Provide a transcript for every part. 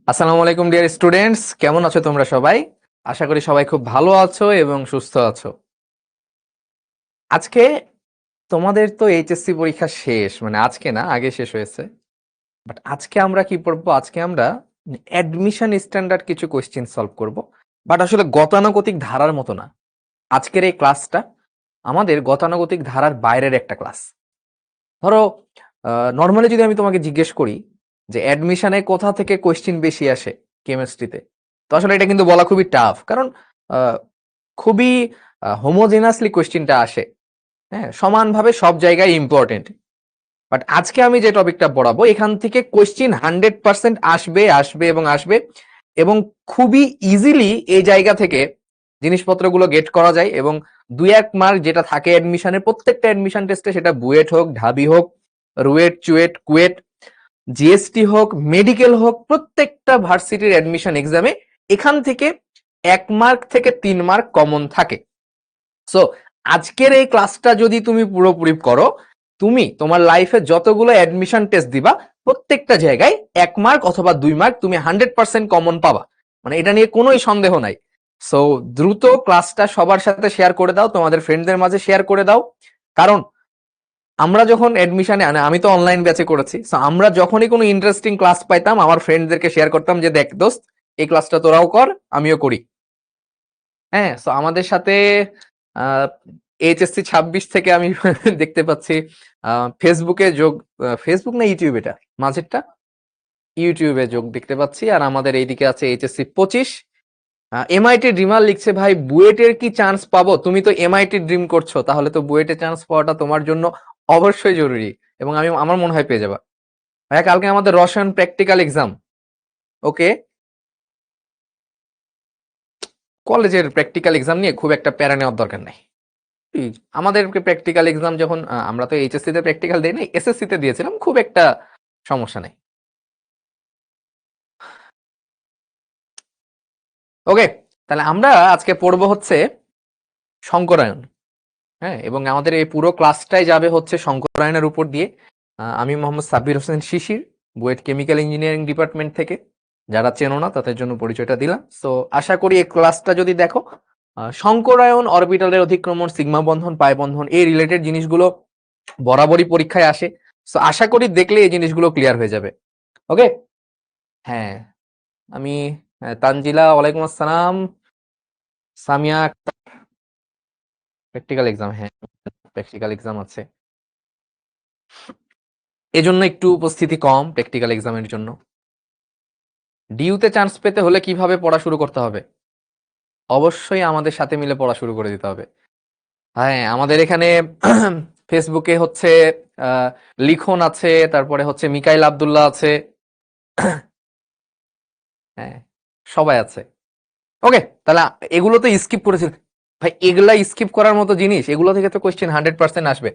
আসসালামু আলাইকুম dear students, কেমন আছো তোমরা সবাই? আশা করি সবাই খুব ভালো আছো এবং সুস্থ আছো। আজকে তোমাদের তো এইচএসসি পরীক্ষা শেষ, মানে আজকে না, আগে শেষ হয়েছে। বাট আজকে আমরা কি পড়বো? আজকে আমরা অ্যাডমিশন স্ট্যান্ডার্ড কিছু কোয়েশ্চেন সলভ করব। বাট আসলে গতানুগতিক ধারার মতো না। আজকের এই ক্লাসটা আমাদের গতানুগতিক ধারার বাইরের একটা ক্লাস। ধরো, নর্মালি যদি আমি তোমাকে জিজ্ঞেস করি যে অ্যাডমিশনে কোথা থেকে কোয়েশ্চেন বেশি আসে কেমিস্ট্রিতে, তো আসলে এটা কিন্তু বলা খুবই টাফ, কারণ আহ, খুবই হোমোজেনাসলি কোয়েশ্চেনটা আসে। হ্যাঁ, সমানভাবে সব জায়গায় ইম্পর্টেন্ট। বাট আজকে আমি যে টপিকটা পড়াবো, এখান থেকে কোয়েশ্চেন 100% আসবে আসবে এবং আসবে, এবং খুবই ইজিলি এই জায়গা থেকে জিনিসপত্রগুলো গেট করা যায়। এবং 2-1 মার্ক যেটা থাকে অ্যাডমিশনের প্রত্যেকটা অ্যাডমিশন টেস্টে, সেটা বুয়েট হোক, ঢাবি হোক, রুয়েট, চুয়েট, কুয়েট, জিএসটি হোক, মেডিকেল হোক, প্রত্যেকটা ভার্সিটির অ্যাডমিশন এক্সামে এখান থেকে 1 মার্ক থেকে 3 মার্ক কমন থাকে। সো আজকের এই ক্লাসটা যদি তুমি পুরোপুরি করো, তুমি তোমার লাইফে যতগুলো অ্যাডমিশন টেস্ট দিবা, প্রত্যেকটা জায়গায় 1 মার্ক অথবা 2 মার্ক তুমি 100% কমন পাবা। মানে এটা নিয়ে কোনোই সন্দেহ নাই। সো দ্রুত ক্লাসটা সবার সাথে শেয়ার করে দাও, তোমাদের ফ্রেন্ডদের মাঝে শেয়ার করে দাও। কারণ আমরা যখন অ্যাডমিশনে, আমি তো অনলাইন ব্যাচে করেছি, সো আমরা যখনই কোনো ইন্টারেস্টিং ক্লাস পাইতাম, আমার ফ্রেন্ডদেরকে শেয়ার করতাম যে দেখ দোস্ত, এই ক্লাসটা তোরাও কর, আমিও করি। হ্যাঁ, সো আমাদের সাথে এইচএসসি 26 থেকে আমি দেখতে পাচ্ছি ফেসবুকে যোগ, ফেসবুক না ইউটিউব, এটা মাঝেরটা ইউটিউবে যোগ দেখতে পাচ্ছি। আর আমাদের এইদিকে আছে এইচএসসি 25। এমআইটি ড্রিমার লিখছে, ভাই বুয়েটের কি চান্স পাবো? তুমি তো এমআইটি ড্রিম করছো, তাহলে তো বুয়েটে চান্স পাওয়াটা তোমার জন্য অবশ্যই জরুরি, এবং আমার মনে হয় পেয়ে যাবা। ভাইয়া, কালকে আমাদের রসায়ন প্র্যাকটিক্যাল এক্সাম। ওকে, কলেজের প্র্যাকটিক্যাল এক্সাম নিয়ে খুব একটা প্যারা নেওয়ার দরকার নাই। আমাদের প্র্যাকটিক্যাল এক্সাম যখন আমরা তো এইচএসসি তে প্র্যাকটিক্যাল দেই নাই, এসএসসি তে দিয়েছিলাম, খুব একটা সমস্যা নেই। ওকে, তাহলে আমরা আজকে পড়বো হচ্ছে শঙ্করায়ন। হ্যাঁ, এবং আমাদের এই পুরো ক্লাসটাই যাবে হচ্ছে শঙ্করায়নের উপর দিয়ে। আমি মোহাম্মদ সাব্বির হোসেন শিশির, বুয়েট কেমিক্যাল ইঞ্জিনিয়ারিং ডিপার্টমেন্ট থেকে। যারা চেনো না তাদের জন্য পরিচয়টা দিলাম। সো আশা করি এই ক্লাসটা যদি দেখো, শঙ্করায়ন, অরবিটালের অধিক্রমণ, সিগমা বন্ধন, পাই বন্ধন, এই রিলেটেড জিনিসগুলো বরাবরই পরীক্ষায় আসে। সো আশা করি দেখলে এই জিনিসগুলো ক্লিয়ার হয়ে যাবে। ওকে, হ্যাঁ, আমি তানজিলা, ওয়ালাইকুম আসসালাম। সামিয়া, প্র্যাকটিক্যাল এক্সাম, হ্যাঁ প্র্যাকটিক্যাল এক্সাম আছে, এজন্য একটু উপস্থিতি কম প্র্যাকটিক্যাল এক্সামের জন্য। ডিইউতে চান্স পেতে হলে কিভাবে পড়া শুরু করতে হবে? অবশ্যই আমাদের সাথে মিলে পড়া শুরু করে দিতে হবে। হ্যাঁ, আমাদের এখানে ফেসবুকে হচ্ছে আহ, লিখন আছে, তারপরে হচ্ছে মিকাইল আব্দুল্লাহ আছে। হ্যাঁ, সবাই আছে। ওকে, তাহলে এগুলো তো স্কিপ করেছিল। ভাই, এগুলা স্কিপ করার মতো জিনিস? এগুলো থেকে তো কোশ্চেন 100% আসবে।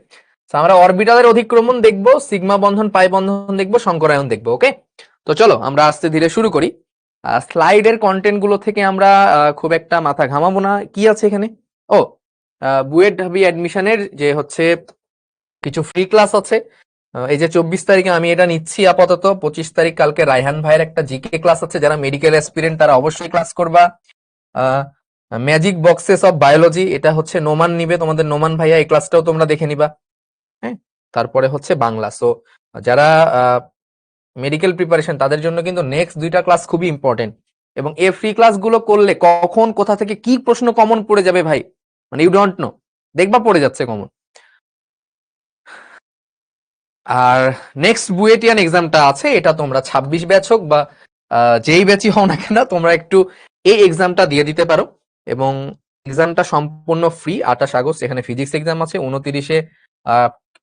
So, আমরা অরবিটালের অধিক্রমণ দেখবো, সিগমা বন্ধন, পাই বন্ধন দেখবো, শঙ্করায়ন দেখবো। ওকে, তো চলো আমরা আস্তে ধীরে শুরু করি। স্লাইডের কন্টেন্ট গুলো থেকে আমরা খুব একটা মাথা ঘামাবো না। কি আছে এখানে? ও, বুয়েট ঢাবি অ্যাডমিশনের যে হচ্ছে কিছু ফ্রি ক্লাস আছে। এই যে 24 তারিখে আমি এটা নিচ্ছি আপাতত, 25 তারিখ কালকে রায়হান ভাইয়ের একটা জিকে ক্লাস আছে, যারা মেডিকেল অ্যাসপিরেন্ট তারা অবশ্যই ক্লাস করবা। ম্যাজিক বক্সেস অফ বায়োলজি, এটা হচ্ছে নোমান নিবে, তোমাদের নোমান ভাইয়া, এই ক্লাসটাও তোমরা দেখে নিবা। হ্যাঁ, তারপরে হচ্ছে বাংলা। সো যারা মেডিকেল প্রিপারেশন, তাদের জন্য কিন্তু নেক্সট 2টা ক্লাস খুবই ইম্পর্টেন্ট। এবং এই ফ্রি ক্লাসগুলো করলে কখন কোথা থেকে কি প্রশ্ন কমন পড়ে যাবে ভাই, মানে ইউ ডোন্ট নো, দেখবা পড়ে যাচ্ছে কমন। আর নেক্সট বুয়েটিয়ান এক্সামটা আছে, এটা তোমরা 26 ব্যাচ হোক বা যেই ব্যাচই হও না কেন, তোমরা একটু এই এক্সামটা দিয়ে দিতে পারো। এবং এক্সামটা সম্পূর্ণ ফ্রি। 28 আগস্ট এখানে ফিজিক্স এক্সাম আছে, 29-এ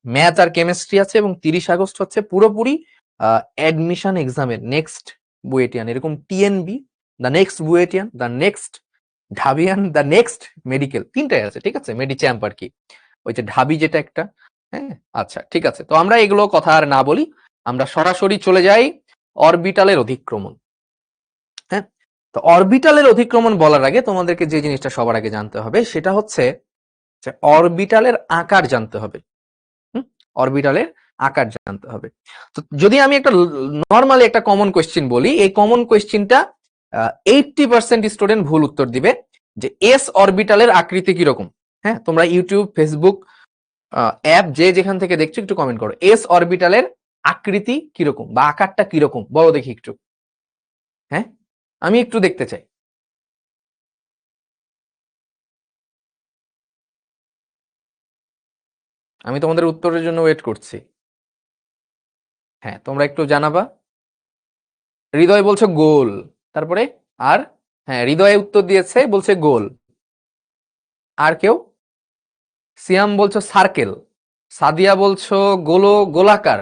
ম্যাথ আর কেমিস্ট্রি আছে, এবং 30 আগস্ট হচ্ছে পুরোপুরি অ্যাডমিশন এক্সামের নেক্সট বুয়েটিয়ান, এরকম TNB, the next Buetian, the next Dhabian, the next medical, তিনটাই আছে। ঠিক আছে, মেডি চ্যাম্প আর কি, ওই যে ঢাবি যেটা একটা। হ্যাঁ, আচ্ছা ঠিক আছে, তো আমরা এগুলো কথা আর না বলি, আমরা সরাসরি চলে যাই অরবিটালের অধিক্রমণ। হ্যাঁ, তো অরবিটালের অধিক্রমণ বলার আগে তোমাদেরকে যে জিনিসটা সবার আগে জানতে হবে, সেটা হচ্ছে যে অরবিটালের আকার জানতে হবে। অরবিটালের আকার জানতে হবে। তো যদি আমি একটা নর্মালি একটা কমন কোয়েশ্চেন বলি, এই কমন কোয়েশ্চেনটা 80% স্টুডেন্ট ভুল উত্তর দিবে যে এস অরবিটালের আকৃতি কিরকম। হ্যাঁ, তোমরা ইউটিউব, ফেসবুক অ্যাপ যে যেখান থেকে দেখছো একটু কমেন্ট করো, এস অরবিটালের আকৃতি কিরকম বা আকারটা কিরকম বলো দেখি একটু। হ্যাঁ, আমি একটু দেখতে চাই। আমি তোমাদের উত্তরের জন্য ওয়েট করছি। হ্যাঁ, তোমরা একটু জানাবা। হৃদয় বলছো গোল, তারপরে আর? হ্যাঁ, হৃদয়ে উত্তর দিয়েছে, বলছে গোল। আর কেউ? সিয়াম বলছো সার্কেল, সাদিয়া বলছো গোলাকার।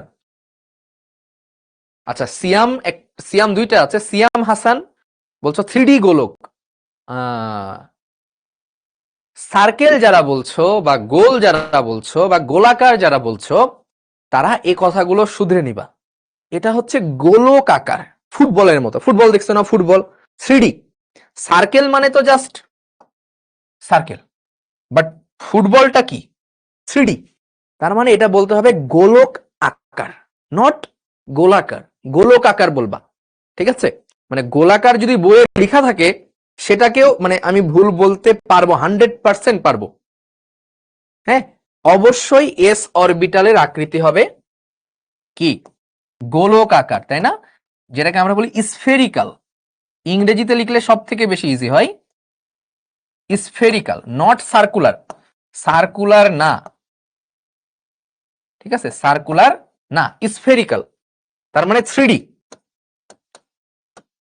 আচ্ছা, সিয়াম দুইটা আছে, সিয়াম হাসান বলছো 3D গোলক। সার্কেল যারা বলছো বা গোল যারা বলছো বা গোলাকার যারা বলছো, তারা এই কথাগুলো শুধরে নিবা। এটা হচ্ছে গোলক আকার, ফুটবলের মতো। ফুটবল দেখছো না, ফুটবল 3D। সার্কেল মানে তো জাস্ট সার্কেল, বাট ফুটবলটা কি 3D। তার মানে এটা বলতে হবে গোলক আকার, নট গোলাকার। গোলক আকার বলবা, ঠিক আছে? মানে গোলাকার যদি বইয়ে লেখা থাকে সেটাকেও মানে আমি ভুল বলতে পারবো, 100% পারবো। হ্যাঁ, অবশ্যই এস অরবিটালের আকৃতি হবে কি গোলক আকার, তাই না? যেটাকে আমরা বলি স্ফেরিক্যাল। ইংরেজিতে লিখলে সব থেকে বেশি ইজি হয় স্ফেরিক্যাল, নট সার্কুলার। সার্কুলার না, ঠিক আছে? সার্কুলার না, স্ফেরিক্যাল। তার মানে 3D।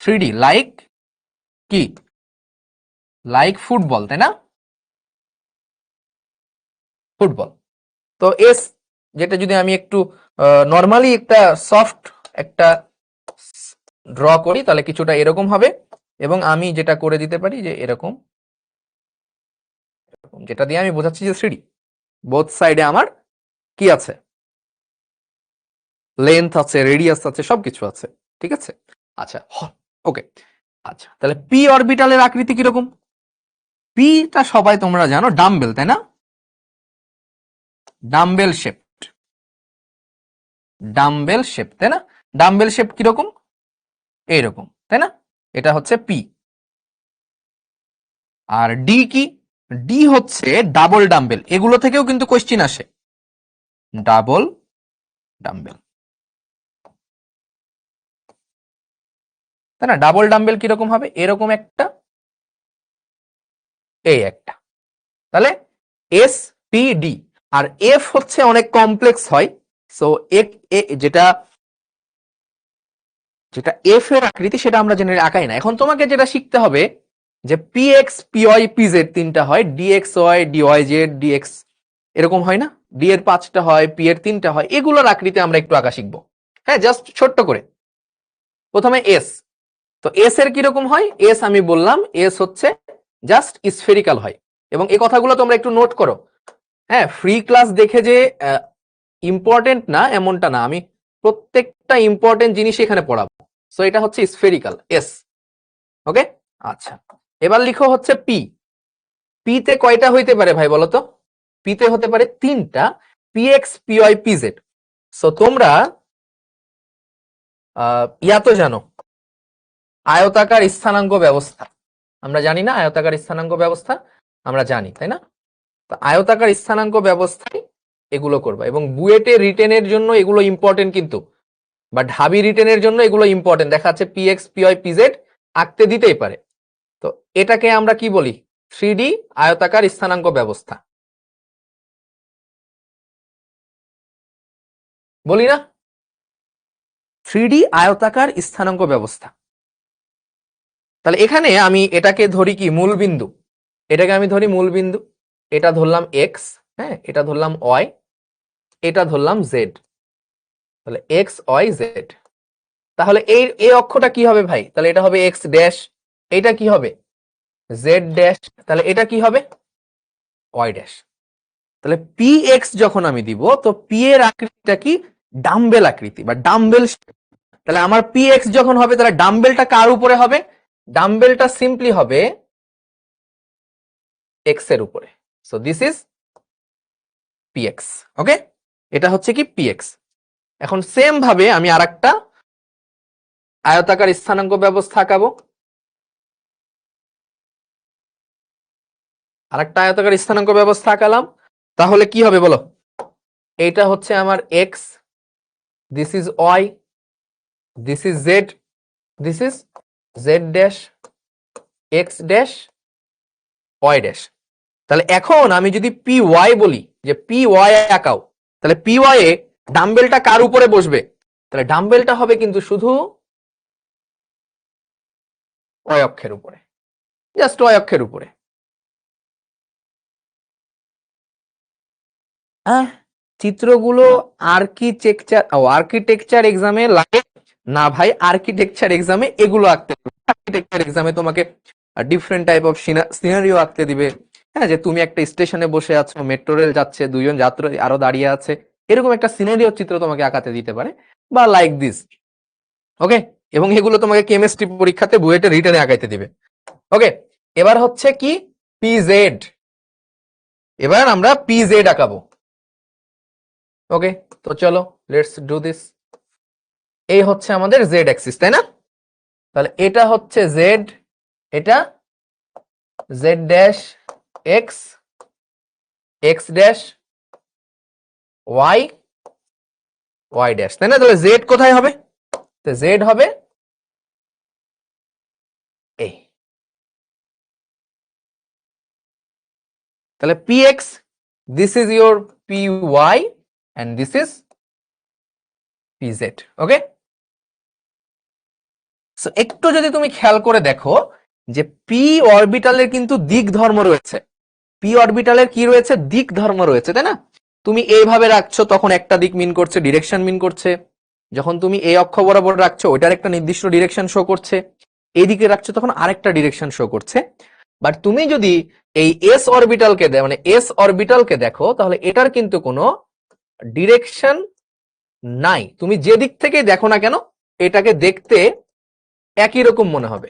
3D লাইক কি? লাইক ফুটবল, তাই না? ফুটবল। তো এস, যেটা যদি আমি একটু নর্মালি একটা সফট একটা ড্র করি তাহলে কিছুটা এরকম হবে, এবং আমি যেটা করে দিতে পারি যে এরকম, যেটা দিয়ে আমি বোঝাচ্ছি যে 3D। বোথ সাইডে আমার কি আছে, লেন্থ আছে, রেডিয়াস আছে, সবকিছু আছে, ঠিক আছে? আচ্ছা, ওকে। আচ্ছা, তাহলে পি অরবিটালের আকৃতি কিরকম? পিটা সবাই তোমরা জানো ডাম্বেল, তাই না? ডাম্বেল শেপ, ডাম্বেল শেপ, তাই না? ডাম্বেল শেপ কিরকম? এইরকম, তাই না? এটা হচ্ছে পি। আর ডি কি? ডি হচ্ছে ডাবল ডাম্বেল। এগুলো থেকেও কিন্তু কোশ্চিন আসে, ডাবল ডাম্বেল, তাই না? ডাবল ডাম্বেল কিরকম হবে? এরকম একটা, এই একটা। তাহলে এস পি ডি। আর এফ হচ্ছে অনেক কমপ্লেক্স হয়, সো যেটা যেটা এফ এর আকৃতি সেটা আমরা জেনারেলি আঁকাই না। এখন তোমাকে যেটা শিখতে হবে যে P X P Y P Z তিনটা হয়, DX Y DY Z DX, এরকম হয় না? ডি এর 5টা হয়, পি এর 3টা হয়, এগুলোর আকৃতি আমরা একটু আঁকা শিখবো। হ্যাঁ, জাস্ট ছোট্ট করে। প্রথমে এস। তো এস এর কিরকম হয়? এস আমি বললাম এস হচ্ছে জাস্ট স্ফেরিক্যাল হয়। এবং এই কথাগুলো তোমরা একটু নোট করো। হ্যাঁ, ফ্রি ক্লাস দেখে যে ইম্পর্টেন্ট না এমনটা না, আমি প্রত্যেকটা ইম্পর্টেন্ট জিনিস এখানে পড়াবো। সো এটা হচ্ছে স্ফেরিক্যাল এস। ওকে, আচ্ছা, এবার লিখো হচ্ছে পি। পি তে কয়টা হইতে পারে ভাই বলো তো? পি তে হতে পারে 3টা, P X P Y P Z. So তোমরা ইয়া তো জানো, আয়তাকার স্থানাঙ্ক ব্যবস্থা। আমরা জানি না আয়তাকার স্থানাঙ্ক ব্যবস্থা? আমরা জানি, তাই না? তো আয়তাকার স্থানাঙ্ক ব্যবস্থায় এগুলো করবা, এবং বুয়েটে রিটেনের জন্য এগুলো ইম্পর্টেন্ট কিন্তু, বা ঢাবি রিটেনের জন্য এগুলো ইম্পর্টেন্ট। দেখা যাচ্ছে P X P Y P Z আঁকতে দিতেই পারে। তো এটাকে আমরা কি বলি? 3D আয়তাকার স্থানাঙ্ক ব্যবস্থা বলি না? 3D আয়তাকার স্থানাঙ্ক ব্যবস্থা। তাহলে এখানে আমি এটাকে ধরি কি মূল বিন্দু, এটাকে আমি ধরি মূল বিন্দু। এটা ধরলাম এক্স, হ্যাঁ, এটা ধরলাম ওয়াই, এটা ধরলাম জেড। তাহলে এক্স ওয়াই জেড। তাহলে এই অক্ষটা কি হবে ভাই? তাহলে এটা হবে এক্স ড্যাশ, এটা কি হবে? Z dash. তাহলে এটা কি হবে? Y dash. তাহলে পি এক্স যখন আমি দিব, তো পি এর আকৃতিটা কি? ডাম্বেল আকৃতি বা ডাম্বেল। তাহলে আমার পি এক্স যখন হবে, তাহলে ডাম্বেলটা কার উপরে হবে? ডাম্বেলটা সিম্পলি হবে এক্স এর উপরে। So this is P X. Okay, এটা হচ্ছে কি পি এক্স। এখন সেম ভাবে আমি আরেকটা আয়তাকার স্থানাঙ্ক ব্যবস্থা আঁকাবো, আরেকটা আয়তাকার স্থানাঙ্ক ব্যবস্থা আঁকালাম। তাহলে কি হবে বলো? এইটা হচ্ছে আমার X, this is Y, this is Z, this is Z dash, X dash, Y dash. তাহলে এখন আমি যদি পি ওয়াই বলি, যে পি ওয়াই আঁকাও, তাহলে পি ওয়াই এ ডাম্বেলটা কার উপরে বসবে? তাহলে ডাম্বেলটা হবে কিন্তু শুধু ওয়াই অক্ষের উপরে, জাস্ট ওয়াই অক্ষের উপরে। চিত্রগুলো আর্কিটেকচার এক্সামে লাগে না ভাই? আর্কিটেকচার এক্সামে এগুলো আঁকতে হবে। আর্কিটেকচার এক্সামে তোমাকে ডিফারেন্ট টাইপ অফ সিনারিও আঁকতে দিবে। হ্যাঁ, যে তুমি একটা স্টেশনে বসে আছো, মেট্রো রেল যাচ্ছে, দুইজন যাত্রী আরো দাঁড়িয়ে আছে, এরকম একটা সিনারিও চিত্র তোমাকে আঁকাতে দিতে পারে, বা লাইক দিস। ওকে, এবং এগুলো তোমাকে কেমিস্ট্রি পরীক্ষাতে বুয়েটে রিটেনে আঁকাইতে দিবে। ওকে, এবার হচ্ছে কি পিজেড, এবার আমরা পিজেড আঁকাবো। ওকে, তো চলো লেটস ডু দিস। এই হচ্ছে আমাদের জেড অ্যাক্সিস, তাই না? তাহলে এটা হচ্ছে জেড, এটা Z dash X, X dash Y, Y dash, তাই না? তাহলে জেড কোথায় হবে? তো জেড হবে এই। তাহলে P X, this is your P Y and this is P Z. Okay, so একটু যদি তুমি খেয়াল করে দেখো যে পি অরবিটালের কিন্তু দিক ধর্ম রয়েছে, পি অরবিটালের কি রয়েছে? দিক ধর্ম রয়েছে, তাই না? তুমি এইভাবে রাখছো তখন একটা দিক মিন করছে, ডিরেকশন মিন করছে। যখন তুমি এই অক্ষ বরাবর রাখছো ওইটার একটা নির্দিষ্ট ডিরেকশন শো করছে, এইদিকে রাখছো তখন আরেকটা ডিরেকশন শো করছে। বাট তুমি যদি এই এস অরবিটালকে মানে এস অরবিটালকে দেখো, তাহলে এটার কিন্তু কোনো ডিরেকশন নাই। তুমি যে দিক থেকে দেখো না কেন এটাকে দেখতে একই রকম মনে হবে।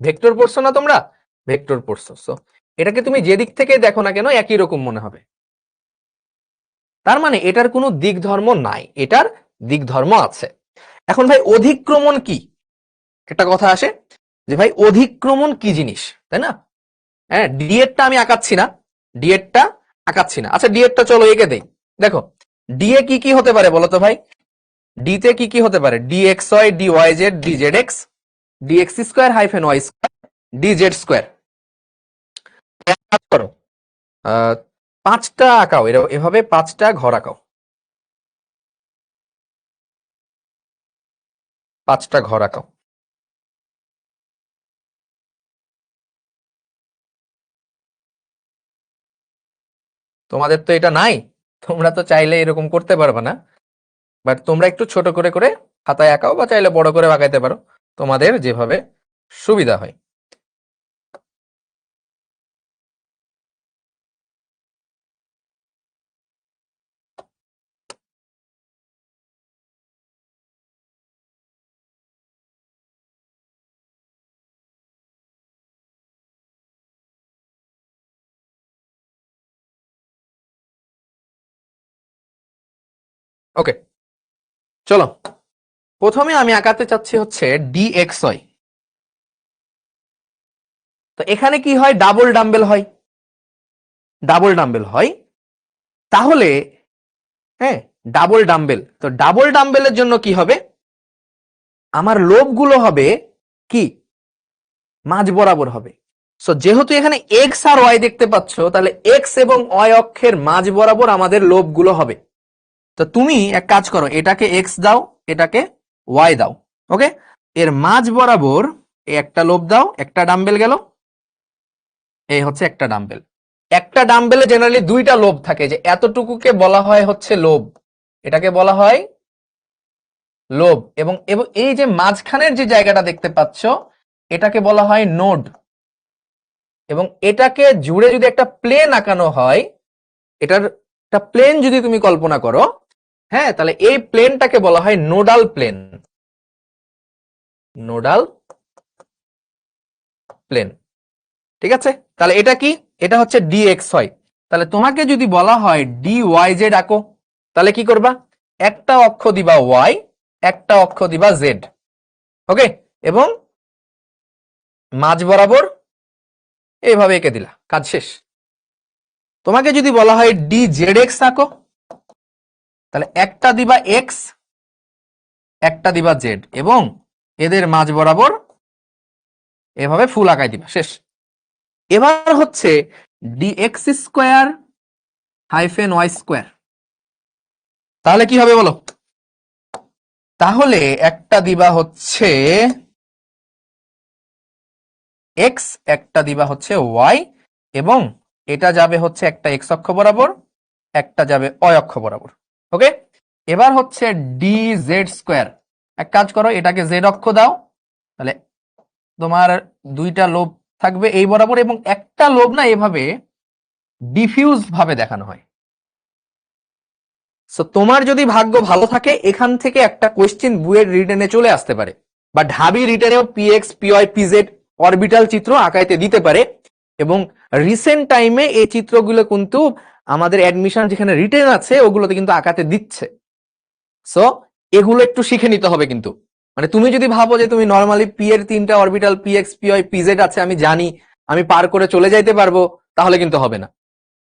ভেক্টর পড়ছো না তোমরা? ভেক্টর পড়ছো, সো এটাকে তুমি যে দিক থেকে দেখো না কেন একই রকম মনে হবে। তার মানে এটার কোনো দিক ধর্ম নাই, এটার দিক ধর্ম আছে। এখন ভাই অধিক্রমণ কি? একটা কথা আসে যে ভাই অধিক্রমণ কি জিনিস, তাই না? হ্যাঁ, ডিএডটা আমি আঁকাচ্ছি না, ডিএডটা আঁকাচ্ছি না। আচ্ছা ডিএডটা চলো এঁকে দেই। দেখো ডিএ কি কি হতে পারে বলো তো ভাই? ডি তে কি কি হতে পারে? D X Y, D Y Z, D Z X, D X square hyphen Y square, D Z square. করো, পাঁচটা আঁকাও, এভাবে পাঁচটা ঘর আঁকাও, পাঁচটা ঘর আঁকাও। তোমাদের তো এটা নাই, তোমরা তো চাইলে এরকম করতে পারবে না, বাট তোমরা একটু ছোট করে করে খাতায় আঁকাও, বা চাইলে বড় করে আঁকাইতে পারো, তোমাদের যেভাবে সুবিধা হয়। ওকে, চলো প্রথমে আমি আঁকাতে চাচ্ছি হচ্ছে ডিএক্সওয়াই। তো এখানে কি হয়? ডাবল ডাম্বেল হয়, ডাবল ডাম্বেল হয়। তাহলে হ্যাঁ, ডাবল ডাম্বেল, তো ডাবল ডাম্বেলের জন্য কি হবে? আমার লোবগুলো হবে কি মাঝ বরাবর হবে। সো যেহেতু এখানে এক্স আর ওয়াই দেখতে পাচ্ছ, তাহলে এক্স এবং ওয়াই অক্ষের মাঝ বরাবর আমাদের লোবগুলো হবে। তো তুমি এক কাজ করো, এটাকে এক্স দাও, এটাকে ওয়াই দাও। ওকে, এর মাঝ বরাবর একটা লোব দাও, একটা ডাম্বেল গেল, এই হচ্ছে একটা ডাম্বেল। একটা ডাম্বেলে জেনারেলি দুইটা লোব থাকে, যে এতটুকুকে বলা হয় হচ্ছে লোব, এটাকে বলা হয় লোব। এবং এবং এই যে মাঝখানের যে জায়গাটা দেখতে পাচ্ছ এটাকে বলা হয় নোড। এবং এটাকে জুড়ে যদি একটা প্লেন আঁকানো হয়, এটার একটা প্লেন যদি তুমি কল্পনা করো, হ্যাঁ, তাহলে এই প্লেনটাকে বলা হয় নোডাল প্লেন, নোডাল প্লেন। ঠিক আছে, তাহলে এটা কি? এটা হচ্ছে ডিএক্স হয়। তাহলে তোমাকে যদি বলা হয় ডি ওয়াই জেড আঁকো, তাহলে কি করবা? একটা অক্ষ দিবা ওয়াই, একটা অক্ষ দিবা জেড। ওকে, এবং মাঝ বরাবর এইভাবে এঁকে দিলা, কাজ শেষ। তোমাকে যদি বলা হয় ডি জেড এক্স আঁকো, তাহলে একটা দিবা এক্স, একটা দিবা জেড, এবং এদের মাঝ বরাবর এভাবে ফুল আঁকাই দিবা, শেষ। এবার হচ্ছে D X square hyphen Y square, তাহলে কি হবে বলো? তাহলে একটা দিবা হচ্ছে এক্স, একটা দিবা হচ্ছে ওয়াই, এবং এটা যাবে হচ্ছে একটা এক্স অক্ষ বরাবর, একটা যাবে ওয়াই অক্ষ বরাবর। ওকে, এবার হচ্ছে ডি জেড স্কোয়ার। এক কাজ করো, এটাকে জেড অক্ষ দাও, তাহলে তোমার দুইটা লোব থাকবে এই বরাবর, এবং একটা লোব না এভাবে ডিফিউজ ভাবে দেখানো হয়। সো তোমার যদি ভাগ্য ভালো থাকে, এখান থেকে একটা কোয়েশ্চেন বুয়ের রিটেনে চলে আসতে পারে, বা ঢাবি রিটেনেও পিএক্স পিওয়াই পিজেড অরবিটাল চিত্র আঁকাইতে দিতে পারে। এবং রিসেন্ট টাইমে এই চিত্রগুলো কিন্তু আমাদের অ্যাডমিশন যেখানে রিটেন আছে ওগুলোতে কিন্তু আঁকাতে দিচ্ছে। সো এগুলো একটু শিখে নিতে হবে কিন্তু। মানে তুমি যদি ভাবো যে তুমি নর্মালি পি এর তিনটা অরবিটাল পিএক্স পিওয়াই পিজেড আছে আমি জানি, আমি পার করে চলে যাইতে পারবো, তাহলে কিন্তু হবে না।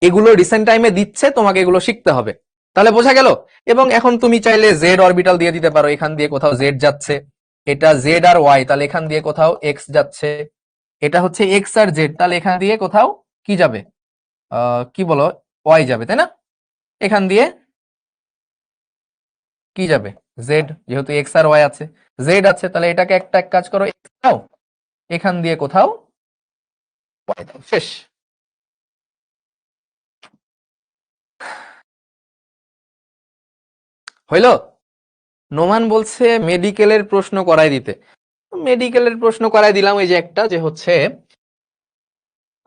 এগুলো রিসেন্ট টাইমে দিচ্ছে, তোমাকে এগুলো শিখতে হবে। তাহলে বোঝা গেল? এবং এখন তুমি চাইলে জেড অরবিটাল দিয়ে দিতে পারো, এখান দিয়ে কোথাও জেড যাচ্ছে, এটা জেড আর ওয়াই, তাহলে এখান দিয়ে কোথাও এক্স যাচ্ছে, এটা হচ্ছে এক্স আর জেড, তাহলে এখান দিয়ে কোথাও কি যাবে, কি বলো, ওয়াই যাবে, তাই না? এখান দিয়ে কি যাবে, জেড, যেহেতু এক্স আর ওয়াই আছে, জেড আছে, তাহলে এটাকে একটা এক কাজ করো, এক্স দাও, এখান দিয়ে কোথাও ওয়াই দাও, শেষ। হইল? নোমান বলছে মেডিকেলের প্রশ্ন করাই দিতে। মেডিকেলের প্রশ্ন করাই দিলাম, এই যে একটা, যে হচ্ছে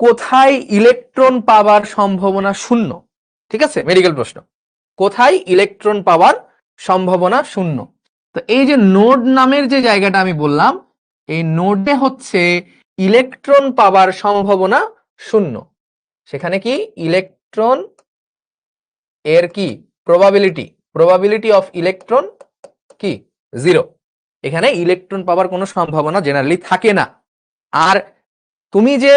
কোথায় ইলেকট্রন পাওয়ার সম্ভাবনা শূন্য। ঠিক আছে, মেডিকেল প্রশ্ন, কোথায় ইলেকট্রন পাওয়ার সম্ভাবনা শূন্য। তো এই যে নোড নামের যে জায়গাটা আমি বললাম, এই নোডে হচ্ছে ইলেকট্রন পাওয়ার সম্ভাবনা শূন্য। সেখানে কি ইলেকট্রন এর কি প্রবাবিলিটি অফ ইলেকট্রন কি 0। এখানে ইলেকট্রন পাওয়ার কোনো সম্ভাবনা জেনারেলি থাকে না। আর তুমি যে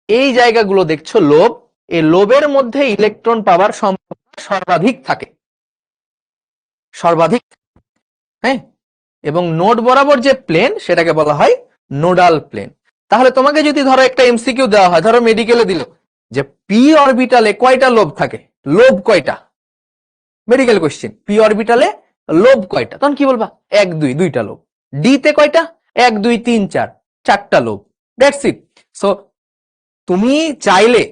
এই জায়গাগুলো দেখছো লোব, এই লোবের মধ্যে ইলেকট্রন পাওয়ার সম্ভাবনা সর্বাধিক থাকে, সর্বাধিক। হ্যাঁ, এবং নোড বরাবর যে প্লেন সেটাকে বলা হয় নোডাল প্লেন। তাহলে তোমাকে যদি ধরো একটা এমসিকিউ দেওয়া হয়, ধরো মেডিকেলে দিল যে পি অরবিটালে কয়টা লোব থাকে, লোব কয়টা, মেডিকেল কোশ্চেন, পি অরবিটালে লোব কয়টা, তখন কি বলবা, 1 2, দুইটা লোব। ডি তে কয়টা, 1 2 3 4, চারটা লোব, দ্যাটস ইট। সো তুমি চাইলে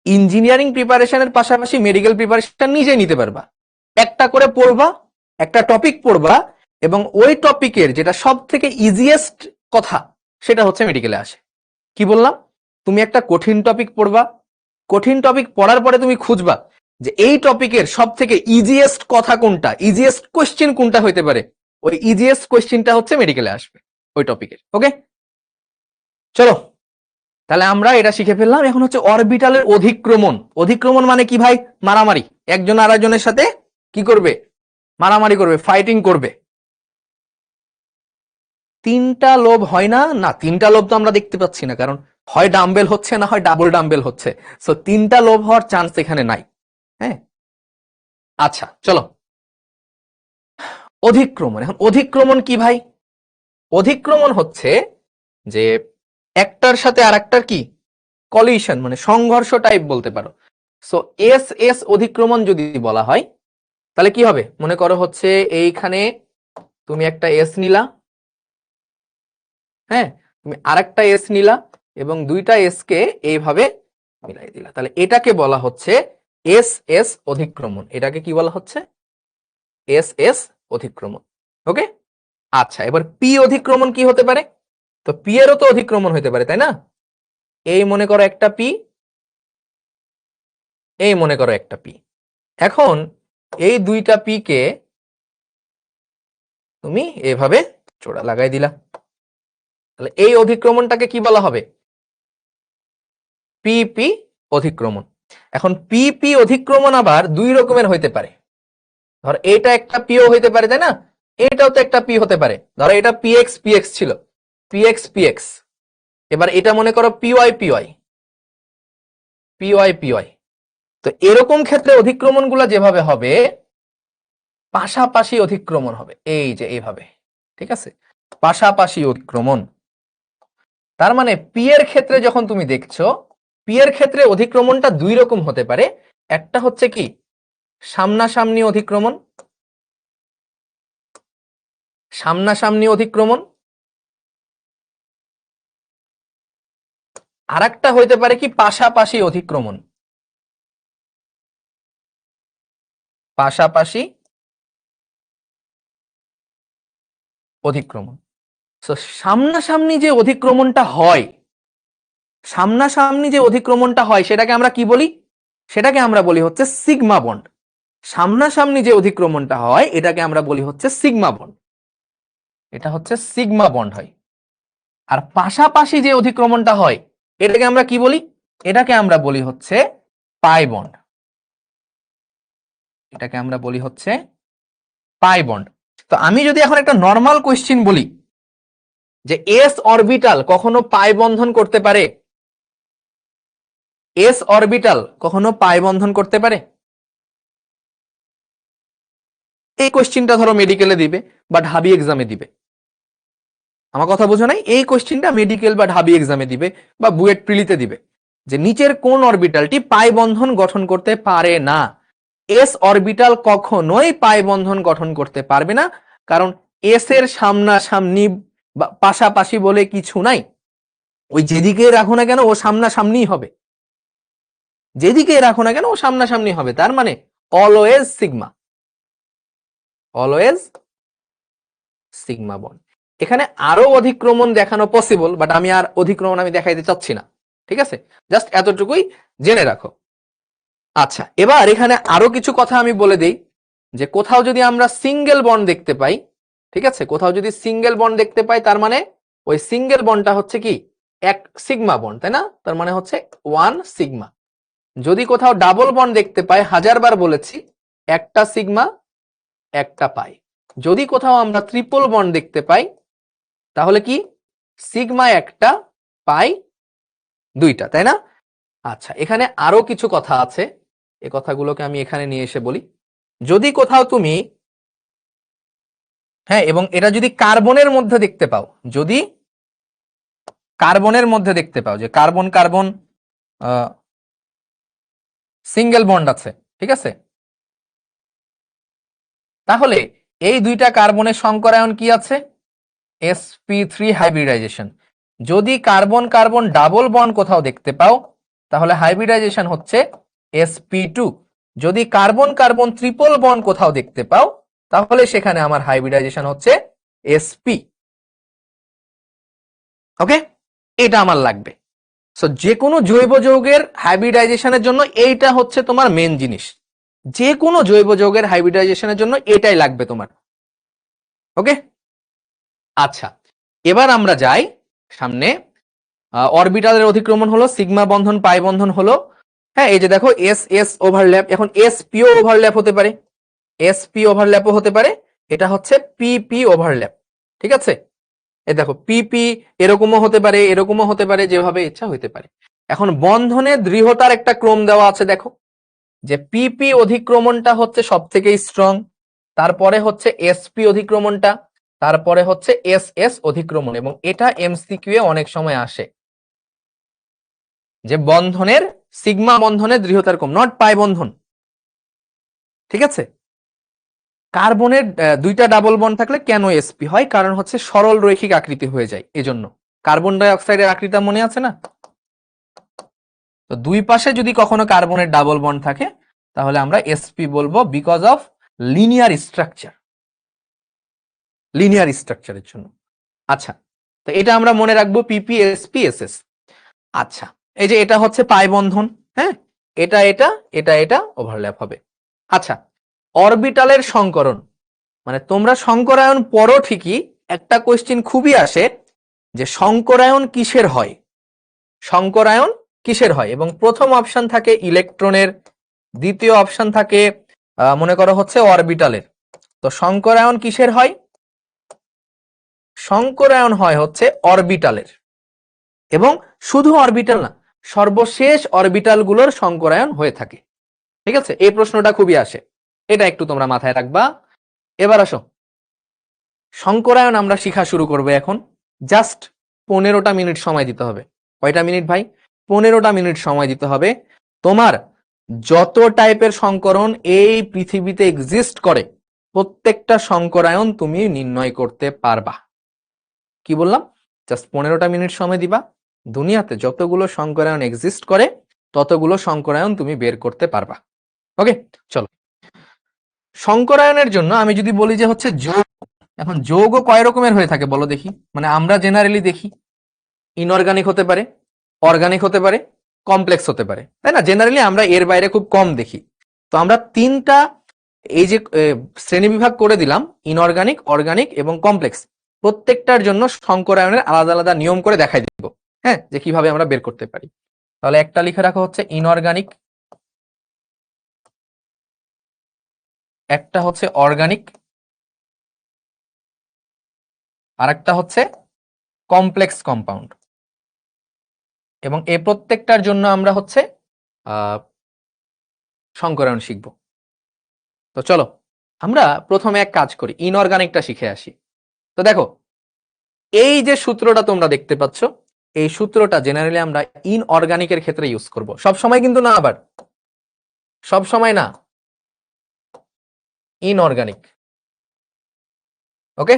ইঞ্জিনিয়ারিং প্রিপারেশনের পাশাপাশি মেডিকেল প্রিপারেশন নিজে নিতে পারবা। একটা করে পড়বা, একটা টপিক পড়বা, এবং ওই টপিকের যেটা সব থেকে ইজিয়েস্ট কথা সেটা হচ্ছে মেডিকেলে আসে। কি বললাম, তুমি একটা কঠিন টপিক পড়বা, কঠিন টপিক পড়ার পরে তুমি খুঁজবা যে এই টপিকের সব থেকে ইজিয়েস্ট কথা কোনটা, ইজিয়েস্ট কোয়েশ্চেন কোনটা হইতে পারে, ওই ইজিয়েস্ট কোয়েশ্চেনটা হচ্ছে মেডিকেলে আসবে ওই টপিকের। ওকে, চলো, তাহলে আমরা এটা শিখে ফেললাম। এখন হচ্ছে অরবিটালের অধিক্রমণ। অধিক্রমণ মানে কি ভাই, মারামারি, একজন আরেকজনের সাথে কি করবে, মারামারি করবে, ফাইটিং করবে। তিনটা লোব হয় না, না তিনটা লোব তো আমরা দেখতে পাচ্ছি না, কারণ হয় ডাম্বেল হচ্ছে, না হয় ডাবল ডাম্বেল হচ্ছে। সো তিনটা লোব হওয়ার চান্স এখানে নাই। হ্যাঁ, আচ্ছা চলো, অধিক্রমণ। এখন অধিক্রমণ কি ভাই, অধিক্রমণ হচ্ছে যে একটার সাথে আর একটার কি কলিশন, মানে সংঘর্ষ টাইপ বলতে পারো। সো এস এস অধিক্রমণ যদি বলা হয়, তাহলে কি হবে, মনে করো হচ্ছে এইখানে তুমি একটা এস নিলা, হ্যাঁ, তুমি আরেকটা এস নিলা, এবং দুইটা এস কে এইভাবে মিলাই দিলা, তাহলে এটাকে বলা হচ্ছে এস এস অধিক্রমণ। এটাকে কি বলা হচ্ছে, এস এস অধিক্রমণ। ওকে, আচ্ছা, এবার পি অধিক্রমণ কি হতে পারে, তো পি এরও তো অধিক্রমণ হতে পারে, তাই না? এই মনে করো একটা পি, এই মনে করো একটা পি। এখন এই দুইটা পি কে তুমি এভাবে জোড়া লাগাই দিলা, তাহলে এই অধিক্রমণটাকে কি বলা হবে, পিপি অধিক্রমণ। এখন পিপি অধিক্রমণ আবার দুই রকমের হইতে পারে। ধর এটা একটা পিও হইতে পারে, তাই না? এটাও তো একটা পি হতে পারে। ধরো এটা পিএক্স পিএক্স ছিল, পিএক্স পিএক্স। এবার এটা মনে করো পিওয়াই পিওয়াই, পিওয়াই পিওয়াই। তো এরকম ক্ষেত্রে অধিক্রমণ গুলা যেভাবে হবে, পাশাপাশি অধিক্রমণ হবে, এই যে এইভাবে, ঠিক আছে? পাশাপাশি অধিক্রমণ। তার মানে পি এর ক্ষেত্রে যখন তুমি দেখছো, পি এর ক্ষেত্রে অধিক্রমণটা দুই রকম হতে পারে। একটা হচ্ছে কি সামনাসামনি অধিক্রমণ, সামনাসামনি অধিক্রমণ। আর একটা হইতে পারে কি পাশাপাশি অধিক্রমণ, পাশাপাশি অধিক্রমণ। তো সামনাসামনি যে অধিক্রমণটা হয়, সামনাসামনি যে অধিক্রমণটা হয় সেটাকে আমরা কি বলি? সেটাকে আমরা বলি হচ্ছে সিগমা বন্ড। সামনাসামনি যে অধিক্রমণটা হয় এটাকে আমরা বলি হচ্ছে সিগমা বন্ড, এটা হচ্ছে সিগমা বন্ড হয়। আর পাশাপাশি যে অধিক্রমণটা হয় এটাকে আমরা কি বলি? এটাকে আমরা বলি হচ্ছে পাই বন্ড, এটাকে আমরা বলি হচ্ছে পাই বন্ড। তো আমি যদি এখন একটা নর্মাল কোশ্চেন বলি যে এস অরবিটাল কখনো পাই বন্ধন করতে পারে, এস অরবিটাল কখনো পাই বন্ধন করতে পারে, এই কোশ্চেনটা ধরো মেডিকেলে দিবে বা ঢাবি এক্সামে দিবে। আমার কথা বোঝো নাই? এই কোশ্চেনটা মেডিকেল বা ঢাবি এক্সামে দিবে বা বুয়েট প্রিলিতে দিবে, যে নিচের কোন অরবিটালটি পাই বন্ধন গঠন করতে পারে না। এস অরবিটাল কখনোই পাই বন্ধন গঠন করতে পারবে না, কারণ এস এর সামনাসামনি বা পাশাপাশি বলে কিছু নাই। ওই যেদিকে রাখো না কেন ও সামনাসামনি হবে, যেদিকে রাখো না কেন ও সামনাসামনি হবে। তার মানে always sigma, always sigma bond. এখানে আরো অধিক্রমণ দেখানো পসিবল, বাট আমি আর অধিক্রমণ আমি দেখাইতে চাচ্ছি না, ঠিক আছে? জাস্ট এতটুকুই জেনে রাখো। আচ্ছা, এবার এখানে আরো কিছু কথা আমি বলে দেই, যে কোথাও যদি আমরা সিঙ্গেল বন্ড দেখতে পাই, ঠিক আছে, কোথাও যদি সিঙ্গেল বন্ড দেখতে পাই তার মানে ওই সিঙ্গেল বন্ডটা হচ্ছে কি এক সিগমা বন্ড, তাই না? তার মানে হচ্ছে ওয়ান সিগমা। যদি কোথাও ডাবল বন্ড দেখতে পাই, 1000বার বলেছি, একটা সিগমা একটা পাই। যদি কোথাও আমরা ট্রিপল বন্ড দেখতে পাই তাহলে কি সিগমা একটা পাই দুইটা, তাই না? আচ্ছা, এখানে আরো কিছু কথা আছে, এই কথাগুলোকে আমি এখানে নিয়ে এসে বলি। যদি কোথাও তুমি, হ্যাঁ, এবং এটা যদি কার্বনের মধ্যে দেখতে পাও, যদি কার্বনের মধ্যে দেখতে পাও যে কার্বন কার্বন সিঙ্গেল বন্ড আছে, ঠিক আছে, তাহলে এই দুইটা কার্বনের সংকরায়ন কি আছে? sp3 hybridization. যদি কার্বন কার্বন ডাবল বন্ড কোথাও দেখতে পাও তাহলে হাইব্রিডাইজেশন হচ্ছে sp2। যদি কার্বন কার্বন ট্রিপল বন্ড কোথাও দেখতে পাও তাহলে সেখানে আমার হাইব্রিডাইজেশন হচ্ছে sp। ওকে, এটা আমার লাগবে। সো যে কোনো জৈব যৌগের হাইব্রিডাইজেশনের জন্য এইটা হচ্ছে তোমার মেন জিনিস, যে কোনো জৈব যৌগের হাইব্রিডাইজেশনের জন্য এটাই লাগবে তোমার। ওকে, আচ্ছা, এবার আমরা যাই সামনে। অরবিটালের অধিক্রমণ হলো, সিগমা বন্ধন পাই বন্ধন হলো, হ্যাঁ, এই যে দেখো এস এস ওভারল্যাপ। এখন এসপিও ওভারল্যাপ হতে পারে, এসপি ওভারল্যাপও হতে পারে, এটা হচ্ছে পিপি ওভারল্যাপ, ঠিক আছে? এই দেখো পিপি এরকমও হতে পারে, এরকমও হতে পারে, যেভাবে ইচ্ছা হইতে পারে। এখন বন্ধনের দৃঢ়তার একটা ক্রম দেওয়া আছে, দেখো যে পিপি অধিক্রমণটা হচ্ছে সব থেকে স্ট্রং, তারপরে হচ্ছে এসপি অধিক্রমণটা, তারপরে হচ্ছে এস এস অধিক্রমণ। এবং এটা এমসিকিউ এ অনেক সময় আসে, যে বন্ধনের সিগমা বন্ধনের দৃঢ়তার কম, নট পাই বন্ধন, ঠিক আছে? কার্বনের দুইটা ডাবল বন্ড থাকলে কেন এসপি হয়? কারণ হচ্ছে সরল রৈখিক আকৃতি হয়ে যায়, এজন্য। কার্বন ডাই অক্সাইডের আকৃতি মনে আছে না? তো দুই পাশে যদি কখনো কার্বনের ডাবল বন্ড থাকে তাহলে আমরা এসপি বলবো, because of linear structure, linear স্ট্রাকচারের জন্য। আচ্ছা, তো এটা আমরা মনে রাখবো পিপি এসপি এস এস। আচ্ছা, এই যে এটা হচ্ছে পাই বন্ধন, হ্যাঁ, এটা এটা এটা এটা ওভারল্যাপ হবে। আচ্ছা, অরবিটালের সংকরণ, মানে তোমরা সংকরায়ন পড়ো ঠিকই, একটা কোশ্চেন খুবই আসে যে সংকরায়ন কিসের হয়, সংকরায়ন কিসের হয়? এবং প্রথম অপশন থাকে ইলেকট্রনের, দ্বিতীয় অপশন থাকে মনে করো হচ্ছে অরবিটালের। তো সংকরায়ন কিসের হয়? সংকরায়ন হয় হচ্ছে অরবিটালের, এবং শুধু অরবিটাল না, সর্বশেষ অরবিটাল গুলোর সংকরায়ন হয়ে থাকে। ঠিক আছে, এই প্রশ্নটা খুবই আসে, এটা একটু তোমরা মাথায় রাখবা। এবার আসো, সংকরায়ন আমরা শিখা শুরু করবো এখন। জাস্ট 15টা মিনিট সময় দিতে হবে। কয়টা মিনিট ভাই? 15টা মিনিট সময় দিতে হবে। তোমার যত টাইপের সংকরণ এই পৃথিবীতে এক্সিস্ট করে প্রত্যেকটা সংকরায়ন তুমি নির্ণয় করতে পারবা। কি বললাম? জাস্ট 15টা মিনিট সময় দিবা, দুনিয়াতে যতগুলো সংকরায়ন এক্সিস্ট করে ততগুলো সংকরায়ন তুমি বের করতে পারবা। ওকে, চলো। সংকরায়নের জন্য আমি যদি বলি যে হচ্ছে যৌগ, এখন যৌগ কয় রকমের হয়ে থাকে বলো দেখি? মানে আমরা জেনারেলি দেখি ইনঅর্গানিক হতে পারে, অর্গানিক হতে পারে, কমপ্লেক্স হতে পারে, তাই না? জেনারেলি আমরা এর বাইরে খুব কম দেখি। তো আমরা তিনটা এই যে শ্রেণী বিভাগ করে দিলাম, ইনঅর্গানিক, অর্গানিক এবং কমপ্লেক্স, প্রত্যেকটার জন্য সংকরায়নের আলাদা আলাদা নিয়ম করে দেখাই দিব, হ্যাঁ, যে কিভাবে আমরা বের করতে পারি। তাহলে একটা লিখে রাখা হচ্ছে ইনঅর্গানিক, একটা হচ্ছে অর্গানিক, আর একটা হচ্ছে কমপ্লেক্স কম্পাউন্ড। এবং এই প্রত্যেকটার জন্য আমরা হচ্ছে সংকরায়ন শিখব। তো চলো আমরা প্রথমে এক কাজ করি, ইনঅর্গানিকটা শিখে আসি। তো দেখো, এই যে সূত্রটা তোমরা দেখতে পাচ্ছ, এই সূত্রটা জেনারেলি আমরা ইনঅর্গানিকের ক্ষেত্রে ইউজ করব, সব সময় কিন্তু না, আবার সব সময় না, ইনঅর্গানিক। ওকে,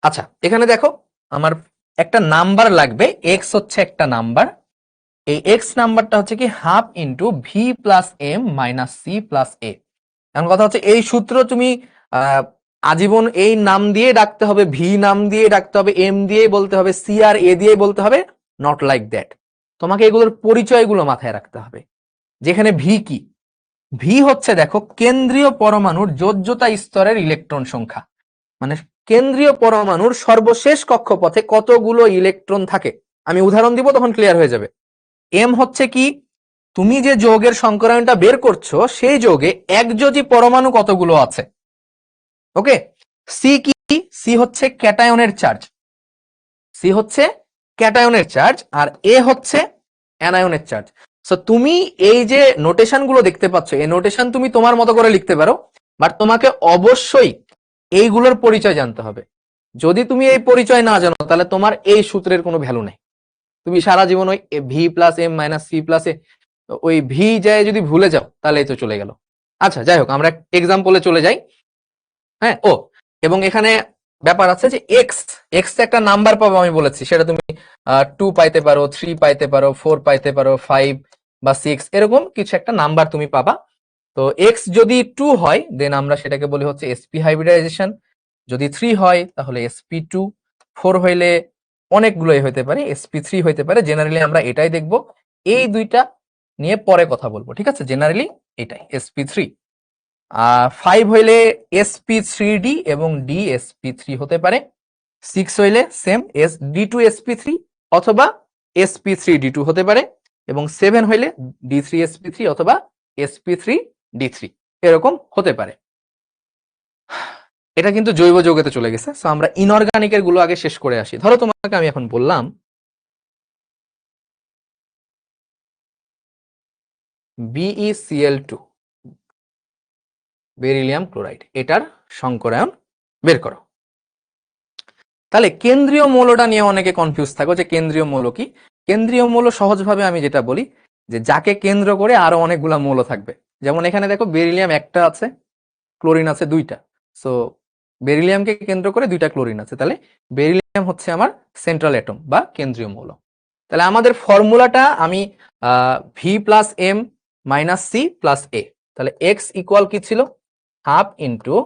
আচ্ছা, এখানে দেখো আমার একটা নাম্বার লাগবে, এক্স হচ্ছে একটা নাম্বার। এই এক্স নাম্বারটা হচ্ছে কি half into V plus M minus C plus A. এখন কথা হচ্ছে এই সূত্র তুমি আজীবন এই নাম দিয়ে ডাকতে হবে, ভি নাম দিয়ে ডাকতে হবে, এম দিয়ে বলতে হবে, সি আর এ দিয়ে বলতে হবে, নট লাইক দ্যাট। তোমাকে এগুলোর পরিচয়গুলো মাথায় রাখতে হবে। যেখানে ভি কি? ভি হচ্ছে দেখো কেন্দ্রীয় পরমাণুর যোজ্যতা স্তরের ইলেকট্রন সংখ্যা, মানে কেন্দ্রীয় পরমাণুর সর্বশেষ কক্ষপথে কতগুলো ইলেকট্রন থাকে। আমি উদাহরণ দিব, তখন ক্লিয়ার হয়ে যাবে। এম হচ্ছে কি? তুমি যে যৌগের সংকরায়নটা বের করছো সেই যৌগে একযোজি পরমাণু কতগুলো আছে। ওকে, সি কি? সি হচ্ছে ক্যাটায়নের চার্জ, সি হচ্ছে ক্যাটায়নের চার্জ, আর এ হচ্ছে অ্যানায়নের চার্জ। সো তুমি এই যে নোটেশন গুলো দেখতে পাচ্ছ, এই নোটেশন তুমি তোমার মতো করে লিখতে পারো, বাট তোমাকে অবশ্যই এইগুলোর পরিচয় জানতে হবে। যদি তুমি এই পরিচয় না জানো তাহলে তোমার এই সূত্রের কোনো ভ্যালু নেই। তুমি সারা জীবন ওই V plus M minus C plus A, ওই ভি যায় যদি ভুলে যাও তাহলে এই তো চলে গেল। আচ্ছা, যাই হোক, আমরা এক্সাম্পলে চলে যাই। হ্যাঁ, ও এবং এখানে ব্যাপার আছে যে এক্স, এক্স একটা নাম্বার পাবো আমি বলেছি, সেটা তুমি 2 পাইতে পারো, 3 পাইতে পারো, 4 পাইতে পারো, 5 বা 6, এরকম কিছু একটা নাম্বার তুমি পাবা। তো এক্স যদি 2 হয় দেন আমরা সেটাকে বলি হচ্ছে এসপি হাইব্রিডাইজেশন, যদি 3 হয় তাহলে sp2, 4 হইলে অনেকগুলোই হইতে পারে, sp3 হইতে পারে। জেনারেলি আমরা এটাই দেখব, এই দুইটা নিয়ে পরে কথা বলবো, ঠিক আছে? জেনারেলি এটাই sp3। 5 হইলে sp3d এবং dsp3 হতে পারে। 6 হইলে সেম d2sp3 অথবা sp3d2 হতে পারে, এবং 7 হইলে d3sp3 অথবা sp3d3 এরকম হতে পারে। এটা কিন্তু জৈব যৌগেতে চলে গেছে। সো আমরা ইনঅর্গানিকের গুলো আগে শেষ করে আসি। ধরো তোমাকে আমি এখন বললাম BeCl2, বেরিলিয়াম ক্লোরাইড, এটার সংকরায়ন বের করো। তাহলে কেন্দ্রীয় মৌলটা নিয়ে অনেকে কনফিউজ থাকো যে কেন্দ্রীয় মৌল কি। কেন্দ্রীয় মৌল সহজভাবে আমি যেটা বলি, যে যাকে কেন্দ্র করে আরো অনেকগুলা মৌল থাকবে। যেমন এখানে দেখো বেরিলিয়াম একটা আছে, ক্লোরিন আছে দুইটা। সো বেরিলিয়ামকে কেন্দ্র করে দুইটা ক্লোরিন আছে, তাহলে বেরিলিয়াম হচ্ছে আমার সেন্ট্রাল অ্যাটম বা কেন্দ্রীয় মৌল। তাহলে আমাদের ফর্মুলাটা আমি V plus M minus C plus A, তাহলে এক্স ইকুয়াল কি ছিল? Half into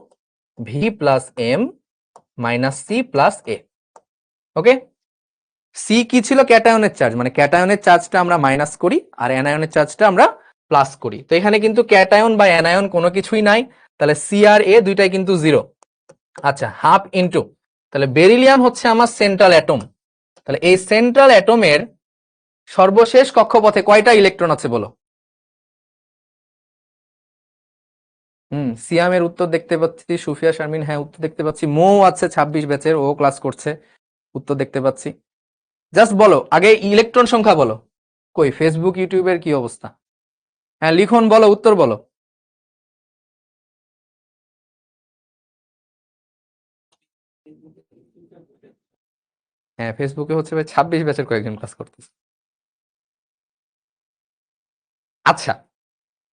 V plus M minus C plus A. Okay, C কি ছিল? ক্যাটায়নের চার্জ, মানে ক্যাটায়নের চার্জটা আমরা মাইনাস করি আর অ্যানায়নের চার্জটা আমরা প্লাস করি। তো এখানে কিন্তু ক্যাটায়ন বা অ্যানায়ন কোনো কিছুই নাই, তাহলে সি আর এ দুইটাই কিন্তু জিরো। আচ্ছা, হাফ ইন্টু, তাহলে বেরিলিয়াম হচ্ছে আমার সেন্ট্রাল অ্যাটম, তাহলে এই সেন্ট্রাল অ্যাটমের সর্বশেষ কক্ষপথে কয়টা ইলেকট্রন আছে বলো? সিয়ামের উত্তর দেখতে পাচ্ছি, সুফিয়া শারমিন হ্যাঁ উত্তর দেখতে পাচ্ছি, মৌ আছে 26 ব্যাচের, ও ক্লাস করছে, উত্তর দেখতে পাচ্ছি। জাস্ট বলো আগে ইলেকট্রন সংখ্যা বলো। কই ফেসবুক ইউটিউবের কি অবস্থা? হ্যাঁ লিখন, বলো উত্তর বলো। হ্যাঁ ফেসবুকে হচ্ছে ভাই 26 ব্যাচের কয়েকজন ক্লাস করতেছে। আচ্ছা,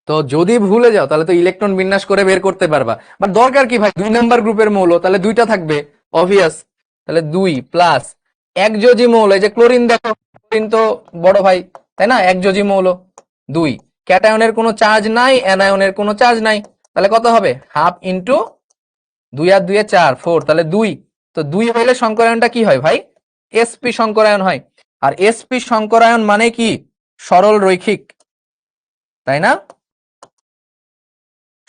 তো যদি ভুলে যাও তাহলে তো ইলেকট্রন বিন্যাস করে বের করতে পারবা, বাট দরকার কি ভাই, 2 নাম্বার গ্রুপের মৌল, তাহলে দুইটা থাকবে অবভিয়াস। তাহলে 2 প্লাস একযোজি মৌল, এই যে ক্লোরিন দেখো, ক্লোরিন তো বড় ভাই, তাই না, একযোজি মৌল। 2 ক্যাটায়নের কোনো চার্জ নাই, অ্যানায়নের কোনো চার্জ নাই, তাহলে কত হবে, হাফ ইন্টু 2 আর 2 এ 4, 4, তাহলে 2। তো 2 হইলে সংকরায়নটা কি হয় ভাই, এসপি সংকরায়ন হয়। আর এসপি সংকরায়ন মানে কি, সরল রৈখিক, তাই না,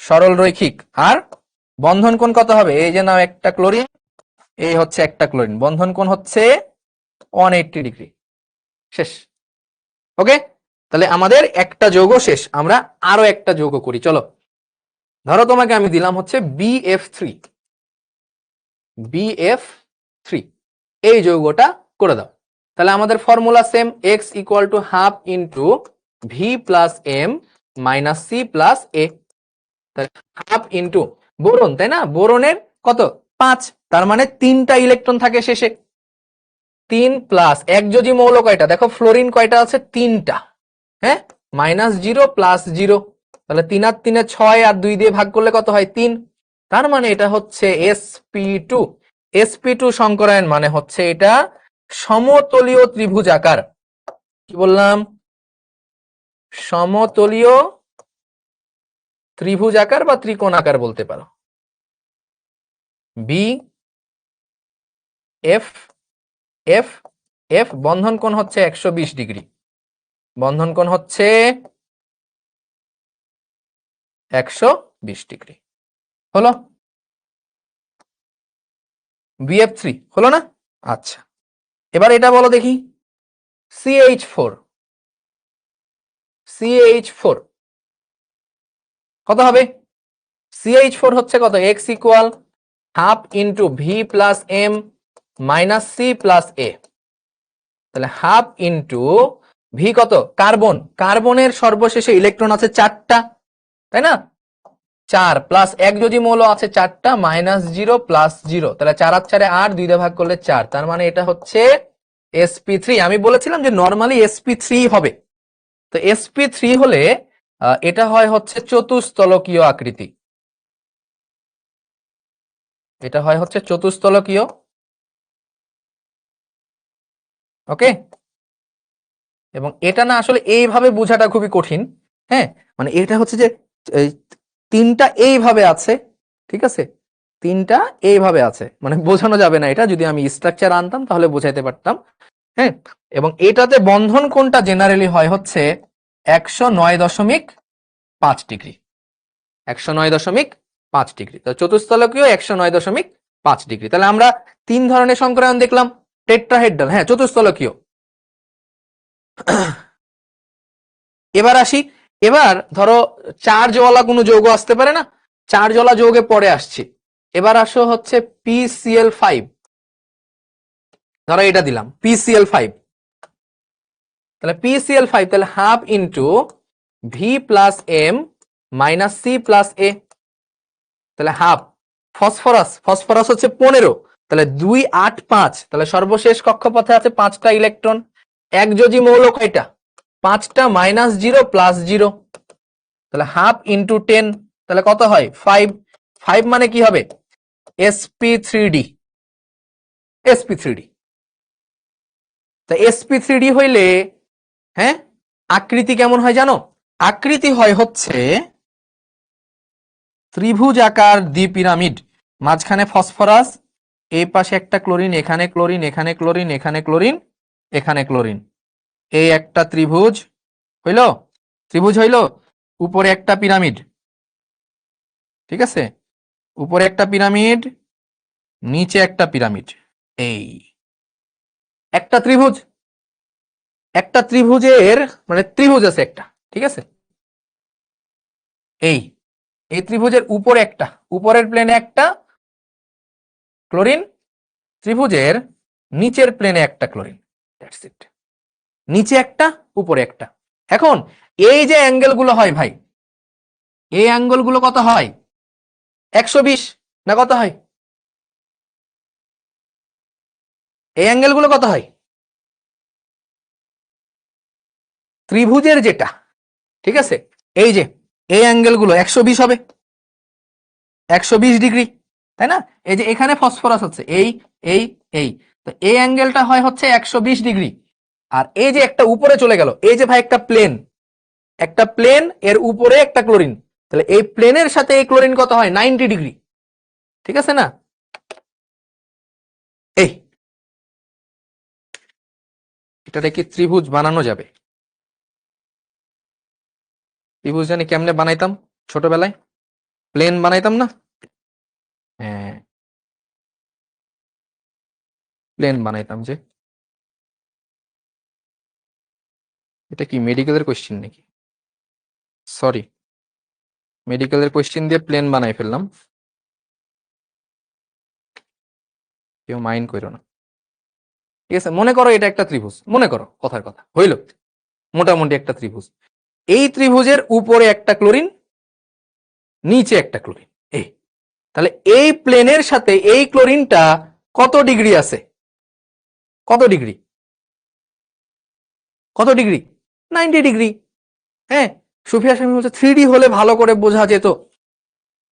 সরল রৈখিক। আর বন্ধন কোণ কত হবে, এই যে নাও একটা ক্লোরিন, এই হচ্ছে একটা ক্লোরিন, বন্ধন কোণ হচ্ছে 180 ডিগ্রি। শেষ। ওকে, তাহলে আমাদের একটা যৌগ শেষ, আমরা আরো একটা যৌগ করি, চলো। ধরো তোমাকে আমি দিলাম হচ্ছে BF3, BF3 এই যৌগটা করে দাও। তাহলে আমাদের formula same, x equal to half into V plus M minus C plus A. Half into boron, তাই না, বোরনের কত 5, তার মানে 3টা ইলেকট্রন থাকে শেষে। 3 প্লাস একযোজি মৌল কয়টা, দেখো ফ্লোরিন কয়টা আছে, 3টা, হ্যাঁ, -0 প্লাস 0, তাহলে 3 আর 3 এ 6, আর 2 দিয়ে ভাগ করলে কত হয় 3, তার মানে এটা হচ্ছে sp2। sp2 সংকরায়ন মানে হচ্ছে এটা সমতলীয় ত্রিভুজ আকার, কি বললাম, সমতলীয় ত্রিভুজ আকার বা ত্রিকোণ আকার বলতে পারো। বি এফ এফ এফ বন্ধন কোণ হচ্ছে 120 ডিগ্রি, বন্ধন কোণ হচ্ছে 120 ডিগ্রি। হলো BF3, হলো না? আচ্ছা, এবার এটা বলো দেখি, CH4, CH4 কত হবে, CH4 হচ্ছে কত, x equal half into V plus M minus C plus A, তাহলে হাফ ইন্টু ভি কত, কার্বন, কার্বনের সর্বশেষে ইলেকট্রন আছে 4টা, তাই না, 4 প্লাস একযোজি মৌল আছে 4টা, -0 প্লাস 0, তাহলে 4 আর 4 এ 8, 2 দিয়ে ভাগ করলে 4, তার মানে এটা হচ্ছে sp3। আমি বলেছিলাম যে নরমালি sp3 হবে, তো sp3 হলে এটা হয় হচ্ছে চতুস্তলকীয় আকৃতি, এটা হয় হচ্ছে চতুস্তলকীয়। ওকে, এবং এটা না আসলে এইভাবে বোঝাটা খুবই কঠিন, হ্যাঁ, মানে এটা হচ্ছে যে এই 3টা এইভাবে আছে, ঠিক আছে, 3টা এইভাবে আছে, মানে বোঝানো যাবে না, এটা যদি আমি স্ট্রাকচার আনতাম তাহলে বোঝাইতে পারতাম, হ্যাঁ। এবং এটাতে বন্ধন কোণটা জেনারেলি হয় হচ্ছে 109.5 ডিগ্রি, 109.5 ডিগ্রি, তো চতুস্তলকীয় 109.5 ডিগ্রি। তাহলে আমরা 3 ধরনের সংকরায়ন দেখলাম, টেট্রাহেড্রাল, হ্যাঁ চতুস্তলকীয়। এবার আসি, এবার ধরো চার্জওয়ালা কোনো যৌগ আসতে পারে না, চার্জওয়ালা যৌগে পরে আসছি। এবার আসো হচ্ছে PCl5, ধরো এটা দিলাম PCl5, তাহলে PCl5, তাহলে half into V plus M minus C plus A, তাহলে হাফ। ফসফরাস, ফসফরাস হচ্ছে 15, তাহলে 2 8 5, তাহলে সর্বশেষ কক্ষপথে আছে 5টা ইলেকট্রন। একযোজি মৌল কয়টা, 5টা, -0 প্লাস 0, তাহলে হাফ ইন্টু 10, তাহলে কত হয় 5, 5 মানে কি হবে sp3d, sp3d। তা sp3d হইলে, হ্যাঁ, আকৃতি কেমন হয় জানো, আকৃতি হয় হচ্ছে ত্রিভুজ আকার দ্বিপিরামিড, মাঝখানে ফসফরাস, এই পাশে একটা ক্লোরিন, এখানে ক্লোরিন, এখানে ক্লোরিন, এখানে ক্লোরিন, এখানে ক্লোরিন, এই একটা ত্রিভুজ হইল, ত্রিভুজ হইল, উপরে একটা পিরামিড, ঠিক আছে, উপরে একটা পিরামিড, নিচে একটা পিরামিড, এই একটা ত্রিভুজ, একটা ত্রিভুজের মানে ত্রিভুজ আছে একটা, ঠিক আছে, এই এই ত্রিভুজের উপরে একটা, উপরের প্লেনে একটা ক্লোরিন, ত্রিভুজের নিচের প্লেনে একটা ক্লোরিন। That's it. নিচে একটা, উপরে একটা। এখন এই যে অ্যাঙ্গেল গুলো হয় ভাই, এই অ্যাঙ্গেল গুলো কত হয়? 120 না কত হয়? এই অ্যাঙ্গেল গুলো কত হয়? ত্রিভুজের যেটা, ঠিক আছে, এই যে এই অ্যাঙ্গেল গুলো 120 হবে, 120 ডিগ্রি, তাই না? এই যে এখানে ফসফরাস আছে, এই এই এই, তো এই অ্যাঙ্গেলটা হয় হচ্ছে 120 ডিগ্রি। আর এই যে একটা উপরে চলে গেল, এই যে ভাই একটা প্লেন, একটা প্লেন, এর উপরে একটা ক্লোরিন, তাহলে এই প্লেনের সাথে এই ক্লোরিন কত হয়? 90 ডিগ্রি, ঠিক আছে না? এই এটাকে কি ত্রিভুজ বানানো যাবে? ত্রিভুজ জানি কেমনে বানাইতাম ছোটবেলায়, প্লেন বানাইতাম না? হ্যাঁ, প্লেন বানাইতাম। যে এটা কি মেডিকেলের কোশ্চেন নাকি? সরি, মেডিকেলের কোশ্চেন দিয়ে প্লেন বানাই ফেললাম, কেউ মাইন্ড করো না। ঠিক আছে, মনে করো এটা একটা ত্রিভুজ, মনে করো, কথার কথা হইল, মোটামুটি একটা ত্রিভুজ। এই ত্রিভুজের উপরে একটা ক্লোরিন, নিচে একটা ক্লোরিন, এই, তাহলে এই প্লেনের সাথে এই ক্লোরিনটা কত ডিগ্রি আছে? কত ডিগ্রি? কত ডিগ্রি? 90 ডিগ্রি। হ্যাঁ, সুফিয়া স্বামী বলছে 3D হলে ভালো করে বোঝা যেত।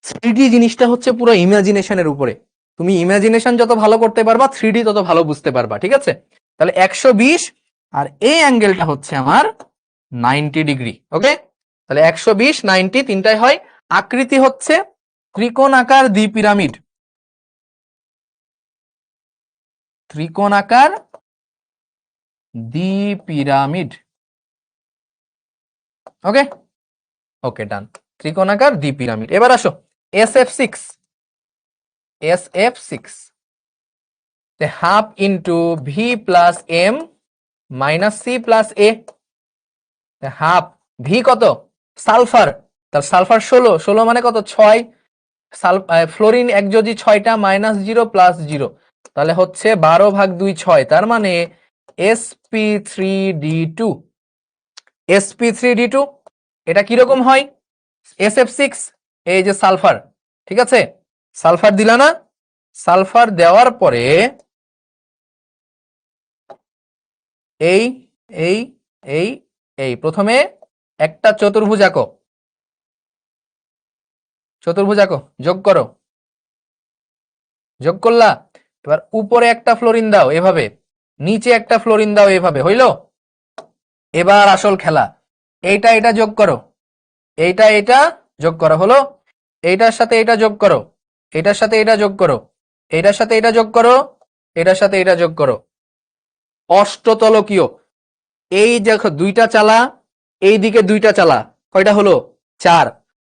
3D জিনিসটা হচ্ছে পুরো ইমাজিনেশনের উপরে, তুমি ইমাজিনেশন যত ভালো করতে পারবা 3D তত ভালো বুঝতে পারবা, ঠিক আছে? তাহলে 120, আর এই অ্যাঙ্গেলটা হচ্ছে আমার 90 ডিগ্রি। ওকে, তাহলে 120 90 তিনটাই হয়। আকৃতি হচ্ছে ত্রিকোণাকার দ্বিপিরামিড, ত্রিকোণাকার দ্বিপিরামিড। ওকে, ওকে ডান, ত্রিকোণাকার দ্বিপিরামিড। এবার আসো SF6, SF6, half into V plus M minus C plus A, half, V কত? সালফার, তার সালফার 16, 16 মানে কত? 6, ফ্লোরিন একযোজি 6টা, -0 +0, তাহলে হচ্ছে 12/2 6, তার মানে sp3d2, sp3d2। এটা কিরকম হয়? SF6, এই যে সালফার, ঠিক আছে, সালফার দিলা না? সালফার দেওয়ার পরে এই এই এই এই প্রথমে একটা চতুর্ভুজ আঁকো, চতুর্ভুজ আঁকো, যোগ করো, যোগ করলা। এবার উপরে একটা ফ্লোরিন দাও এভাবে, নিচে একটা ফ্লোরিন দাও এভাবে, হইল? এবার আসল খেলা, এইটা এটা যোগ করো, এইটা এটা যোগ করো, হলো? এইটার সাথে এটা যোগ করো, এটার সাথে এটা যোগ করো, এটার সাথে এটা যোগ করো, এটার সাথে এটা যোগ করো, অষ্টতলকীয়। এই দেখো দুইটা চালা, এই দিকে দুইটা চালা, কয়টা হলো? 4,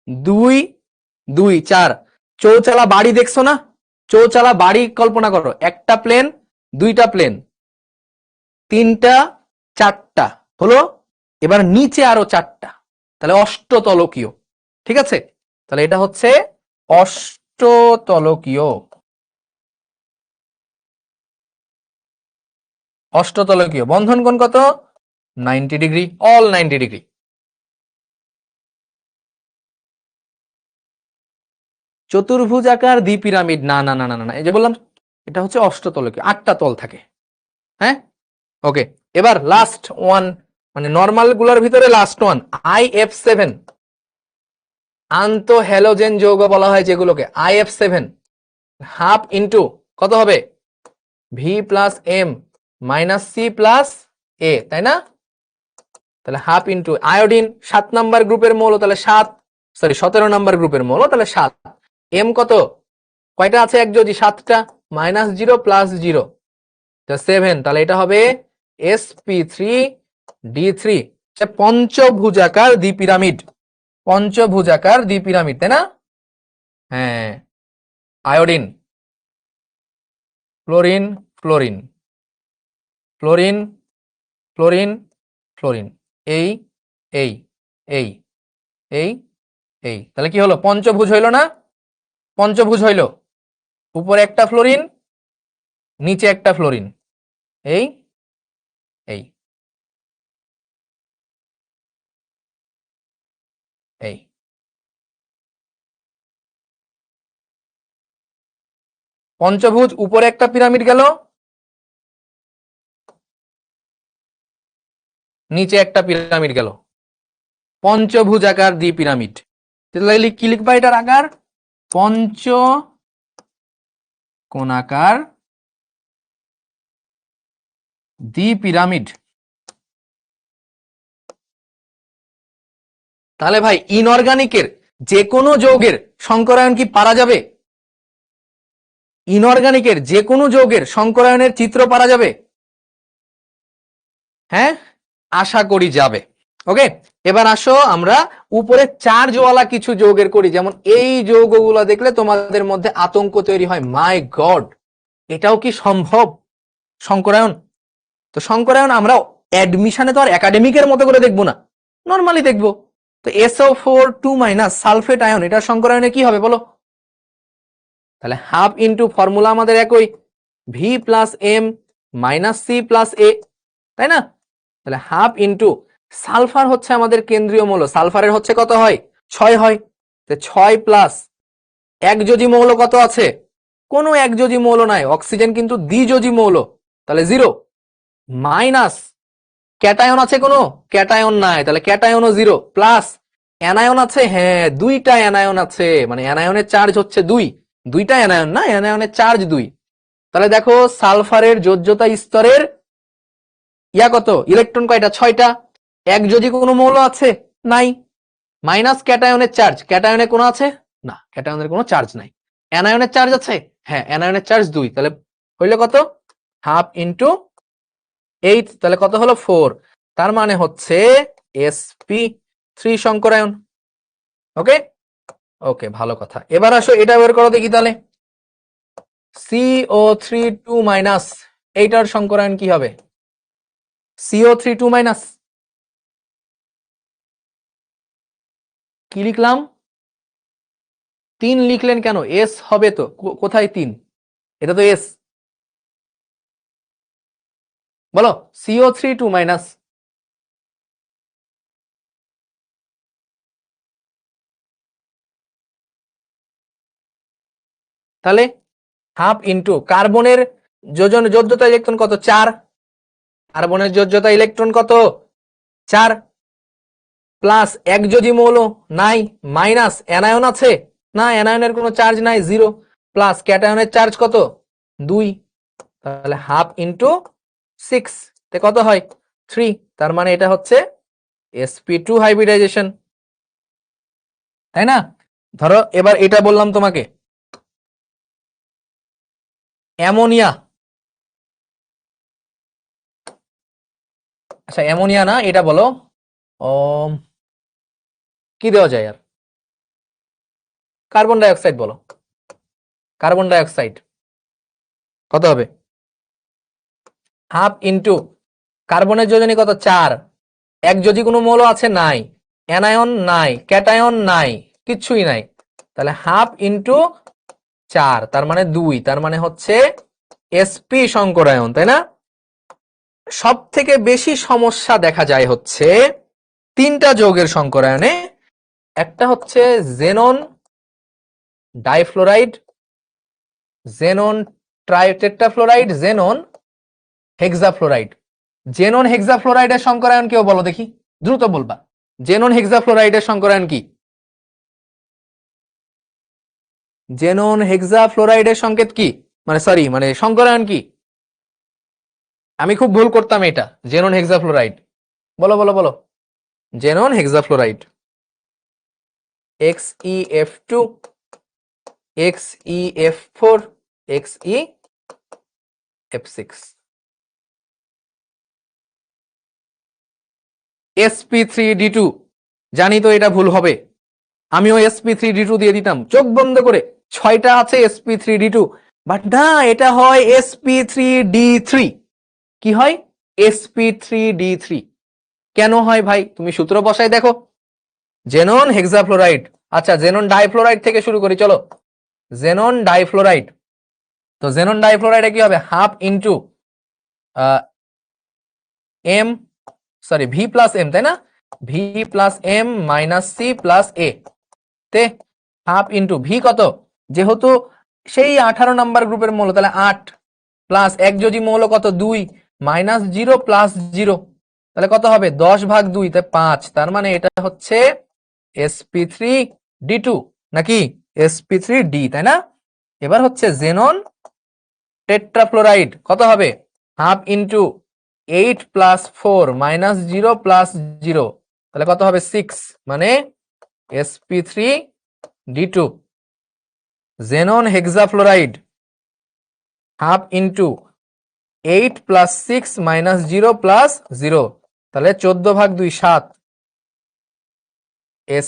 2 2 4, চৌচালা বাড়ি দেখছো না? চৌচালা বাড়ি কল্পনা করো, একটা প্লেন, দুইটা প্লেন, তিনটা, চারটা, হলো? এবার নিচে আরো 4টা, তাহলে অষ্টতলকীয়, ঠিক আছে? তাহলে এটা হচ্ছে অষ্টতলকীয়, অষ্টতলকীয়। বন্ধন কোণ কত? 90 ডিগ্রি, অল 90 ডিগ্রি। চতুর্ভুজাকার দ্বিপিরামিড, না না না না না, এই যে বললাম এটা হচ্ছে অষ্টতলকীয়, 8টা তল থাকে। হ্যাঁ, ওকে, এবার লাস্ট ওয়ান, মানে নরমাল গুলোর ভিতরে লাস্ট ওয়ান, IF7, আন্ত হ্যালোজেন যৌগ বলা হয় যেগুলোকে, IF7, হাফ ইন্টু কত হবে? V plus M minus C plus A, তাই না? তাহলে হাফ ইন্টু আয়োডিন, 7 নাম্বার গ্রুপের মৌল, তাহলে 7, সরি 17 নাম্বার গ্রুপের মৌল, তাহলে 7। এম কত? কয়টা আছে একযোজি? 7টা, -0 +0, 7, তাহলে এটা হবে sp3d3, পঞ্চভুজাকার দ্বিপিরামিড, পঞ্চভুজাকার দ্বিপিরামিড, তাই না? হ্যাঁ, iodine, chlorine, fluorine, fluorine, fluorine, fluorine, এই এই এই এই এই তাহলে কি হলো, পঞ্চভুজ হইলো না, পঞ্চভুজ হইলো, উপরে একটা ফ্লোরিন নিচে একটা ফ্লোরিন, এই এই এই পঞ্চভুজ, উপরে একটা পিরামিড গেল, নিচে একটা পিরামিড গেল, পঞ্চভুজ আকার দ্বি পিরামিড। তাহলে কি লিখবা এটার আকার, পঞ্চ কোণাকার দ্বি পিরামিড। তাহলে ভাই ইনঅর্গানিকের যে কোনো যৌগের সংকরায়ন কি পারা যাবে? ইনঅর্গানিকের যে কোনো যৌগের সংকরায়নের চিত্র পারা যাবে? হ্যাঁ, আশা করি যাবে। ওকে, এবার আসো আমরা উপরে চার্জওয়ালা কিছু যৌগের করি। যেমন এই যৌগগুলো দেখলে তোমাদের মধ্যে আতঙ্ক তৈরি হয়, মাই গড এটাও কি সম্ভব সংকরায়ন? তো সংকরায়ন আমরা অ্যাডমিশনে তো আর একাডেমিকের মতো করে দেখবো না, নর্মালি দেখবো। তো SO4 2- সালফেট আয়ন, এটা সংকরায়নে কি হবে বলো? তাহলে হাফ ইন্টু ফর্মুলা আমাদের একই, V plus M minus C plus A, তাই না? তাহলে হাফ ইন্টু সালফার হচ্ছে আমাদের কেন্দ্রীয় মৌল, সালফারের হচ্ছে কত হয়, 6 হয়। 6 প্লাস একযোজী মৌল কত আছে, কোনো একযোজী মৌল নাই, অক্সিজেন কিন্তু দ্বিযোজী মৌল, তাহলে 0 মাইনাস ক্যাটায়ন আছে কোনো, ক্যাটায়ন নাই, তাহলে ক্যাটায়নও 0 প্লাস অ্যানায়ন আছে, হ্যাঁ দুইটা অ্যানায়ন আছে, মানে অ্যানায়নের চার্জ হচ্ছে 2, দুইটা অ্যানায়ন না, অ্যানায়নের চার্জ 2। তাহলে দেখো সালফারের যোজ্যতা স্তরের ইয়া কত, ইলেকট্রন কয়টা, 6টা। একযোজী কোনো মৌল আছে নাই, মাইনাস ক্যাটায়নের চার্জ, ক্যাটায়নে কোনো আছে না, ক্যাটায়নের কোনো চার্জ নাই। অ্যানায়নের চার্জ আছে, হ্যাঁ অ্যানায়নের চার্জ 2, তাহলে হইলো কত, হাফ ইন্টু 8, তাহলে কত হলো 4, তার মানে হচ্ছে sp3 সংকরায়ন। ওকে ওকে, ভালো কথা। এবার আসো এটা বের করো দেখি, তাহলে CO3 2- এইটার সংকরায়ন কি হবে, CO3 2- কি লিখলাম, 3 লিখলেন কেন, এস হবে তো, কোথায় 3, এটা তো এস, বলো CO3 2- তাহলে হাফ ইন্টু কার্বনের যোজ্যতা ইলেকট্রন কত, 4, কার্বনের যোজ্যতা ইলেকট্রন কত, 4 প্লাস একযোজী মৌল নাই, মাইনাস অ্যানায়ন আছে না, অ্যানায়নের কোনো চার্জ নাই 0, প্লাস ক্যাটায়নের চার্জ কত 2, তাহলে হাফ ইন্টু 6 তে কত হয় 3, তার মানে এটা হচ্ছে sp2 হাইব্রিডাইজেশন, তাই না? ধরো এবার এটা বললাম তোমাকে অ্যামোনিয়া, আচ্ছা অ্যামোনিয়া না, এটা বলো কি দেওয়া যায় আর, কার্বন ডাই অক্সাইড বলো, কার্বন ডাই অক্সাইড কত হবে, হাফ ইন্টু কার্বনের যোজনী কত 4, একযোজী কোনো মৌল আছে নাই, অ্যানায়ন নাই, ক্যাটায়ন নাই, কিচ্ছুই নাই, তাহলে হাফ ইন্টু 4, তার মানে 2, তার মানে হচ্ছে sp সংকরায়ন, তাই না? সব থেকে বেশি সমস্যা দেখা যায় হচ্ছে 3টা যৌগের সংকরায়নে, একটা হচ্ছে xenon difluoride, xenon tetrafluoride, xenon hexafluoride. Xenon হেক্সাফ্লোরাইডের সংকরায়ন কেউ বলো দেখি, দ্রুত বলবা, জেনন হেক্সাফ্লোরাইডের সংকরায়ন কি, জেনন হেক্সাফ্লোরাইডের সংকেত কি, মানে সরি মানে সংকরায়ন কি? আমি খুব ভুল করতাম এটা, জেনন হেক্সাফ্লোরাইড, বলো বলো বলো, xenon hexafluoride XeF2 XeF4 XeF6 sp3d2, জানি তো এটা ভুল হবে, আমিও sp3d2 দিয়ে দিতাম চোখ বন্ধ করে, 6টা আছে sp3d2, বাট না এটা হয় sp3d3, কি হয় sp3d3, কেন হয় ভাই, তুমি সূত্র বসাই দেখো, জেনন হেক্সাফ্লোরাইড আচ্ছা, জেনন ডাইফ্লোরাইড থেকে শুরু করি, চলো। জেনন ডাইফ্লোরাইড, তো জেনন ডাইফ্লোরাইডে কি হবে, half into M, sorry V plus M, তাই না, V plus M minus C plus A, তে হাফ ইন্টু ভি কত, যেহেতু সেই 18 নাম্বার গ্রুপের মৌল, তাহলে 8 প্লাস একযোজি মৌল কত 2 মাইনাস 0 প্লাস 0, তাহলে কত হবে 10/2, তাই 5, তার মানে এটা হচ্ছে sp3d2 নাকি sp3d, তাই না। এবার হচ্ছে জেনন টেট্রাফ্লোরাইড, কত হবে half into 8 plus 4 minus 0 plus 0, তাহলে কত হবে 6, মানে sp3d2। Xenon hexafluoride, half into 8 plus 6 minus 0 plus 0, তাহলে 14/2 7,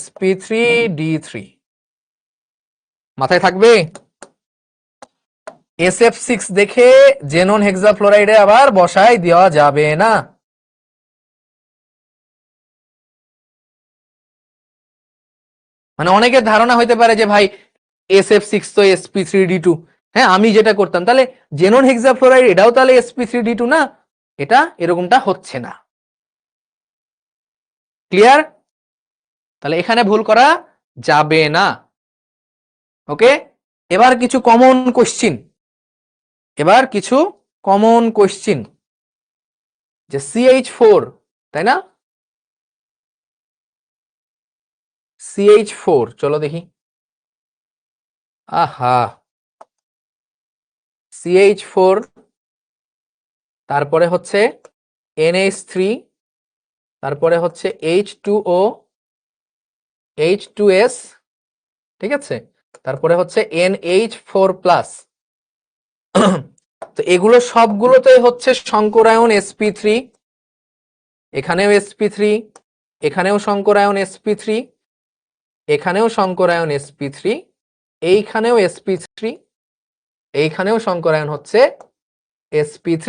sp3d3। মাথায় থাকবে, SF6 দেখে জেনন হেক্সাফ্লোরাইডে আবার বসায় দেওয়া যাবে না। মানে অনেকের ধারণা হইতে পারে যে ভাই SF6 তো sp3d2, হ্যাঁ আমি যেটা করতাম, তাহলে জেনন হেক্সাফ্লোরাইড এটাও তাহলে sp3d2 না, এটা এরকমটা হচ্ছে না। ক্লিয়ার, তাহলে এখানে ভুল করা যাবে না। ওকে, এবার কিছু কমন কোশ্চিন, যে CH4, তাই না, CH4 চলো দেখি, আহা CH4, তারপরে হচ্ছে NH3, তারপরে হচ্ছে H2O, H2S, ঠিক আছে, তারপরে হচ্ছে NH4 প্লাস। তো এগুলো সবগুলোতেই হচ্ছে সংকরায়ন sp3, এখানেও sp3, এখানেও সংকরায়ন sp3, এখানেও সংকরায়ন sp3, এইখানেও sp3, এইখানেও সংকরায়ন হচ্ছে sp3।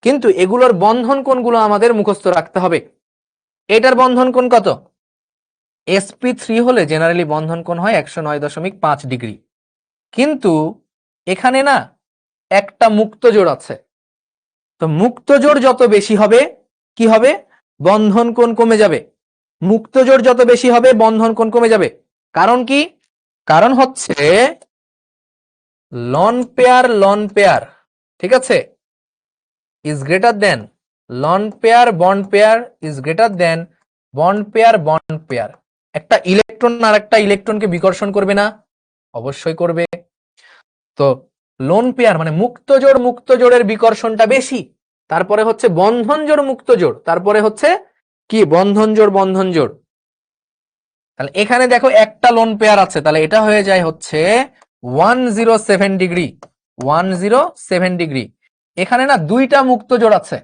কিন্তু এগুলোর বন্ধন কোণগুলো আমাদের মুখস্থ রাখতে হবে। এটার বন্ধন কোণ কত, sp3 হলে জেনারেলি বন্ধন কোণ হয় 109.5 ডিগ্রি, কিন্তু এখানে না একটা মুক্ত জোড় আছে, তো মুক্ত জোড় যত বেশি হবে কি হবে, বন্ধন কোণ কমে যাবে, মুক্ত জোড় যত বেশি হবে বন্ধন কোণ কমে যাবে। কারণ কি, কারণ হচ্ছে লন পেয়ার, ঠিক আছে, is greater than, loan pair bond pair is greater than bond pair. একটা ইলেকট্রন আর একটা ইলেকট্রনকে বিকর্ষণ করবে না, অবশ্যই করবে। তো লোন পেয়ার মানে মুক্ত জোড়ের বিকর্ষণটা বেশি, তারপরে হচ্ছে বন্ধন জোড় মুক্ত জোড়, তারপরে হচ্ছে কি বন্ধন জোড়। তাহলে এখানে দেখো একটা লোন পেয়ার আছে, তাহলে এটা হয়ে যায় হচ্ছে 107 ডিগ্রি, 107 ডিগ্রি। এখানে না দুইটা মুক্ত জোড় আছে,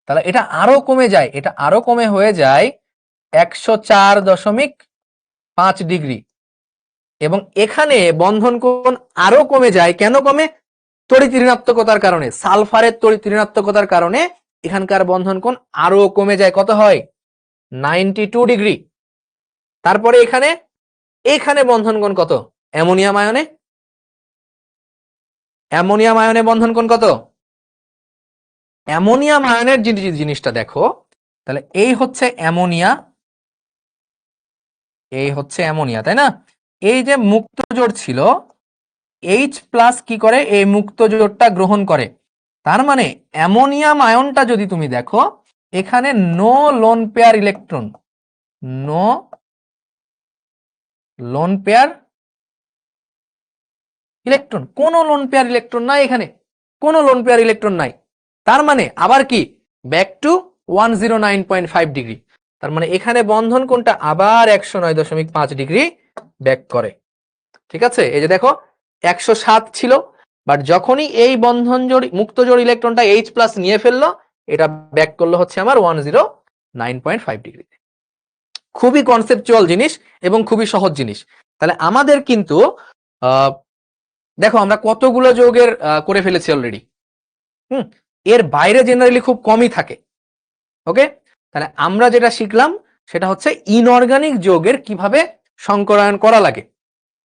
তাহলে এটা আরো কমে যায়, এটা আরো কমে হয়ে যায় 104.5 ডিগ্রি। এবং এখানে বন্ধন কোণ আরো কমে যায়, কেন কমে, তড়িৎ ঋণাত্মকতার কারণে, সালফারের তড়িৎ ঋণাত্মকতার কারণে এখানকার বন্ধন কোণ আরো কমে যায়, কত হয় 92 ডিগ্রি। তারপরে এখানে বন্ধন কোণ কত, অ্যামোনিয়াম আয়নে বন্ধন কোণ কত, অ্যামোনিয়াম আয়নের জিনিসটা দেখো, তাহলে এই হচ্ছে অ্যামোনিয়া, তাই না, এই যে মুক্ত জোড় ছিল H প্লাস কি করে, এই মুক্ত জোড়টা গ্রহণ করে, তার মানে অ্যামোনিয়াম আয়নটা যদি তুমি দেখো, এখানে no lone pair electron, no lone pair electron, কোন লোন পেয়ার ইলেকট্রন নাই, এখানে কোন লোন পেয়ার ইলেকট্রন নাই। তার মানে আবার কি ব্যাক টু 109.5 ডিগ্রি, তার মানে এখানে বন্ধন কোণটা আবার 109.5 ডিগ্রি ব্যাক করে। ঠিক আছে, এই যে দেখো 107 ছিল, বাট যখনই এই বন্ধন জোড় মুক্ত জোড় ইলেকট্রনটা H প্লাস নিয়ে ফেললো, এটা ব্যাক করলো হচ্ছে আমার 109.5 ডিগ্রিতে। খুবই কনসেপচুয়াল জিনিস এবং খুবই সহজ জিনিস। তাহলে আমাদের কিন্তু দেখো আমরা কতগুলো যৌগের করে ফেলেছি অলরেডি, এর বাইরে জেনারেলি খুব কমই থাকে। ওকে, তাহলে আমরা যেটা শিখলাম সেটা হচ্ছে ইনঅর্গানিক যৌগের কিভাবে সংকরায়ন করা লাগে।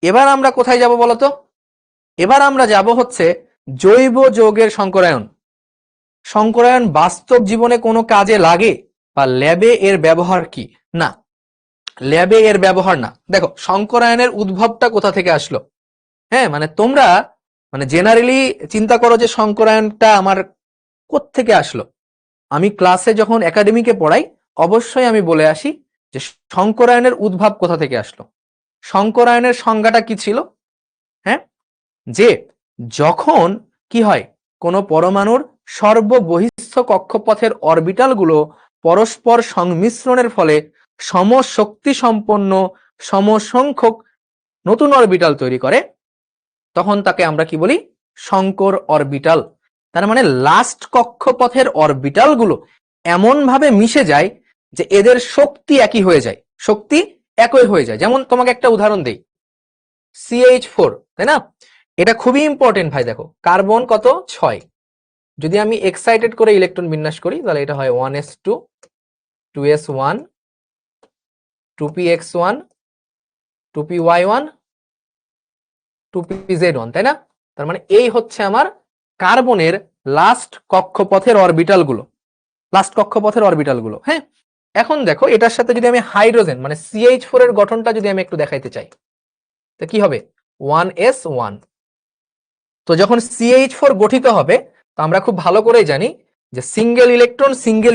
এবার আমরা কোথায় যাব বলতো? এবার আমরা যাব হচ্ছে জৈব যৌগের সংকরায়ন। সংকরায়ন বাস্তব জীবনে কোনো কাজে লাগে বা ল্যাবে এর ব্যবহার কি? না, ল্যাবে এর ব্যবহার না। দেখো সংকরায়নের উদ্ভবটা কোথা থেকে আসলো? হ্যাঁ, মানে তোমরা মানে জেনারেলি চিন্তা করো যে সংকরায়নটা আমার কোত্থেকে আসলো। আমি ক্লাসে যখন একাডেমিকে পড়াই অবশ্যই আমি বলে আসি যে সংকরায়নের উদ্ভব কোথা থেকে আসলো। সংকরায়নের সংজ্ঞাটা কি ছিল? হ্যাঁ, যে যখন কি হয়, কোনো পরমাণুর সর্ববহিঃস্থ কক্ষপথের অরবিটালগুলো পরস্পর সংমিশ্রণের ফলে সমশক্তি সম্পন্ন সমসংখ্যক নতুন অরবিটাল তৈরি করে, তখন তাকে আমরা কি বলি? সংকর অরবিটাল। তার মানে লাস্ট কক্ষপথের অরবিটাল গুলো এমন ভাবে মিশে যায় যে এদের শক্তি একই হয়ে যায়, শক্তি একই হয়ে যায়। যেমন তোমাকে একটা উদাহরণ দেই, CH4, তাই না? এটা খুবই ইম্পর্টেন্ট ভাই। দেখো কার্বন কত? 6। যদি আমি এক্সাইটেড করে ইলেকট্রন বিন্যাস করি তাহলে এটা হয় 1s2, 2s1, 2px1, 2py1, 2pz1, তাই না? তার মানে এই হচ্ছে আমার কার্বনের লাস্ট কক্ষপথের অরবিটাল গুলো, লাস্ট কক্ষপথের অরবিটাল গুলো। হ্যাঁ, এখন দেখো এটার সাথে যদি আমি হাইড্রোজেন মানে CH4 এর গঠনটা যদি আমি একটু দেখাইতে চাই, তো কি হবে? 1s1। তো যখন CH4 গঠিত হবে, তো আমরা খুব ভালো করেই জানি যে সিঙ্গেল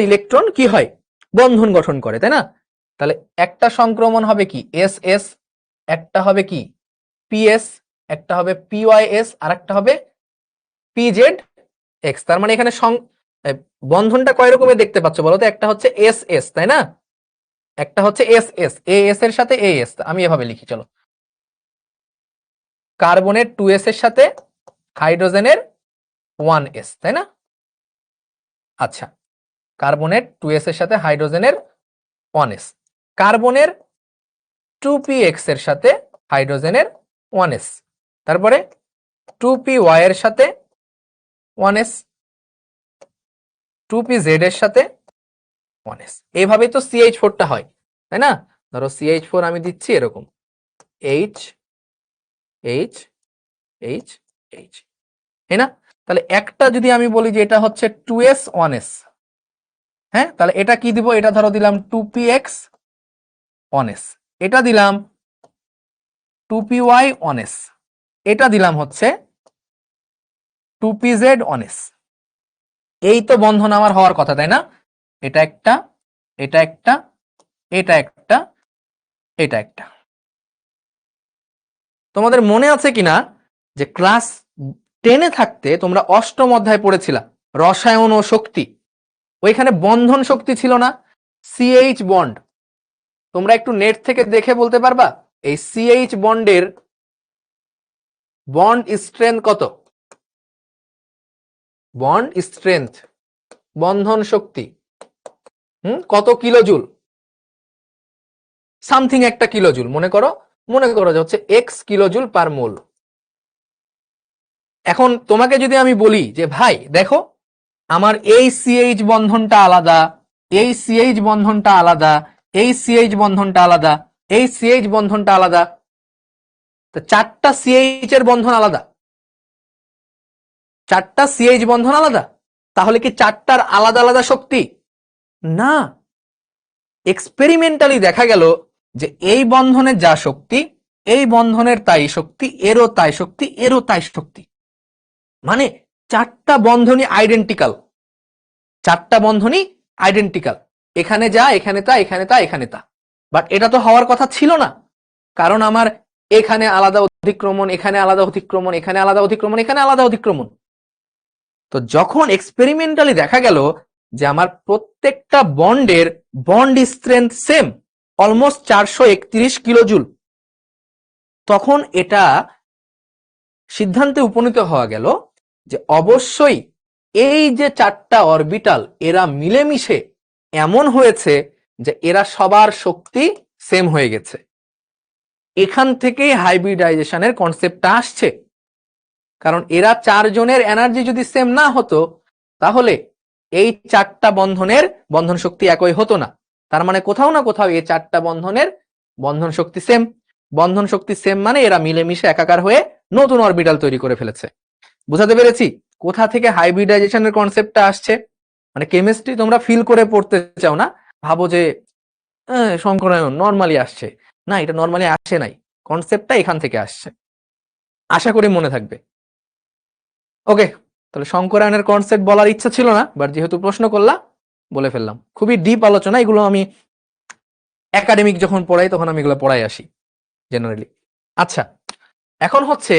ইলেকট্রন কি হয়? বন্ধন গঠন করে, তাই না? তাহলে একটা সংক্রমণ হবে কি? SS, একটা হবে কি? PS, একটা হবে PYS, আর একটা হবে PZX। তার মানে এখানে বন্ধনটা কয় রকমের দেখতে পাচ্ছ বলো তো? একটা হচ্ছে SS, তাই না? একটা হচ্ছে SS, AS এর সাথে AS। আমি এভাবে লিখি, চলো। কার্বনের 2s এর সাথে হাইড্রোজেনের 1s, তাই না? আচ্ছা, কার্বনের 2s এর সাথে হাইড্রোজেনের 1s, কার্বনের 2px এর সাথে হাইড্রোজেনের 1s, তারপরে 2py এর সাথে 1s, 2pz এর সাথে 1s। এইভাবেই তো CH4 টা হয়, তাই না? ধরো CH4 আমি দিচ্ছি এরকম H H H H, তাই না? তাহলে একটা যদি আমি বলি যে এটা হচ্ছে 2s 1s, হ্যাঁ, তাহলে এটা কি দিব? এটা ধরো দিলাম 2px 1s, এটা দিলাম 2py 1s, এটা দিলাম হচ্ছে 2pz 1s। এই তো বন্ধন আমার হওয়ার কথা, তাই না? এটা একটা, এটা একটা, এটা একটা, এটা একটা। তোমাদের মনে আছে কিনা যে ক্লাস 10-এ থাকতে তোমরা অষ্টম অধ্যায় পড়েছিলা রসায়ন ও শক্তি? ওইখানে বন্ধন শক্তি ছিল না, CH বন্ড। তোমরা একটু নেট থেকে দেখে বলতে পারবা এই CH বন্ডের বন্ড স্ট্রেংথ কত? বন্ড স্ট্রেংথ, বন্ধন শক্তি কত কিলোজুল? সামথিং একটা কিলোজুল। মনে করো যে হচ্ছে x কিলোজুল পার মোল। এখন তোমাকে যদি আমি বলি যে ভাই দেখো আমার এই CH বন্ধনটা আলাদা, এই CH বন্ধনটা আলাদা, এই CH বন্ধনটা আলাদা, এই CH বন্ধনটা আলাদা, তো চারটা CH এর বন্ধন আলাদা, চারটা CH বন্ধন আলাদা, তাহলে কি চারটার আলাদা আলাদা শক্তি? না, এক্সপেরিমেন্টালি দেখা গেল যে এই বন্ধনের যা শক্তি, এই বন্ধনের তাই শক্তি, এরও তাই শক্তি, এরও তাই শক্তি। মানে চারটা বন্ধনই আইডেন্টিক্যাল, চারটা বন্ধনই আইডেন্টিক্যাল, এখানে যা, এখানে তা, এখানে তা, এখানে তা। বাট এটা তো হওয়ার কথা ছিল না, কারণ আমার এখানে আলাদা অতিক্রমণ, এখানে আলাদা অতিক্রমণ, এখানে আলাদা অতিক্রমণ, এখানে আলাদা অতিক্রমণ। তো যখন এক্সপেরিমেন্টালি দেখা গেল যে আমার প্রত্যেকটা বন্ডের bond strength same, almost 431 kilojoule, তখন এটা সিদ্ধান্তে উপনীত হওয়া গেল যে অবশ্যই এই যে চারটা অরবিটাল এরা মিলেমিশে এমন হয়েছে যে এরা সবার শক্তি সেম হয়ে গেছে। এখান থেকেই হাইব্রিডাইজেশনের কনসেপ্টটা আসছে, কারণ এরা চারজনের এনার্জি যদি সেম না হতো তাহলে এই চারটা বন্ধনের বন্ধন শক্তি একই হতো না। তার মানে কোথাও না কোথাও এই চারটা বন্ধনের বন্ধন শক্তি সেম। বন্ধন শক্তি সেম মানে এরা মিলেমিশে একাকার হয়ে নতুন অরবিটাল তৈরি করে ফেলেছে। বুঝাতে পেরেছি কোথা থেকে হাইব্রিডাইজেশনের কনসেপ্টটা আসছে? মানে কেমিস্ট্রি তোমরা ফিল করে পড়তে চাও না, ভাবো যে সংকরায়ন নর্মালি আসছে। না, এটা নর্মালি আসে নাই, কনসেপ্টটা এখান থেকে আসছে। আশা করি মনে থাকবে। ওকে, তাহলে সংকরায়নের কনসেপ্ট বলার ইচ্ছা ছিল না, বাট যেহেতু প্রশ্ন করলা বলে ফেললাম। খুবই ডিপ আলোচনা, এগুলো আমি একাডেমিক যখন পড়াই তখন আমি এগুলো পড়াই আসি জেনারেলি। আচ্ছা, এখন হচ্ছে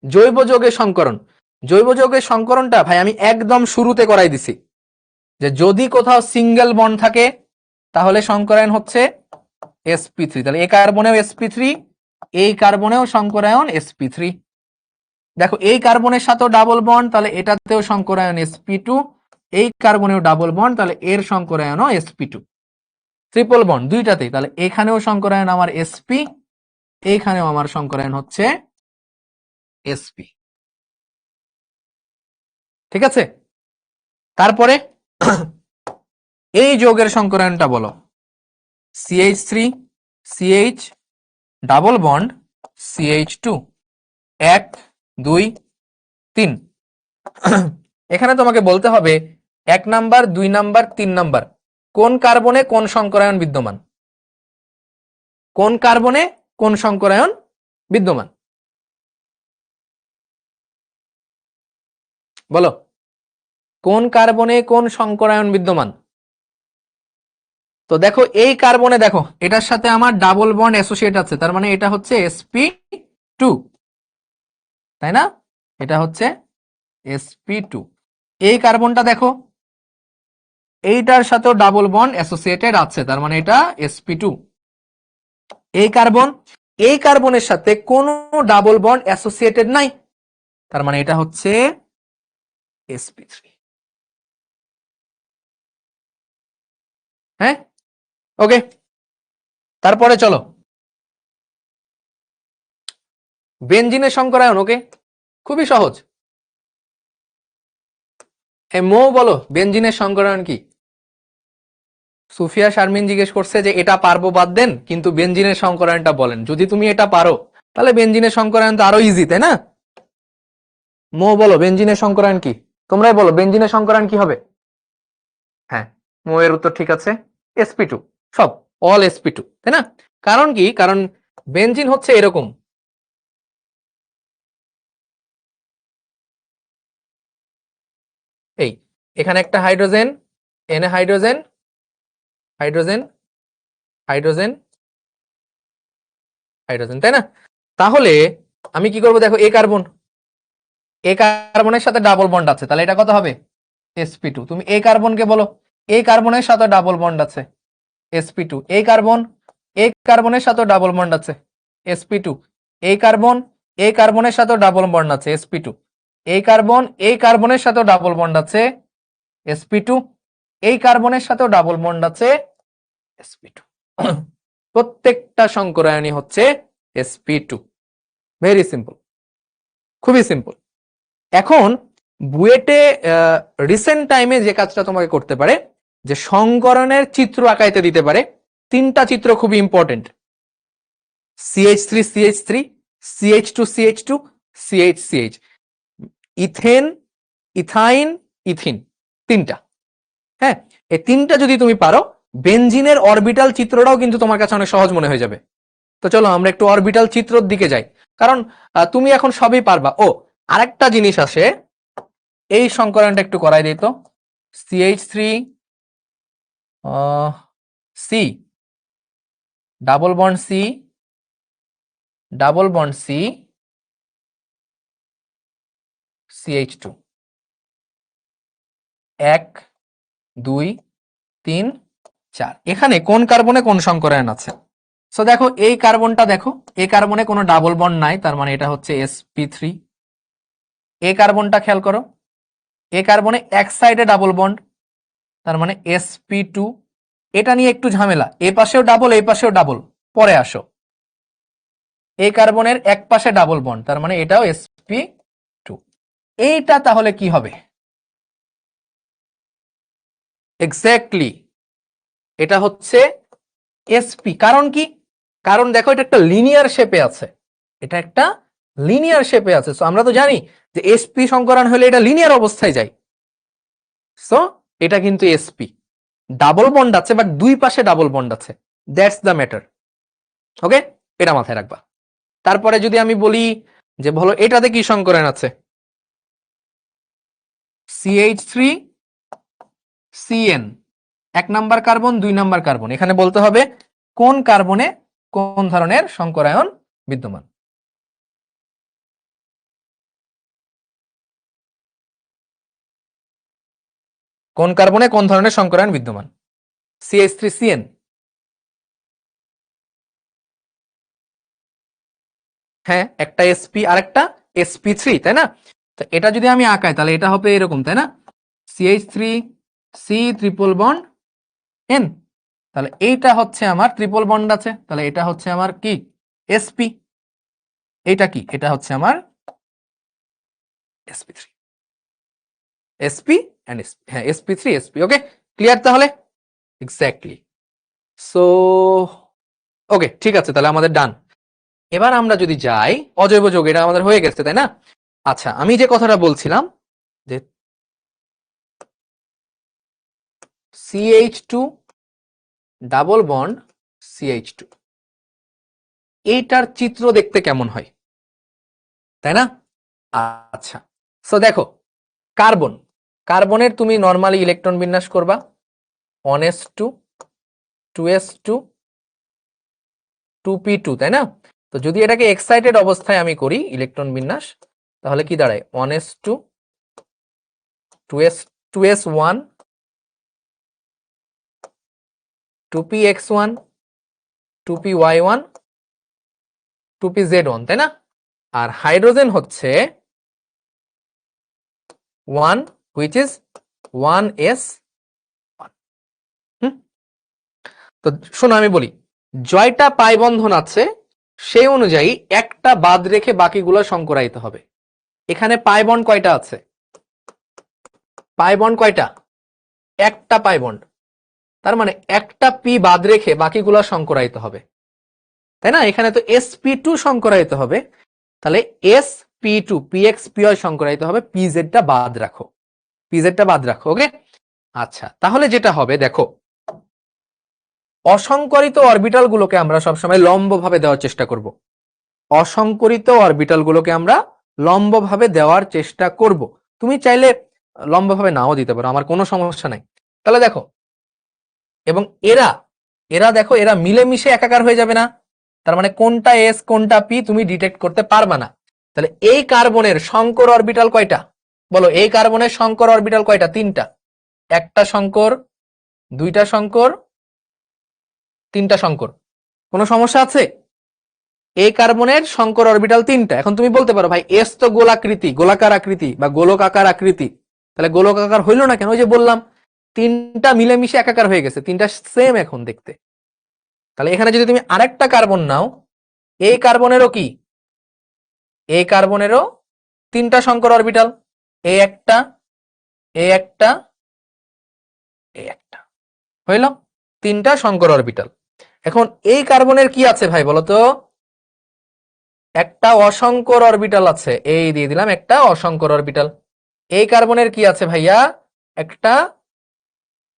জৈব যৌগের সংকরণ। জৈব যৌগের সংকরণটা ভাই আমি একদম শুরুতে করাই দিছি, যে যদি কোথাও সিঙ্গেল বন্ড থাকে তাহলে সংকরায়ন হচ্ছে sp3। তাহলে এই কার্বনেও sp3, এই কার্বনেও সংকরায়ন sp3। দেখো এই কার্বনের সাথেও ডাবল বন্ড, তাহলে এটাতেও সংকরায়ন sp2। এই কার্বনেও ডাবল বন্ড, তাহলে এর সংকরায়নও sp2। ট্রিপল বন্ড দুইটাতেই, তাহলে এখানেও সংকরায়ন আমার sp, এইখানেও আমার সংকরায়ন হচ্ছে sp। ঠিক আছে, তারপরে এই যৌগের সংকরায়নটা বলো। CH3 CH double bond CH2 1 2 3। এখানে তোমাকে বলতে হবে 1 নাম্বার 2 নাম্বার 3 নাম্বার কোন কার্বনে কোন সংকরায়ন বিদ্যমান, কোন কার্বনে কোন সংকরায়ন বিদ্যমান বলো, কোন কার্বনে কোন সংকরায়ন বিদ্যমান। তো দেখো এই কার্বনে দেখো এটার সাথে আমার ডাবল বন্ড অ্যাসোসিয়েট আছে, তার মানে এটা হচ্ছে sp2, তাই না? এটা হচ্ছে sp2। এই কার্বনটা দেখো এইটার সাথেও ডাবল বন্ড অ্যাসোসিয়েটেড আছে, তার মানে এটা sp2। এই কার্বন এই কার্বনের সাথে কোনো ডাবল বন্ড অ্যাসোসিয়েটেড নাই, তার মানে এটা হচ্ছে sp3। হ্যাঁ, ওকে, তারপরে চলো বেনজিনের সংকরায়ন। ওকে, খুবই সহজ। মো বলো বেনজিনের সংকরায়ন কি? সুফিয়া শারমিন জিজ্ঞেস করছে যে এটা পারবো বাদ দেন, কিন্তু বেনজিনের সংকরায়নটা বলেন। যদি তুমি এটা পারো তাহলে বেনজিনের সংকরায়ন তো আরো ইজি, তাই না? মো বলো বেনজিনের সংকরায়ন কি? তোমরাই বলো বেনজিনের সংকরায়ন কি হবে? হ্যাঁ, মো এর উত্তর ঠিক আছে, sp2। সব অল sp2, তাই না? কারণ কি, কারণ বেনজিন হচ্ছে এরকম, এই এখানে একটা হাইড্রোজেন, এনে হাইড্রোজেন হাইড্রোজেন হাইড্রোজেন হাইড্রোজেন, তাই না? তাহলে আমি কি করব, দেখো এই কার্বন, এই কার্বনের সাথে ডাবল বন্ড আছে, তাহলে এটা কত হবে sp2। তুমি এই কার্বনকে বলো এই কার্বনের সাথে ডাবল বন্ড আছে sp2। এই কার্বন এই কার্বনের সাথে ডাবল বন্ড আছে sp2। এই কার্বন এই কার্বনের সাথে ডাবল বন্ড আছে sp2। এই কার্বন এই কার্বনের সাথে ডাবল বন্ড আছে sp2। এই কার্বনের সাথেও ডাবল বন্ড আছে sp2। প্রত্যেকটা সংকরায়নই হচ্ছে sp2। ভেরি সিম্পল, খুবই সিম্পল। এখন বুয়েটে রিসেন্ট টাইমে যে কাজটা তোমাকে করতে পারে, যে সংকরণের চিত্র আঁকাইতে দিতে পারে। 3টা চিত্র খুবই important, CH3 CH3 CH2 CH2 CH CH, ethane ethyne ethene, 3টা। হ্যাঁ, এই 3টা যদি তুমি পারো, বেনজিনের অরবিটাল চিত্রটাও কিন্তু তোমার কাছে অনেক সহজ মনে হয়ে যাবে। তো চলো আমরা একটু অরবিটাল চিত্রর দিকে যাই, কারণ তুমি এখন সবই পারবা। ও আরেকটা জিনিস আসে, এই সংকরণটা একটু করাই দিই তো। CH3 C double bond C double bond C CH2 1 2 3 4। এখানে কোন কার্বনে কোন সংকরায়ন আছে? সো দেখো এই কার্বনটা, দেখো এই কার্বনে কোনো ডাবল বন্ড নাই, তার মানে এটা হচ্ছে sp3। এই কার্বনটা খেয়াল করো, এই কার্বনে এক সাইডে ডাবল বন্ড, তার মানে sp2। এটা নিয়ে একটু ঝামেলা, এই পাশেও ডাবল এই পাশেও ডাবল, পরে আসো। এই কার্বনের এক পাশে ডাবল বন্ড, তার মানে এটাও sp2। এইটা তাহলে কি হবে? এক্স্যাক্টলি এটা হচ্ছে sp। কারণ কি, কারণ দেখো এটা একটা লিনিয়ার শেপে আছে, এটা একটা লিনিয়ার শেপে আছে। সো আমরা তো জানি যে এসপি সংকরায়ন হলে এটা লিনিয়ার অবস্থায় যায়। সো এটা কিন্তু এসপি, ডাবল বন্ড আছে বাট দুই পাশে ডাবল বন্ড আছে, দ্যাটস দ্য ম্যাটার। ওকে, এটা মাথায় রাখবা। তারপরে যদি আমি বলি যে বলো এটাতে কি সংকরায়ন আছে, CH3 CN, 1 number carbon 2 number carbon. এখানে বলতে হবে কোন কার্বনে কোন ধরনের সংকরায়ন বিদ্যমান। কোন কার্বনে কোন ধরনের সংকরায়ন বিদ্যমান? CH3CN, হ্যাঁ একটা sp আর একটা sp3, তাই না? তো এটা যদি আমি আঁকাই তাহলে এটা হবে এরকম, তাই না? CH3C ট্রিপল বন্ড N, তাহলে এইটা হচ্ছে আমার ট্রিপল বন্ড আছে, তাহলে এটা হচ্ছে আমার কি sp, এটা কি, এটা হচ্ছে আমার sp3, sp and sp, হ্যাঁ sp3 sp। ওকে, ক্লিয়ার তাহলে? এক্স্যাক্টলি। সো ওকে, ঠিক আছে, তাহলে আমাদের ডান। এবার আমরা যদি যাই অজৈব যৌগ, এটা আমাদের হয়ে গেছে, তাই না? আচ্ছা, আমি যে কথাটা বলছিলাম যে CH2 ডাবল বন্ড CH2, এইটার চিত্র দেখতে কেমন হয়, তাই না? আচ্ছা, সো দেখো কার্বন, কার্বনের তুমি নরমালি ইলেকট্রন বিন্যাস করবা 1s2 2s2 2p2, তাই না? তো যদি এটাকে এক্সাইটেড অবস্থায় আমি করি ইলেকট্রন বিন্যাস, তাহলে কি দাঁড়ায় 1s2 2s1 2px1 2py1 2pz1, তাই না? আর হাইড্রোজেন হচ্ছে 1 which is 1s1। তো শোনো আমি বলি, জয়টা পাই বন্ধন আছে সেই অনুযায়ী একটা বাদ রেখে বাকিগুলো সংকরায়িত হবে। এখানে পাই বন্ড কয়টা আছে? পাই বন্ড কয়টা? একটা পাই বন্ড, তার মানে একটা পি বাদ রেখে বাকিগুলো সংকরায়িত হবে, তাই না? এখানে তো sp2 সংকরায়িত হবে, তাহলে sp2 px py সংকরায়িত হবে, pz টা বাদ রাখো, pz টা বাদ রাখো। ওকে, আচ্ছা, তাহলে যেটা হবে দেখো, অসংকরিত অরবিটাল গুলোকে আমরা সবসময় লম্বভাবে দেওয়ার চেষ্টা করব, অসংকরিত অরবিটাল গুলোকে আমরা লম্বভাবে দেওয়ার চেষ্টা করব। তুমি চাইলে লম্বভাবে নাও দিতে পারো, আমার কোনো সমস্যা নাই। তাহলে দেখো, এবং এরা এরা দেখো এরা মিলেমিশে একাকার হয়ে যাবে না, তার মানে কোনটা এস কোনটা পি তুমি ডিটেক্ট করতে পারবা না। তাহলে এই কার্বনের সংকর অরবিটাল কয়টা বলো? এই কার্বনের সংকর অরবিটাল কয়টা? তিনটা। একটা সংকর, দুইটা সংকর, তিনটা সংকর। কোনো সমস্যা আছে? এই কার্বনের সংকর অরবিটাল তিনটা। এখন তুমি বলতে পারো ভাই এস তো গোলাকৃতি, গোলাকার আকৃতি বা গোলক আকার আকৃতি, তাহলে গোলক আকার হইলো না কেন? ওই যে বললাম তিনটা মিলেমিশে একাকার হয়ে গেছে, তিনটা সেম এখন দেখতে। তাহলে এখানে যদি তুমি আরেকটা কার্বন নাও, এই কার্বনেরও কি, এই কার্বনেরও তিনটা সংকর অরবিটাল, এই একটা, এই একটা, এই একটা, হইল তিনটা সংকর অরবিটাল। এখন এই কার্বনের কি আছে ভাই বলতো? একটা অসংকর অরবিটাল আছে, এই দিয়ে দিলাম একটা অসংকর অরবিটাল। এই কার্বনের কি আছে ভাইয়া? একটা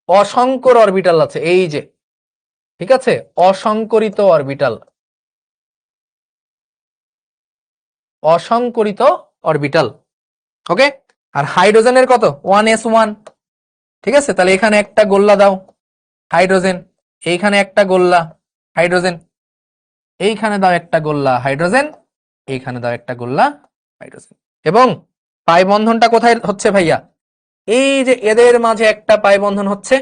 অসংকর অরবিটাল আছে, এই যে, ঠিক আছে, অসংকরিত অরবিটাল, অসংকরিত অরবিটাল। ওকে, আর হাইড্রোজেনের কত? 1s1, ঠিক আছে, তাহলে এখানে একটা গোল্লা দাও হাইড্রোজেন, এইখানে একটা গোল্লা হাইড্রোজেন, এইখানে দাও একটা গোল্লা হাইড্রোজেন, এইখানে দাও একটা গোল্লা হাইড্রোজেন। এবং পাই বন্ধনটা কোথায় হচ্ছে ভাইয়া? এই যে এদের মাঝে একটা পাই বন্ধন হচ্ছে,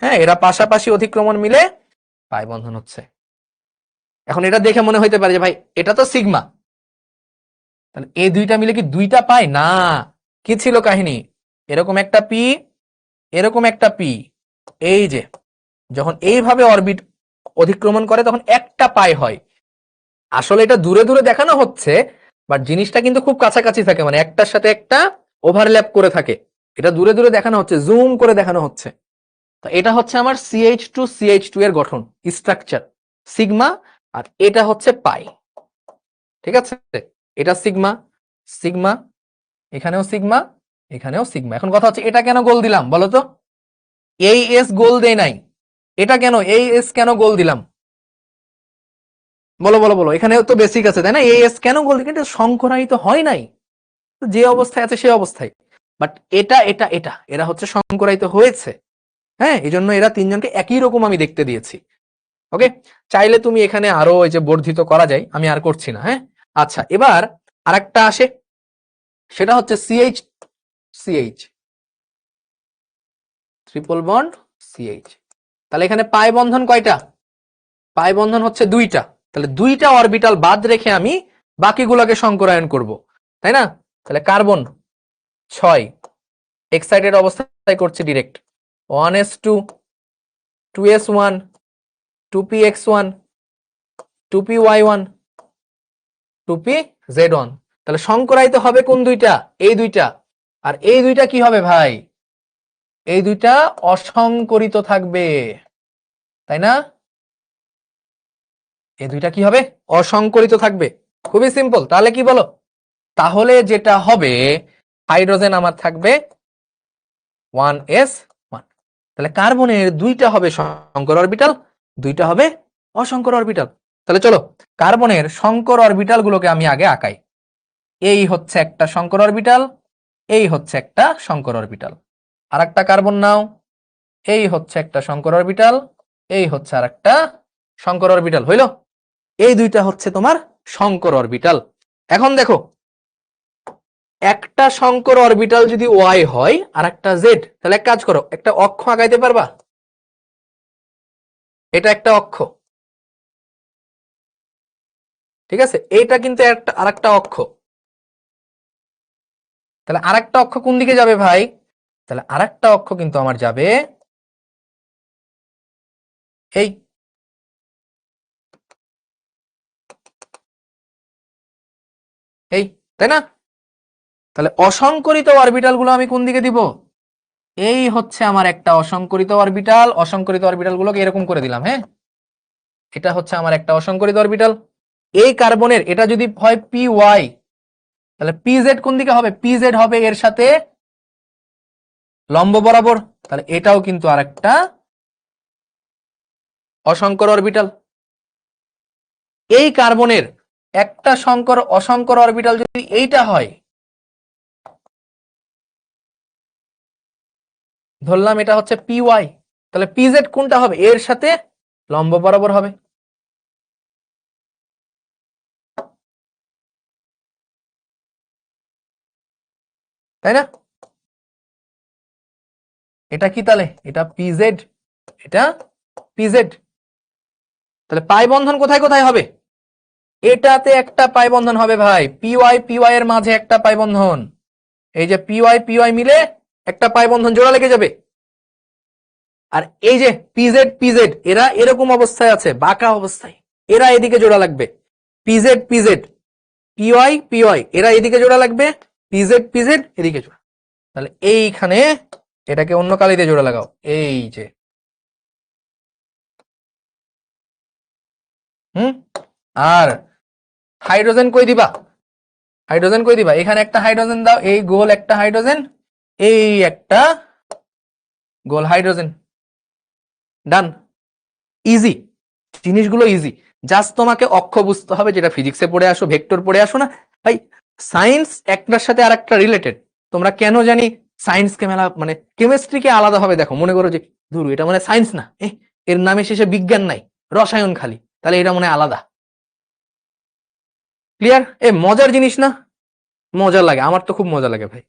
হ্যাঁ, এরা পাশাপাশি অতিক্রমণ মিলে পাই বন্ধন হচ্ছে। এখন এটা দেখে মনে হইতে পারে যে ভাই এটা তো সিগমা, তাহলে এই দুইটা মিলে কি দুইটা পাই? না, কি ছিল কাহিনী? এরকম একটা পি, এরকম একটা পি, এই যে যখন এইভাবে অরবিট অতিক্রমণ করে তখন একটা পাই হয়। আসলে এটা দূরে দূরে দেখানো হচ্ছে, বাট জিনিসটা কিন্তু খুব কাছাকাছি থাকে, মানে একটার সাথে একটা ওভারল্যাপ করে থাকে। এটা দূরে দূরে দেখানো হচ্ছে, জুম করে দেখানো হচ্ছে। তো এটা হচ্ছে আমার CH2 CH2 এর গঠন, স্ট্রাকচার। সিগমা, আর এটা হচ্ছে পাই। ঠিক আছে, এটা সিগমা, সিগমা, এখানেও সিগমা, এখানেও সিগমা। এখন কথা হচ্ছে এটা কেন গোল দিলাম বলো তো? এই এস গোল দেই নাই, এটা কেন এই এস কেন গোল দিলাম? বলো বলো বলো, এখানেও তো বেসিক আছে তাই না? এই এস কেন গোল দিই? কিন্তু সংকরায়িত হয় নাই, যে অবস্থায় আছে সে অবস্থায়। বাট এটা এটা এটা এরা হচ্ছে সংকরায়িত হয়েছে। হ্যাঁ, এই জন্য এরা তিনজনকে একই রকম আমি দেখতে দিয়েছি। ওকে, চাইলে তুমি এখানে আরো এই যে বর্ধিত করা যায়, আমি আর করছি না। হ্যাঁ, আচ্ছা, এবার আরেকটা আসে, সেটা হচ্ছে CH CH, triple bond CH. তাহলে এখানে পাই বন্ধন কয়টা? পাই বন্ধন হচ্ছে দুইটা। তাহলে দুইটা অরবিটাল বাদ রেখে আমি বাকিগুলোকে সংকরায়ন করব, তাই না? তাহলে কার্বন 6 এক্সাইটেড অবস্থায় করছে direct, 1s2, 2s1, 2px1, 2py1, 2pz1। তাহলে সংকরায়িত হবে কোন দুইটা? এই দুইটা। আর এই দুইটা কি হবে ভাই? এই দুইটা অসংকরিত থাকবে, তাই না? এই দুইটা কি হবে? অসংকরিত থাকবে। খুবই সিম্পল। তাহলে কি বলো? তাহলে যেটা হবে, হাইড্রোজেন আমার থাকবে 1s1। তাহলে কার্বনের দুইটা হবে সংকর অরবিটাল, দুইটা হবে অসংকর অরবিটাল। তাহলে চলো কার্বনের সংকর অরবিটাল গুলোকে আমি আগে আঁকাই। এই হচ্ছে একটা সংকর অরবিটাল, এই হচ্ছে একটা সংকর অরবিটাল। আর একটা কার্বন নাও, এই হচ্ছে একটা সংকর অরবিটাল, এই হচ্ছে আর একটা সংকর অরবিটাল। হইল? এই দুইটা হচ্ছে তোমার সংকর অরবিটাল। এখন দেখো, একটা সংকর অরবিটাল যদি ওয়াই হয় আর একটা জেড, তাহলে এক কাজ করো, একটা অক্ষ আঁকাইতে পারবা? এটা একটা অক্ষ, ঠিক আছে? এইটা কিন্তু একটা আরেকটা অক্ষ। তাহলে আরেকটা অক্ষ কোন দিকে যাবে ভাই? তাহলে আরেকটা অক্ষ কিন্তু আমার যাবে এই, এই, তাই না? তাহলে অসংকরিত অরবিটাল গুলো আমি কোন দিকে দিব? এই হচ্ছে আমার একটা অসংকরিত অরবিটাল। অসংকরিত অরবিটাল গুলোকে এরকম করে দিলাম। হ্যাঁ, এটা হচ্ছে আমার একটা অসংকরিত অরবিটাল। এই কার্বনের এটা যদি হয় পি ওয়াই, তাহলে পিজেড কোন দিকে হবে? পিজেড হবে এর সাথে লম্ব বরাবর। তাহলে এটাও কিন্তু আরেকটা অসংকর অরবিটাল। এই কার্বনের একটা সংকর অসংকর অরবিটাল যদি এইটা হয়, ধরলাম এটা হচ্ছে পি ওয়াই, তাহলে পিজেড কোনটা হবে? এর সাথে লম্ব বরাবর হবে। তাই না? এটা কি তাহলে? এটা পিজেড, এটা পিজেড। তাহলে পাই বন্ধন কোথায় কোথায় হবে? এটাতে একটা পাই বন্ধন হবে ভাই, পিওয়াই পিওয়াই এর মাঝে একটা পাই বন্ধন। এই যে পিওয়াই পিওয়াই মিলে একটা পাই বন্ধন জোড়া লেগে যাবে। আর এই যে পিজেড পিজেড এরা এরকম অবস্থায় আছে, বাঁকা অবস্থায়, এরা এদিকে জোড়া লাগবে। পিজেড পিজেড, পিওয়াই পিওয়াই এরা এদিকে জোড়া লাগবে, পিজেড পিজেড এদিকে জোড়া। তাহলে এইখানে এটাকে অন্য কালিতে জোড়া লাগাও, এই যে। হুম, আর হাইড্রোজেন কই দিবা? হাইড্রোজেন কই দিবা? এখানে একটা হাইড্রোজেন দাও, এই গোল একটা হাইড্রোজেন, এই একটা গোল হাইড্রোজেন। ডান। ইজি, জিনিসগুলো ইজি। জাস্ট তোমাকে অক্ষ বুঝতে হবে, যেটা ফিজিক্সে পড়ে আসো, ভেক্টর পড়ে আসো না ভাই। সায়েন্স একটার সাথে আর একটা রিলেটেড। তোমরা কেন জানি সায়েন্সকে মেলা মানে কেমিস্ট্রিকে আলাদাভাবে দেখো, মনে করো যে ধরু এটা মানে সায়েন্স না, এর নামে শেষে বিজ্ঞান নাই, রসায়ন খালি, তাহলে এটা মনে আলাদা। ক্লিয়ার? মজার জিনিস না? মজা লাগে, আমার তো খুব মজা লাগে ভাই।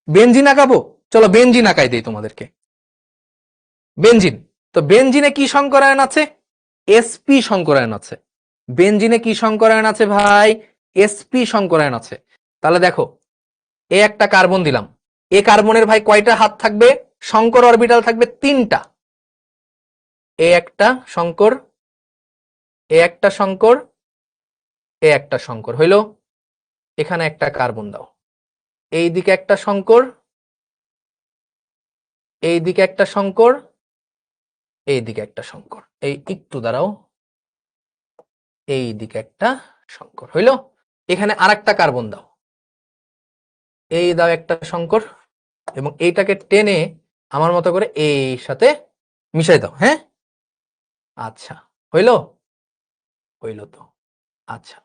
বেনজিন আঁকাবো? চলো বেনজিন আঁকাই দেই তোমাদেরকে। বেনজিন, তো বেনজিনে কি সংকরায়ন আছে? এসপি সংকরায়ন আছে। বেনজিনে কি সংকরায়ন আছে ভাই? এসপি সংকরায়ন আছে। তাহলে দেখো, এ একটা কার্বন দিলাম, এ কার্বনের ভাই কয়টা হাত থাকবে? সংকর অরবিটাল থাকবে তিনটা। এ একটা সংকর, এ একটা সংকর, এ একটা সংকর। হইল? এখানে একটা কার্বন দাও, এই দিকে একটা সংকর, এই দিকে একটা সংকর, এই দিকে একটা সংকর। এই একটু দাঁড়াও, এই দিকে একটা সংকর হইল। এখানে আরেকটা কার্বন দাও, এই দাও একটা সংকর, এবং এইটাকে টেনে আমার মতো করে এই সাথে মিশাই দাও। হ্যাঁ, আচ্ছা হইল, হইল তো। আচ্ছা,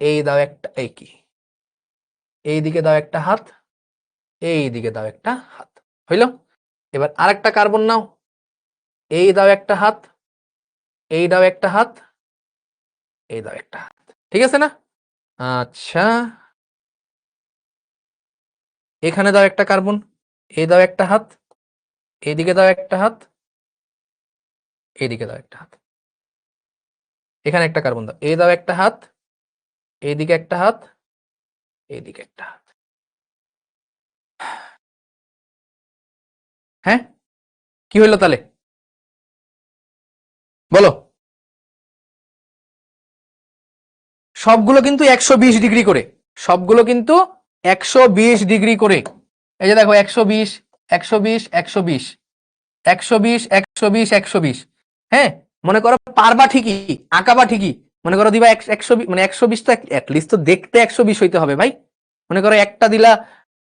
এই দাও একটা, এই কি, এই দিকে দাও একটা হাত, এই দিকে দাও একটা হাত, হইল। এবার আরেকটা কার্বন নাও, এই দাও একটা হাত, এই দাও একটা হাত, এই দাও একটা হাত, ঠিক আছে না? আচ্ছা, এখানে দাও একটা কার্বন, এই দাও একটা হাত, এইদিকে দাও একটা হাত, এইদিকে দাও একটা হাত, এখানে একটা কার্বন দাও, এই দাও একটা হাত, এইদিকে একটা হাত, এইদিকে একটা হাত। হ্যাঁ, কি হইলো তাহলে বলো? সবগুলো কিন্তু 120 ডিগ্রি করে, সবগুলো কিন্তু 120 ডিগ্রি করে। এই যে দেখো 120, 120, 120, 120, 120, 120। হ্যাঁ, মনে করো পারবা ঠিকই, আঁকাবা ঠিকই, মনে করো দিবা 120, মানে 120 তো অ্যাটলিস্ট তো দেখতে 120 হইতে হবে ভাই। মনে করো একটা দিলা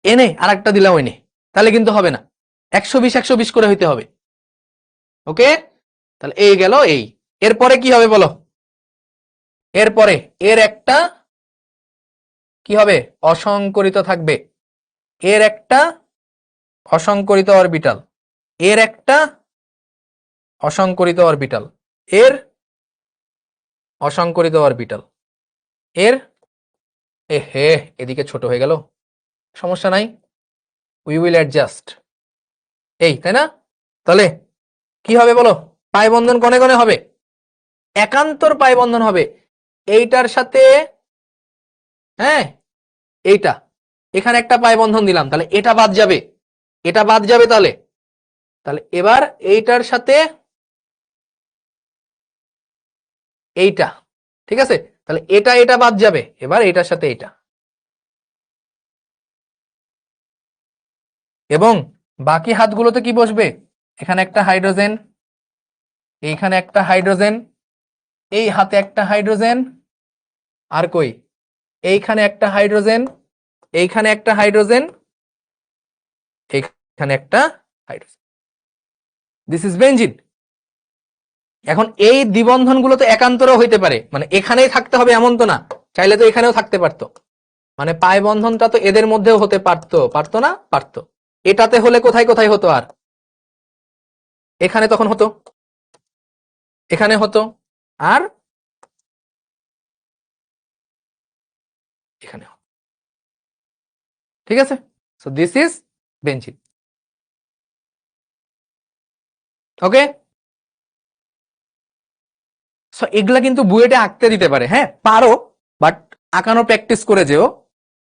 এনে আর একটা দিলা ওইনে, তাহলে কিন্তু হবে না, 120 120 করে হইতে হবে। ওকে, তাহলে এই গেল এই। এরপরে কি হবে বলো? এরপরে এর একটা কি হবে? অসংকরিত থাকবে, এর একটা অসংকরিত অরবিটাল, এর একটা অসংকরিত অরবিটাল, এর অসংকরিত অরবিটাল, এর হে এদিকে ছোট হয়ে গেল, সমস্যা নাই, উই উইল অ্যাডজাস্ট। এই তাই না? তাহলে কি হবে বলো? পাই বন্ধন কনে কনে হবে? একান্তর পাই বন্ধন হবে এইটার সাথে, হ্যাঁ এইটা, এখানে একটা পাই বন্ধন দিলাম, তাহলে এটা বাদ যাবে, এটা বাদ যাবে। তাহলে তাহলে এবার এইটার সাথে এইটা, ঠিক আছে, তাহলে এটা এটা বাদ যাবে, এবার এটার সাথে এটা, এবং বাকি হাতগুলোতে কি বসবে? এখানে একটা হাইড্রোজেন, এইখানে একটা হাইড্রোজেন, এই হাতে একটা হাইড্রোজেন, আর কই, এইখানে একটা হাইড্রোজেন, এইখানে একটা হাইড্রোজেন, এইখানে একটা হাইড্রোজেন। This is benzene. এখন এই দ্বিবন্ধন গুলো তো একান্তরও হইতে পারে, মানে এখানেই থাকতে হবে এমন তো না, চাইলে তো এখানেও থাকতে পারতো, মানে পাই বন্ধনটা তো এদের মধ্যেও হতে পারতো, পারতো না? পারতো। এটাতে হলে কোথায় কোথায় হতো? আর এখানে তখন হতো, এখানে হতো, আর এখানে হতো, ঠিক আছে? So this is benzene. Okay, so এগুলা কিন্তু বুয়েটে আঁকতে দিতে পারে, হ্যাঁ পারো, বাট আঁকানো প্র্যাকটিস করে যেও,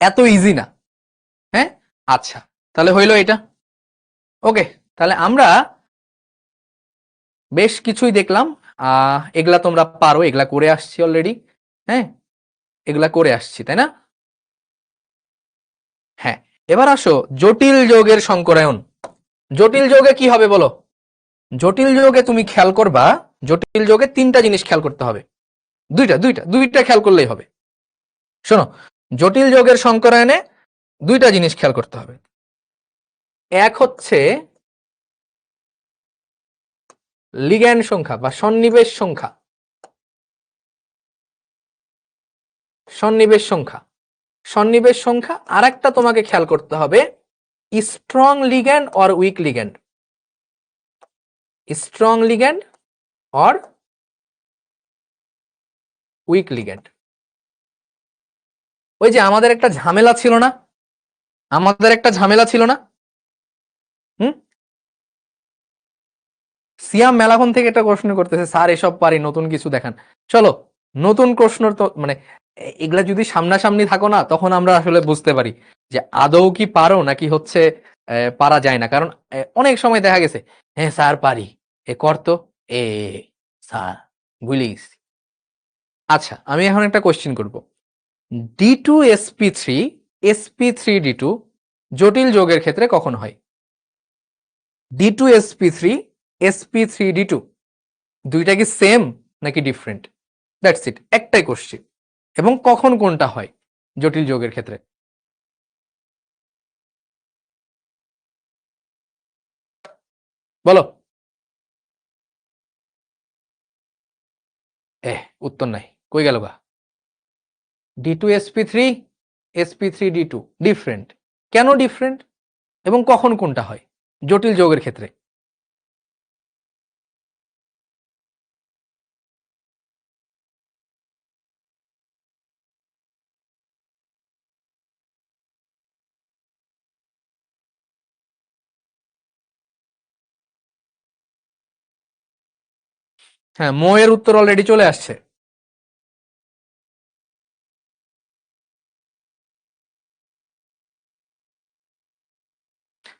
এত ইজি না। হ্যাঁ, আচ্ছা, তাহলে হইলো এটা। ওকে, তাহলে আমরা বেশ কিছুই দেখলাম, এগুলা তোমরা পারো, এগুলা করে আসছি অলরেডি। হ্যাঁ, এগুলা করে আসছি, তাই না? হ্যাঁ, এবার আসো জটিল যৌগের সংকরায়ন। জটিল যৌগে কি হবে বলো? জটিল যৌগে তুমি খেয়াল করবা, জটিল যৌগে তিনটা জিনিস খেয়াল করতে হবে, দুইটা দুইটা দুইটা খেয়াল করলেই হবে। শোনো, জটিল যৌগের সংকরায়নে দুইটা জিনিস খেয়াল করতে হবে। এক হচ্ছে লিগ্যান্ড সংখ্যা বা সন্নিবেশ সংখ্যা, সন্নিবেশ সংখ্যা, সন্নিবেশ সংখ্যা। আর একটা তোমাকে খেয়াল করতে হবে strong ligand or weak ligand, strong ligand or weak ligand. ওই যে আমাদের একটা ঝামেলা ছিল না, আমাদের একটা ঝামেলা ছিল না, সিয়াম মেলাখন থেকে একটা প্রশ্ন করতেছে, স্যার এসব পারি, নতুন কিছু দেখান। চলো নতুন প্রশ্ন তো, মানে এগুলা যদি সামনাসামনি থাকো না, তখন আমরা আসলে বুঝতে পারি যে আদৌ কি পারো নাকি হচ্ছে পারা যায় না। কারণ অনেক সময় দেখা গেছে, হ্যাঁ স্যার পারি, এ করতো, এ স্যার ভুলে গেছি। আচ্ছা, আমি এখন একটা কোশ্চেন করব। D2sp3 sp3d2 জটিল যৌগের ক্ষেত্রে কখন হয়? D2sp3 sp3d2 দুইটা কি সেম নাকি ডিফারেন্ট? দ্যাটস ইট, একটাই কোশ্চেন। এবং কখন কোনটা হয় জটিল যোগের ক্ষেত্রে। বলো। উত্তর নাই, কই গেল গা? D2sp3 sp3d2 different. কেন ডিফারেন্ট এবং কখন কোনটা হয় জটিল যোগের ক্ষেত্রে? হ্যাঁ, এর উত্তর অলরেডি চলে আসছে।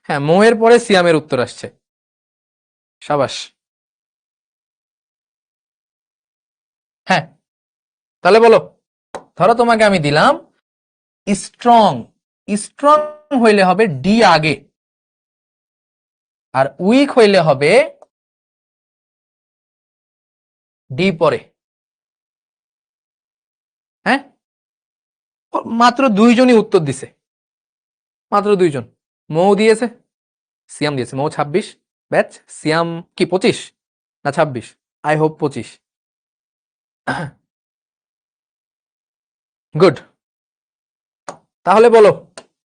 হ্যাঁ, এর পরে সিয়ামের উত্তর আসছে। সাবাস। হ্যাঁ, তাহলে বলো। ধরো তোমাকে আমি দিলাম স্ট্রং। স্ট্রং হইলে হবে ডি আগে, আর উইক হইলে হবে ডি পরে। হ্যাঁ, মাত্র দুইজনই উত্তর দিছে, মাত্র দুইজন। মৌ দিয়েছে, সিয়াম দিয়েছে। মৌ 26 ব্যাচ, সিয়াম কি 25 না 26? I hope 25। গুড। তাহলে বলো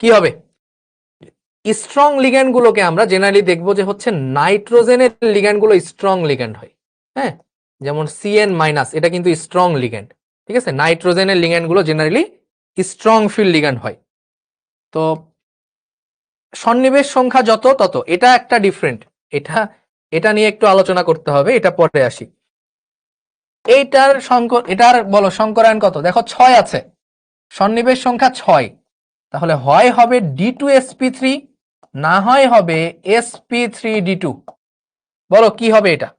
কি হবে। স্ট্রং লিগ্যান্ড গুলোকে আমরা জেনারেলি দেখবো যে হচ্ছে নাইট্রোজেনের লিগ্যান্ড গুলো স্ট্রং লিগ্যান্ড হয়। হ্যাঁ, যেমন CN মাইনাস, এটা কিন্তু স্ট্রং লিগ্যান্ড। ঠিক আছে, নাইট্রোজেনের লিগ্যান্ড গুলো জেনারেলি স্ট্রং ফিল্ড লিগ্যান্ড হয়। তো সন্নিবেশ সংখ্যা যত তত, এটা একটা ডিফারেন্ট। এটা এটা নিয়ে একটু আলোচনা করতে হবে, এটা পরে আসি। এটার বলো সংকরায়ন কত? দেখো 6 আছে, সন্নিবেশ সংখ্যা 6। তাহলে হয় হবে D2sp3, না হয় হবে sp3d2। বলো কি হবে এটা?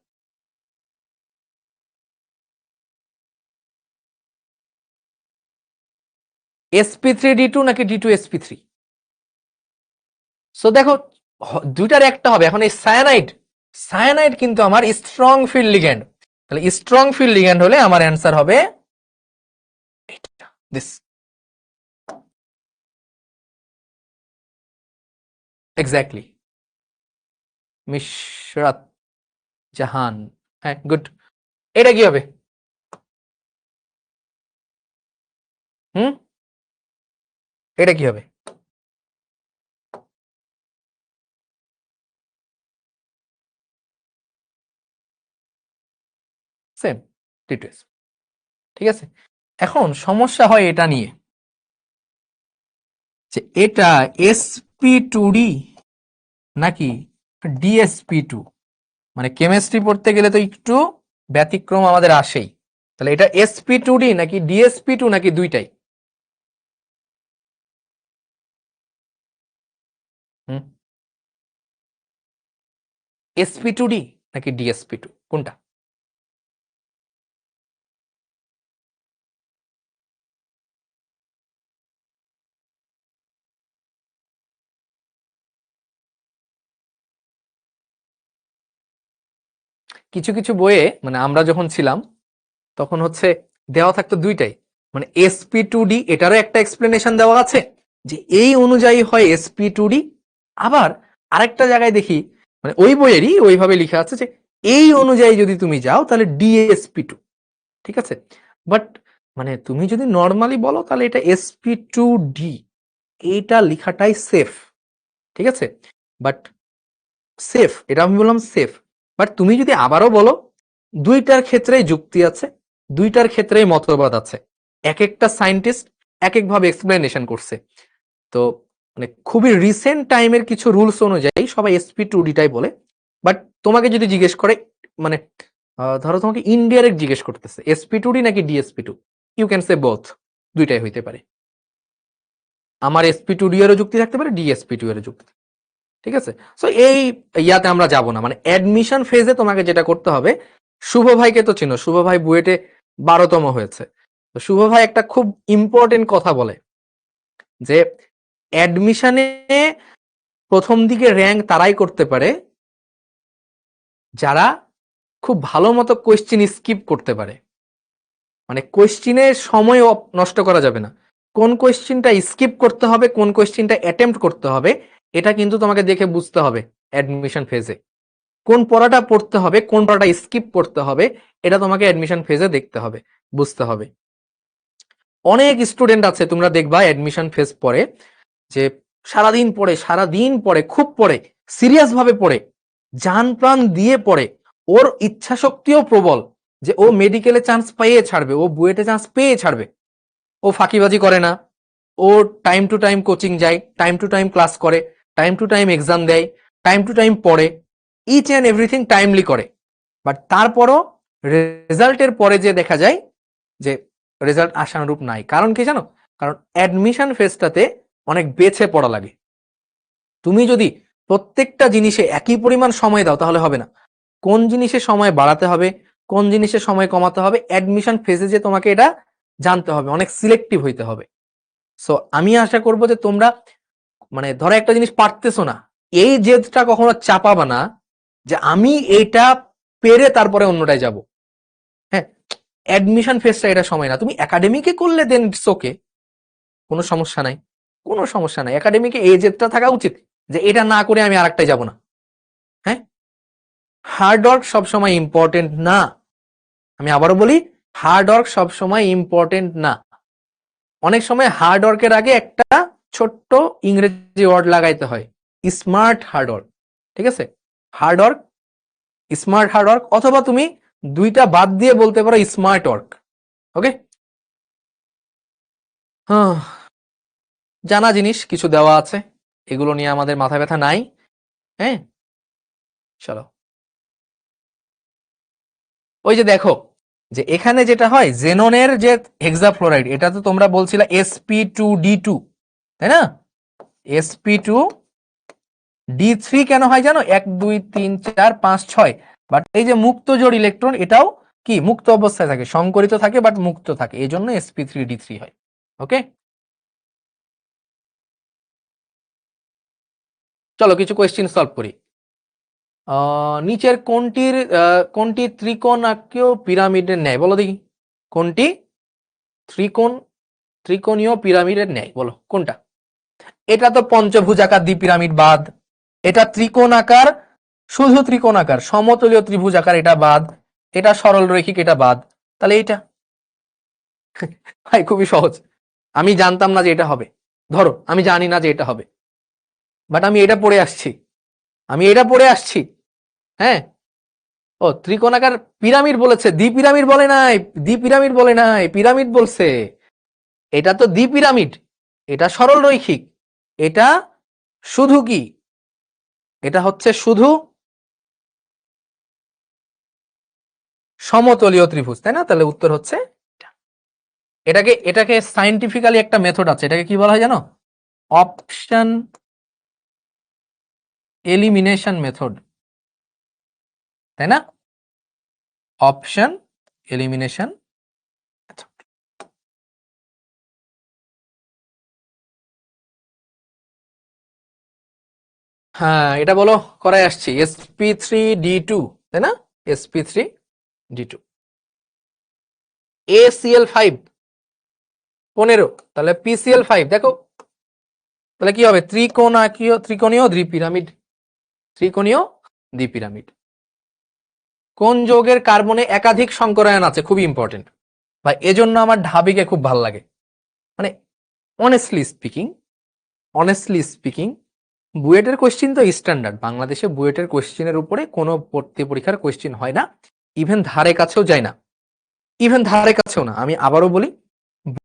sp3d2 নাকি D2sp3? সো দেখো দুইটার একটা হবে। এখন এই সায়ানাইড কিন্তু আমার স্ট্রং ফিল্ড লিগ্যান্ড। তাহলে স্ট্রং ফিল্ড লিগ্যান্ড হলে আমার অ্যান্সার হবে দিস। এক্স্যাক্টলি, মিশরাত জাহান। হ্যাঁ, গুড। এটা কি হবে? হুম, এটা কি হবে? Same, details. ঠিক আছে, এখন সমস্যা হয় এটা নিয়ে যে এটা sp2d নাকি dsp2। মানে কেমিস্ট্রি পড়তে গেলে তো একটু ব্যতিক্রম আমাদের আসেই। তাহলে এটা sp2d নাকি dsp2 নাকি দুইটাই? হুম, sp2d নাকি dsp2 কোনটা? কিছু কিছু বইয়ে মানে আমরা যখন ছিলাম তখন হচ্ছে দেওয়া থাকতো দুইটাই। মানে sp2d এটারও একটা এক্সপ্লেনেশন দেওয়া আছে যে এই অনুযায়ী হয় sp2d। আবার আরেকটা জায়গায় দেখি মানে ওই বইয়েরই ওইভাবে লেখা আছে যে এই অনুযায়ী যদি তুমি যাও তাহলে dsp2। ঠিক আছে, বাট মানে তুমি যদি নর্মালি বলো তাহলে এটা sp2d, এইটা লেখাটাই সেফ। ঠিক আছে, বাট সেফ, এটা আমি বললাম সেফ। বাট তুমি যদি আবারও বলো, দুইটার ক্ষেত্রেই যুক্তি আছে, দুইটার ক্ষেত্রেই মতবাদ আছে। এক একটা সায়েন্টিস্ট এক একভাবে এক্সপ্লেনেশন করছে। তো মানে খুবই রিসেন্ট টাইমের কিছু রুলস অনুযায়ী সবাই sp2d-টাই বলে। বাট তোমাকে যদি জিজ্ঞেস করে মানে ধরো তোমাকে ইনডিরেক্ট জিজ্ঞেস করতেছে sp2d নাকি dsp2, you can say both, দুইটাই হইতে পারে। আমার sp2d এরও যুক্তি থাকতে পারে, dsp2 এরও যুক্তি। ঠিক আছে, সো এই ইয়াতে আমরা যাব না। মানে অ্যাডমিশন ফেজে তোমাকে যেটা করতে হবে, শুভ ভাইকে তো চিনো, শুভ ভাই বুয়েটে 12তম হয়েছে। তো শুভ ভাই একটা খুব ইম্পর্টেন্ট কথা বলে যে অ্যাডমিশনে প্রথম দিকে র্যাঙ্ক তারাই করতে পারে যারা খুব ভালো মতো কোয়েশ্চেন স্কিপ করতে পারে। মানে কোয়েশ্চিনের সময় নষ্ট করা যাবে না, কোন কোয়েশ্চিনটা স্কিপ করতে হবে, কোন কোয়েশ্চিনটা অ্যাটেম্প্ট করতে হবে, এটা কিন্তু তোমাকে দেখে বুঝতে হবে অ্যাডমিশন ফেজে। কোন পড়াটা পড়তে হবে, কোন পড়াটা স্কিপ করতে হবে, এটা তোমাকে অ্যাডমিশন ফেজে দেখতে হবে, বুঝতে হবে। অনেক স্টুডেন্ট আছে তোমরা দেখবা অ্যাডমিশন ফেজ পড়ে যে সারাদিন পড়ে, খুব পড়ে, সিরিয়াস ভাবে পড়ে, জান প্রাণ দিয়ে পড়ে, ওর ইচ্ছা শক্তিও প্রবল যে ও মেডিকেলে চান্স পেয়ে ছাড়বে, ও বুয়েটে চান্স পেয়ে ছাড়বে। ও ফাঁকিবাজি করে না, ও টাইম টু টাইম কোচিং যায়, টাইম টু টাইম ক্লাস করে, টাইম টু টাইম এক্সাম দেয়, টাইম টু টাইম পড়ে, ইচ অ্যান্ড এভরিথিং টাইমলি করে। বাট তারপরও রেজাল্টের পরে যে দেখা যায় যে রেজাল্ট আশানুরূপ নাই। কারণ কি জানো? কারণ অ্যাডমিশন ফেজটাতে অনেক বেছে পড়া লাগে। তুমি যদি প্রত্যেকটা জিনিসে একই পরিমাণ সময় দাও তাহলে হবে না। কোন জিনিসে সময় বাড়াতে হবে, কোন জিনিসে সময় কমাতে হবে, অ্যাডমিশন ফেজে যে তোমাকে এটা জানতে হবে, অনেক সিলেক্টিভ হইতে হবে। সো আমি আশা করব যে তোমরা মানে ধরো একটা জিনিস পারতেছো না, এই জেদটা কখনো চাপাবা না যে আমি এইটা পেরে তারপরে অন্যটায় যাব। হ্যাঁ, অ্যাডমিশন ফেজটা এটা সময় না। তুমি একাডেমিকে করলে দেন ইটস ওকে, কোনো সমস্যা নাই, কোনো সমস্যা নাই। একাডেমিকে এই জেদটা থাকা উচিত যে এটা না করে আমি আরেকটাই যাব না। হ্যাঁ, হার্ড ওয়ার্ক সবসময় ইম্পর্টেন্ট না। আমি আবারও বলি, হার্ড ওয়ার্ক সবসময় ইম্পর্টেন্ট না। অনেক সময় হার্ড ওয়ার্কের আগে একটা ছোট্ট ইংরেজি ওয়ার্ড লাগাইতে হয়, স্মার্ট হার্ড ওয়ার্ক। ঠিক আছে, hard work, smart hard work, অথবা তুমি দুইটা বাদ দিয়ে বলতে পারো স্মার্ট ওয়ার্ক। ওকে, জানা জিনিস কিছু দেওয়া আছে, এগুলো নিয়ে আমাদের মাথা ব্যথা নাই। হ্যাঁ, চলো। ওই যে দেখো যে এখানে যেটা হয়, জেননের যে হেক্সাফ্লোরাইড, এটা তো তোমরা বলছিলা sp2d2, তাই না? sp2d3 কেন হয় জানো? 1 2 3 4 5 6। বাট এই যে মুক্ত জোড় ইলেকট্রন, এটাও কি মুক্ত অবস্থায় থাকে, সংকরিত থাকে বাট মুক্ত থাকে, এই জন্য sp3d3 হয়। ওকে, চলো কিছু কোয়েশ্চেন সলভ করি। নিচের কোনটি ত্রিকোণাকীয় পিরামিডের ন্যায়? বলো দেখি, কোনটি ত্রিকোণীয় পিরামিডের ন্যায়? বলো কোনটা? এটা তো পঞ্চভুজাকার দ্বি পিরামিড বাদ, এটা ত্রিকোণাকার, শুধু ত্রিকোণাকার সমতলীয় ত্রিভুজাকার এটা বাদ, এটা সরল রৈখিক এটা বাদ, তাহলে এইটা। ভাই খুবই সহজ, আমি জানতাম না যে এটা হবে। ধরো আমি জানি না যে এটা হবে, বাট আমি এটা পড়ে আসছি, হ্যাঁ। ও ত্রিকোণাকার পিরামিড বলেছে, দ্বি পিরামিড বলে নাই, পিরামিড বলছে। এটা তো দ্বি পিরামিড, এটা সরল রৈখিক, এটা শুধু কি, এটা হচ্ছে শুধু সমতলীয় ত্রিভুজ, তাই না? তাহলে উত্তর হচ্ছে এটাকে সাইন্টিফিক্যালি একটা মেথড আছে, এটাকে কি বলা হয় জানো? অপশন এলিমিনেশন মেথড, তাই না? Option elimination. হ্যাঁ, এটা বলো, করাই আসছি, sp3d2, তাই না? sp3d2, acl5 15, তাহলে pcl5 দেখো, তাহলে কি হবে? ত্রিকোণীয় দ্বিপিরামিড। কোন যৌগের কার্বনে একাধিক সংকরায়ন আছে? খুবই ইম্পর্টেন্ট ভাই, এজন্য আমার ঢাবিকে খুব ভালো লাগে। মানে অনেস্টলি স্পিকিং বুয়েটের কোয়েশ্চিন তো স্ট্যান্ডার্ড, বাংলাদেশে বুয়েটের কোয়েশ্চিনের উপরে কোনো ভর্তি পরীক্ষার কোয়েশ্চিন হয় না, ইভেন ধারে কাছেও যায় না, না। আমি আবারও বলি,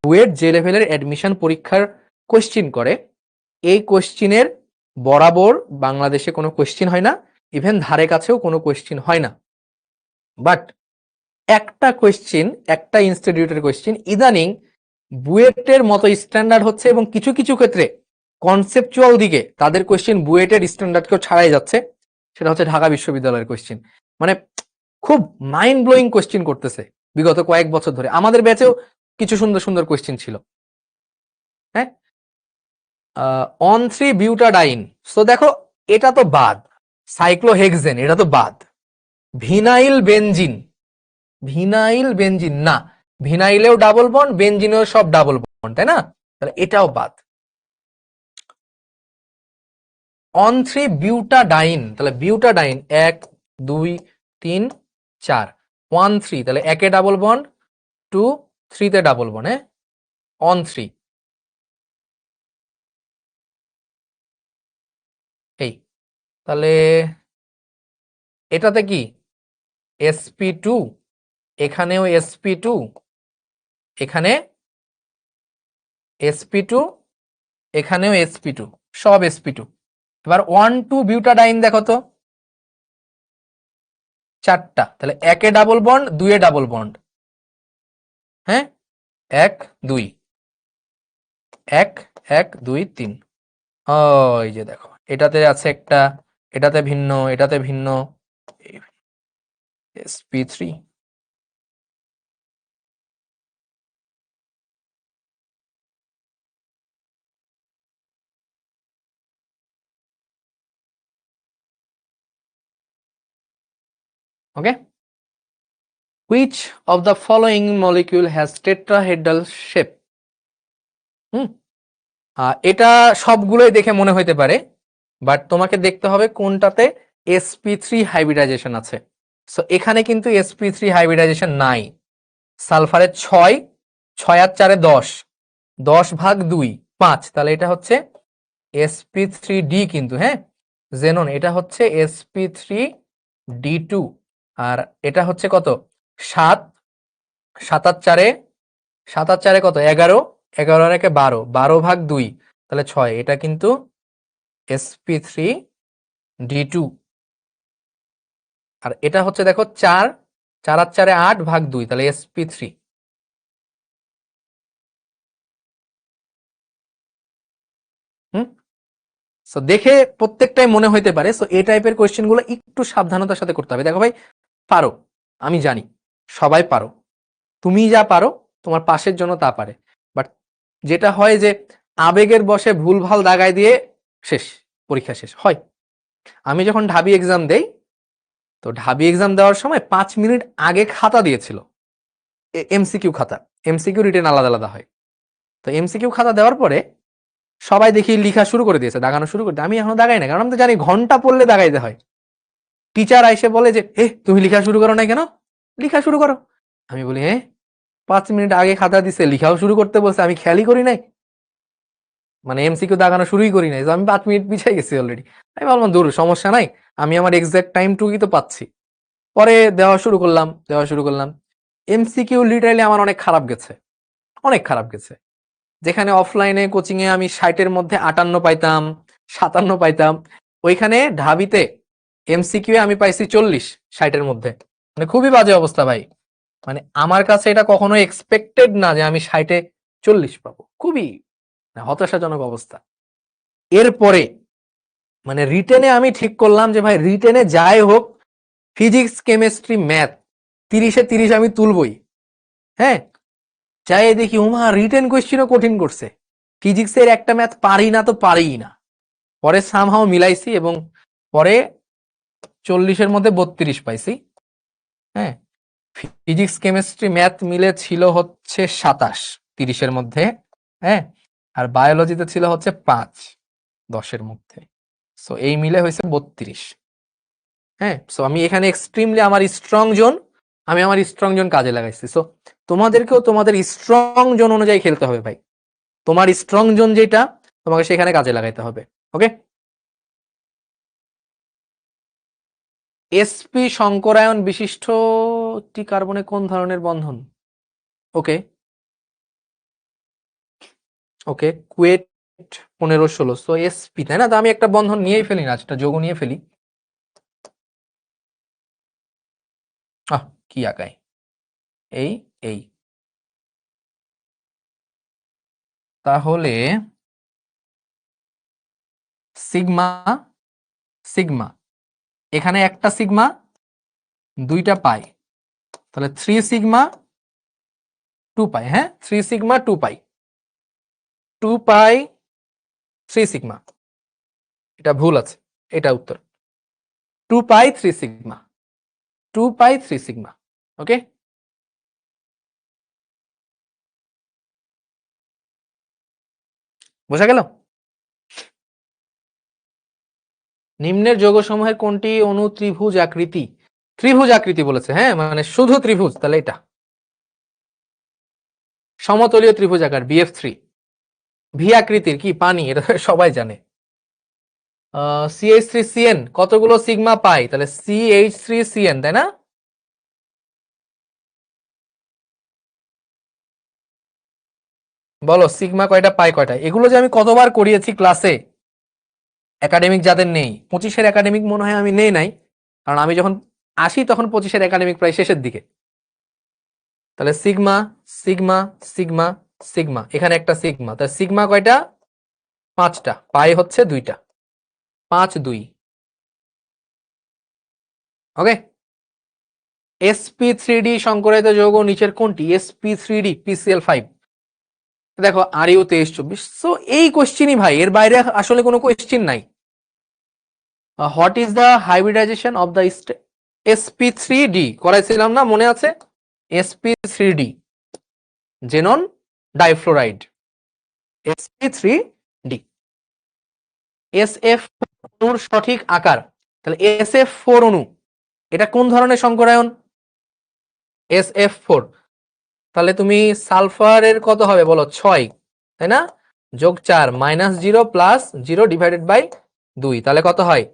বুয়েট যে লেভেলের অ্যাডমিশন পরীক্ষার কোয়েশ্চিন করে, এই কোয়েশ্চিনের বরাবর বাংলাদেশে কোনো কোয়েশ্চিন হয় না, ইভেন ধারে কাছেও কোনো কোয়েশ্চিন হয় না। বাট একটা কোয়েশ্চিন, একটা ইনস্টিটিউটের কোয়েশ্চিন ইদানিং বুয়েটের মতো স্ট্যান্ডার্ড হচ্ছে, এবং কিছু কিছু ক্ষেত্রে কনসেপচুয়াল দিকে তাদের কোয়েশ্চিন বুয়েটের স্ট্যান্ডার্ডকেও ছাড়াই যাচ্ছে। সেটা হচ্ছে ঢাকা বিশ্ববিদ্যালয়ের কোয়েশ্চিন। মানে খুব মাইন্ড ব্লোয়িং কোয়েশ্চিন করতেছে বিগত কয়েক বছর ধরে। আমাদের ব্যাচেও কিছু সুন্দর সুন্দর কোয়েশ্চিন ছিল। হ্যাঁ, অন 3 বিউটাডাইন, সো দেখো এটা তো বাদ, সাইক্লোহেক্সেন এটা তো বাদ, ভিনাইল বেনজিন না, ভিনাইলেও ডাবল বন্ড, বেনজিনেও সব ডাবল বন্ড, তাই না? তাহলে এটাও বাদ। অন 3 বিউটাডাইন, তাহলে বিউটাডাইন 1 2 3 4 1 3, তাহলে 1 এ ডাবল বন্ড, 2 3 তে ডাবল বন্ড, হ্যাঁ, অন 3। এই তাহলে এটাতে কি sp2, এখানেও sp2, এখানে sp2, এখানেও sp2, সব sp2। এবার 1 2 বিউটাডাইন দেখো তো, 4টা, তাহলে 1 এ ডাবল বন্ড, 2 এ ডাবল বন্ড, হ্যাঁ, 1 2 1 1 2 3। ওই যে দেখো, এটাতে আছে একটা, এটাতে ভিন্ন, এটাতে ভিন্ন, sp3। Okay, which of the following molecule has tetrahedral shape? হুম, এটা সবগুলোই দেখে মনে হইতে পারে, বাট তোমাকে দেখতে হবে কোনটাতে sp3 হাইব্রিডাইজেশন আছে। সো এখানে কিন্তু sp3 হাইব্রিডাইজেশন নাই। সালফারের 6, 6 আর 4 10, 10 ভাগ 2 5, তাহলে এটা হচ্ছে sp3d কিন্তু, হ্যাঁ। জেনন এটা হচ্ছে sp3d2, আর এটা হচ্ছে কত 7, 7 আর 4, 7 আর 4 কত 11, 11 আর 1 12, 12 ভাগ 2, তাহলে 6, এটা কিন্তু sp3d2। আর এটা হচ্ছে দেখো 4, 4 আর 4 8 ভাগ 2, তাহলে sp3। হুম, সো দেখে প্রত্যেকটাই মনে হইতে পারে। সো এই টাইপের কোয়েশ্চেন গুলো একটু সাবধানতার সাথে করতে হবে। দেখো ভাই, পারো, আমি জানি সবাই পারো, তুমি যা পারো তোমার পাশের জন্য তা পারে, বাট যেটা হয় যে আবেগের বশে ভুলভাল দাগায় দিয়ে শেষ, পরীক্ষা শেষ হয়। আমি যখন ঢাবি এক্সাম দেই, তো ঢাবি এক্সাম দেওয়ার সময় 5 মিনিট আগে খাতা দিয়েছিল, এমসিকিউ খাতা, এমসিকিউ রিটেন আলাদা আলাদা হয়। তো এমসিকিউ খাতা দেওয়ার পরে সবাই দেখি লিখা শুরু করে দিয়েছে, দাগানো শুরু করে, আমি এখনো দাগাই না, কারণ আমি তো জানি ঘন্টা পড়লে দাগাইতে হয়। টিচার আইসে বলে যে তুমি লিখা শুরু করো না কেন, লিখা শুরু করো। আমি বলি 5 মিনিট আগে খাতা দিছে, লিখাও শুরু করতে বলছে, আমি খেয়ালই করি নাই, মানে এমসিকিউ দাগানো শুরুই করি নাই, আমি 5 মিনিট পিছাই গেছি অলরেডি। আমি বললাম দূর, সমস্যা নাই, আমি আমার এক্সাক্ট টাইম টুকুই তো পাচ্ছি। পরে দেওয়া শুরু করলাম। এমসিকিউ লিটারালি আমার অনেক খারাপ গেছে, অনেক খারাপ গেছে। যেখানে অফলাইনে কোচিং এ আমি 60-এর মধ্যে 58 পাইতাম, 57 পাইতাম, ওইখানে ঢাবিতে এমসিকিউ আমি পাইছি 40 60-এর মধ্যে। মানে খুবই বাজে অবস্থা ভাই, মানে আমার কাছে এটা কখনো এক্সপেক্টেড না যে আমি 60-এ 40 পাবো, খুবই হতাশাজনক অবস্থা। এরপরে মানে রিটেনে আমি ঠিক করলাম যে ভাই রিটেনে যাই হোক, ফিজিক্স কেমিস্ট্রি ম্যাথ 30-এ 30 আমি তুলবই, হ্যাঁ। চাই দেখি উমা রিটেন কোয়েশ্চেনও কঠিন করছে, ফিজিক্সের একটা ম্যাথ পারি না তো পারিই না। পরে সামহাও মিলাইছি এবং পরে 40-এর মধ্যে 32 পাইছি, হ্যাঁ। ফিজিক্স কেমিস্ট্রি ম্যাথ মিলে ছিল হচ্ছে 27 30-এর মধ্যে, হ্যাঁ। আর বায়োলজিতে ছিল হচ্ছে 5 10-এর মধ্যে। সো এই মিলে হয়েছে 32, হ্যাঁ। সো আমি এখানে এক্সট্রিমলি আমার স্ট্রং জোন, আমি আমার স্ট্রং জোন কাজে লাগাইছি। সো তোমাদেরকেও তোমাদের স্ট্রং জোন অনুযায়ী খেলতে হবে ভাই, তোমার স্ট্রং জোন যেটা তোমাকে সেখানে কাজে লাগাইতে হবে। ওকে, sp সংকরায়ন বিশিষ্ট একটি কার্বনে কোন ধরনের বন্ধন? ওকে ওকে, কুয়েট 15 16, সো sp, তাই না? তো আমি একটা বন্ধন নিয়েই ফেলি না, একটা যোগ নিয়ে ফেলি। কি আঁকাই, এই এই তাহলে সিগমা সিগমা, এখানে একটা সিগমা, দুইটা পাই, তাহলে 3 সিগমা 2 পাই, হ্যাঁ, 3 সিগমা 2 পাই, 2 পাই 3 সিগমা, এটা ভুল আছে, এটা উত্তর 2 পাই 3 সিগমা, 2 পাই 3 সিগমা। ওকে, বোঝা গেল? নিম্নের যৌগসমূহের কোনটি অণু ত্রিভুজ আকৃতি? ত্রিভুজ আকৃতি বলেছে, হ্যাঁ, মানে শুধু ত্রিভুজ, তাহলে এটা সমতলীয় ত্রিভুজ আকার BF3। ভি আকৃতির কি? পানি, এটা সবাই জানে। CH3CN কতগুলো সিগমা পাই? তাহলে CH3CN, তাই না? বলো সিগমা কয়টা পাই কয়টা? এগুলো যে আমি কতবার করিয়েছি ক্লাসে, একাডেমিক যাদের নেই, 25-এর একাডেমিক মনে হয় আমি নেই নাই, কারণ আমি যখন আসি তখন 25-এর একাডেমিক প্রায় শেষের দিকে। তাহলে সিগমা সিগমা সিগমা সিগমা, এখানে একটা সিগমা, তাহলে সিগমা কয়টা? 5টা, পাই হচ্ছে 2টা, 5 2। ওকে। sp3d সংকরায়িত যৌগ নিচের কোনটি? sp3d PCl5। দেখো RU 23-24, সো এই কোশ্চেনই ভাই, এর বাইরে আসলে কোনো কোশ্চেন নাই। What is the hybridization of the sp3d করাইছিলাম না, মনে আছে? sp3d xenon difluoride, sp3d। SF4 অণুর সঠিক আকার, তাহলে SF4 অণু, এটা কোন ধরনের সংকরায়ন? SF4। তাহলে তুমি সালফারের কত হবে বলো? 6, তাই না? যোগ 4 -0 প্লাস 0 ডিভাইডেড বাই 2, তাহলে কত হয়?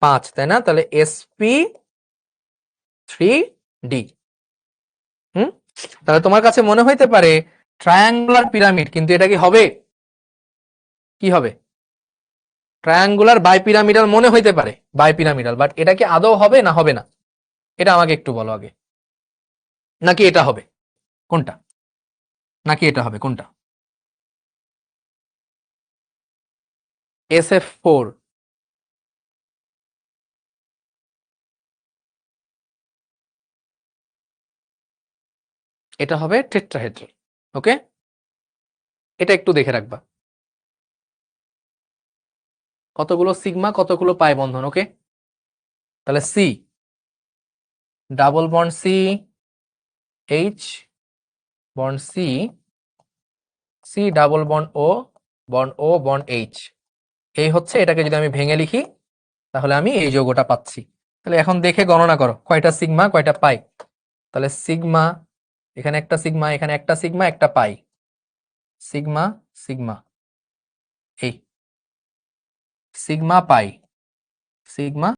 5, তাই না? তাহলে sp3d। তাহলে তোমার কাছে মনে হইতে পারে ট্রায়াঙ্গুলার পিরামিড, কিন্তু এটা কি হবে? কি হবে? ট্রায়াঙ্গুলার বাইপিরামিডাল মনে হইতে পারে, বাইপিরামিডাল, বাট এটা কি আদৌ হবে না হবে না? এটা আমাকে একটু বলো আগে। নাকি এটা হবে? কোনটা? নাকি এটা হবে? কোনটা? SF4। এটা হবে টেট্রাহেড্রাল। ওকে, এটা একটু দেখে রাখবা, কতগুলো সিগমা কতগুলো পাই বন্ধন। ওকে, তাহলে C double bond C, H bond C, C double bond O, bond O, bond H, এই হচ্ছে। এটাকে যদি আমি ভেঙে লিখি তাহলে আমি এই যৌগটা পাচ্ছি। তাহলে এখন দেখে গণনা করো কয়টা সিগমা কয়টা পাই। তাহলে সিগমা, এখানে একটা সিগমা, এখানে একটা সিগমা, একটা পাই, সিগমা সিগমা, এই সিগমা পাই, সিগমা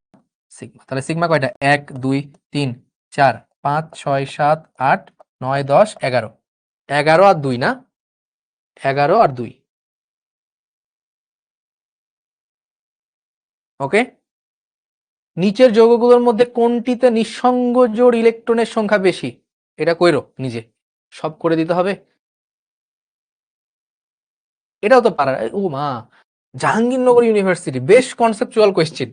সিগমা। তাহলে সিগমা কয়টা? 1 2 3 4 5 6 7 8 9 10 11, 11 আর 2 না, 11 আর 2। ওকে, নিচের যৌগগুলোর মধ্যে কোনটিতে নিঃসঙ্গ জোড় ইলেকট্রনের সংখ্যা বেশি? এটা কইরো নিজে, সব করে দিতে হবে। এটাও তো পারা, ও মা, জাহাঙ্গীরনগর ইউনিভার্সিটি, বেশ কনসেপচুয়াল কোয়েশ্চেন।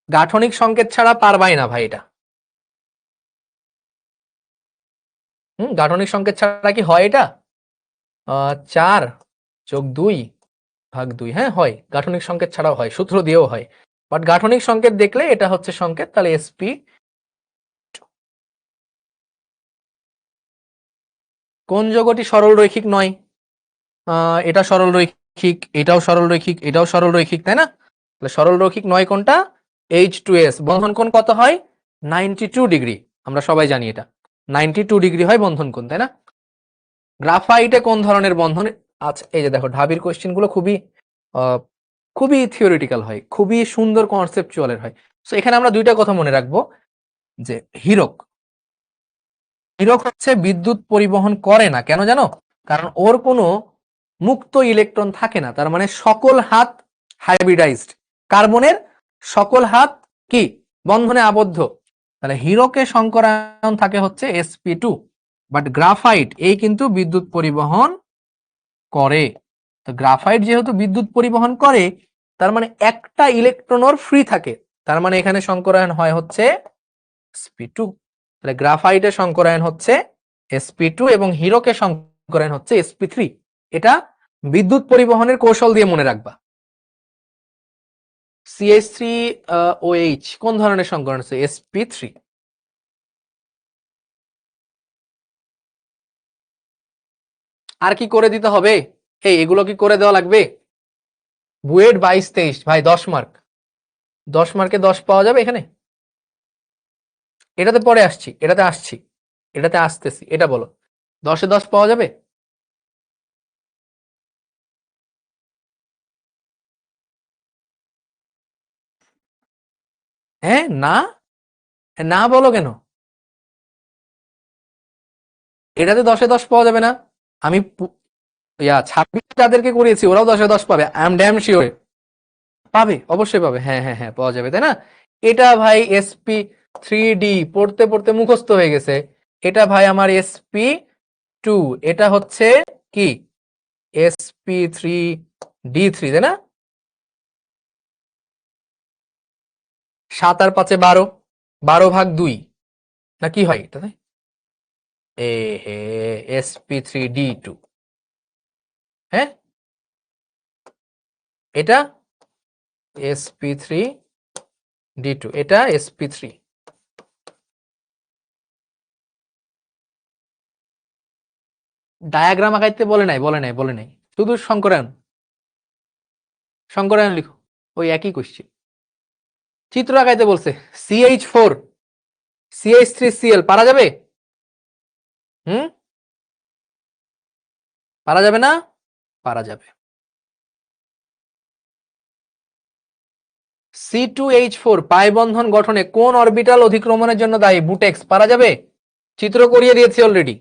গাঠনিক সংকেত ছাড়া পারবাই না ভাই এটা। গাঠনিক সংকেত ছাড়া কি হয় এটা? 4 যোগ 2 ভাগ 2, হ্যাঁ হয়, গাঠনিক সংকেত ছাড়াও হয়, সূত্র দিয়েও হয়, বাট গাঠনিক সংকেত দেখলে এটা হচ্ছে সংকেত, তাহলে এসপি। কোন যৌগটি সরল রৈখিক নয়? এটা সরল রৈখিক, এটাও সরল রৈখিক, এটাও সরল রৈখিক, তাই না? তাহলে সরল রৈখিক নয় কোনটা? H2S। বন্ধন কোণ কত হয়? 92 ডিগ্রি, আমরা সবাই জানি এটা 92 ডিগ্রি হয় বন্ধন কোণ, তাই না? গ্রাফাইটে কোন ধরনের বন্ধন? আচ্ছা, এই যে দেখো ঢাবির কোশ্চেন গুলো খুবই খুবই থিওরিটিক্যাল হয়, খুবই সুন্দর কনসেপচুয়ালের হয়। সো এখানে আমরা দুইটা কথা মনে রাখবো, যে হীরক, হীরক হচ্ছে বিদ্যুৎ পরিবহন করে না, কেন জানো? কারণ ওর কোনো মুক্ত ইলেকট্রন থাকে না, তার মানে সকল হাত হাইব্রিডাইজড, কার্বনের সকল হাত কি বন্ধনে আবদ্ধ। তাহলে হীরকে সংকরায়ন থাকে হচ্ছে sp2, বাট গ্রাফাইট এই কিন্তু বিদ্যুৎ পরিবহন করে। তো গ্রাফাইট যেহেতু বিদ্যুৎ পরিবহন করে, তার মানে একটা ইলেকট্রন ওর ফ্রি থাকে, তার মানে এখানে সংকরায়ন হয় হচ্ছে sp2। তাহলে গ্রাফাইটের সংকরায়ন হচ্ছে sp2 এবং হীরকের সংকরায়ন হচ্ছে sp3। এটা বিদ্যুৎ পরিবহনের কৌশল দিয়ে মনে রাখবা। CH3OH কোন ধরনের সংকরণ আছে? sp3। আর কি করে দিতে হবে? এগুলো কি করে দেওয়া লাগবে? বুয়েট 22-23 ভাই 10 মার্ক, 10 মার্কে 10 পাওয়া যাবে এখানে? এটাতে পরে আসছি, এটাতে আসছি, এটাতে আসতেছি, এটা বলো 10-এ 10 পাওয়া যাবে? হ্যাঁ না, না বলো কেন? এটাতে 10-এ 10 পাওয়া যাবে না? আমি 26 যাদেরকে করিয়েছি ওরাও 10-এ 10 পাবে, আই এম ড্যাম শিওর। পাবে, অবশ্যই পাবে, হ্যাঁ হ্যাঁ হ্যাঁ পাওয়া যাবে, তাই না? এটা ভাই SP3D পড়তে পড়তে মুখস্থ হয়ে গেছে। এটা ভাই আমার SP2, এটা হচ্ছে কি SP3D3, তাই না? 7 আর 5-এ 12, 12/2 না কি হয় এটাতে? এ হে, SP3D2, হ্যাঁ এটা SP3D2, এটা SP3। ডায়াগ্রাম আঁকাইতে বলে নাই, বলে নাই, বলে নাই, শুধু সংকরায়ন, সংকরায়ন লিখো, ওই একই কোশ্চেন। চিত্র আঁকাইতে বলছে, CH4 CH3Cl পারা যাবে? হুম, পারা যাবে না? পারা যাবে। C2H4 পাই বন্ধন গঠনে কোন অরবিটাল অধিক্রমণের জন্য দায়ী? বুটেক্স, পারা যাবে? চিত্র করিয়ে দিয়েছি অলরেডি।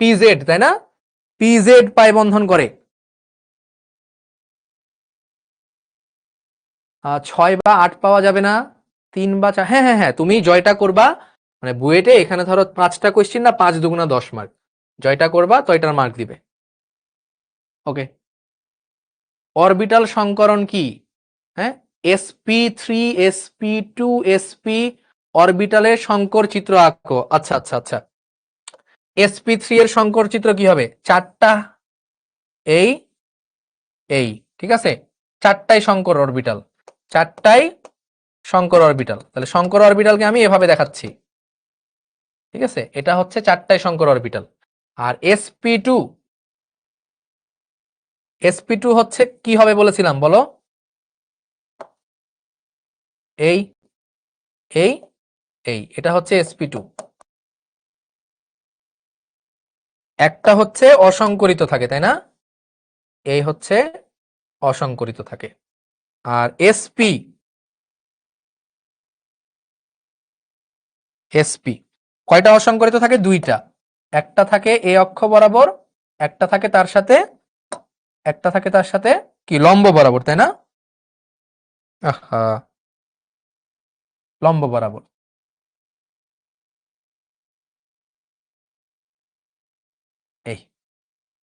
PZ, তাই না? PZ পাই বন্ধন করে। 6 বা 8 পাওয়া যাবে না, 3 বা 4, হ্যাঁ হ্যাঁ হ্যাঁ, তুমি জয়টা করবা, মানে বুয়েটে এখানে ধরো 5টা কোশ্চেন না, 5 দুগুণা 10 মার্ক, জয়টা করবা তয়টার মার্ক দিবে। ওকে, অরবিটাল সংকরণ কি? হ্যাঁ, SP3 SP2 SP অরবিটালের সংকর চিত্র আঁকো। আচ্ছা আচ্ছা আচ্ছা, SP3 এর সংকর চিত্র কি হবে? 4টা এই এই, ঠিক আছে, 4টাই সংকর অরবিটাল, 4টাই সংকর অরবিটাল। তাহলে সংকর অরবিটালকে আমি এভাবে দেখাচ্ছি, ঠিক আছে, এটা হচ্ছে 4টাই সংকর অরবিটাল। আর SP2, SP2 হচ্ছে কি হবে বলেছিলাম বলো? এই এই এই, এটা হচ্ছে SP2। একটা হচ্ছে অসংকরিত থাকে, তাই না? এই হচ্ছে অসংকরিত থাকে। আর SP কয়টা অসংকরিত থাকে? 2টা। একটা থাকে এই অক্ষ বরাবর, একটা থাকে তার সাথে, একটা থাকে তার সাথে কি লম্ব বরাবর, তাই না? আহা, লম্ব বরাবর। এই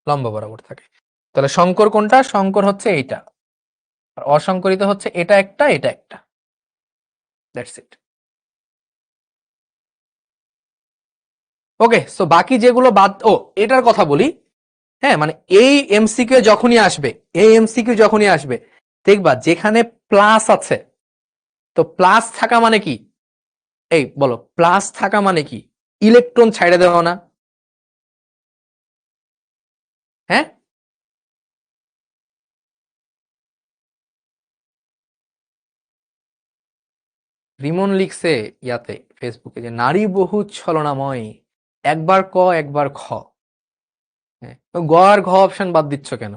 লম্ব বরাবর থাকে। তাহলে সংকর কোনটা? সংকর হচ্ছে এইটা, আর অসংকরিত হচ্ছে এটা একটা, এটা একটা। That's it. ওকে, সো বাকি যেগুলো বাদ, এটার কথা বলি, হ্যাঁ, মানে এই এমসিকিউ যখনই আসবে, এই এমসিকিউ যখনই আসবে, দেখবা যেখানে প্লাস আছে, তো প্লাস থাকা মানে কি? এই বলো, প্লাস থাকা মানে কি? ইলেকট্রন ছাইড়ে দেওয়া না? হ্যাঁ, রিমন লিখছে ইয়াতে ফেসবুকে যে নারী বহু ছলনাময়, একবার ক একবার খ। হ্যাঁ, তো গ আর ঘ অপশন বাদ দিচ্ছ কেন?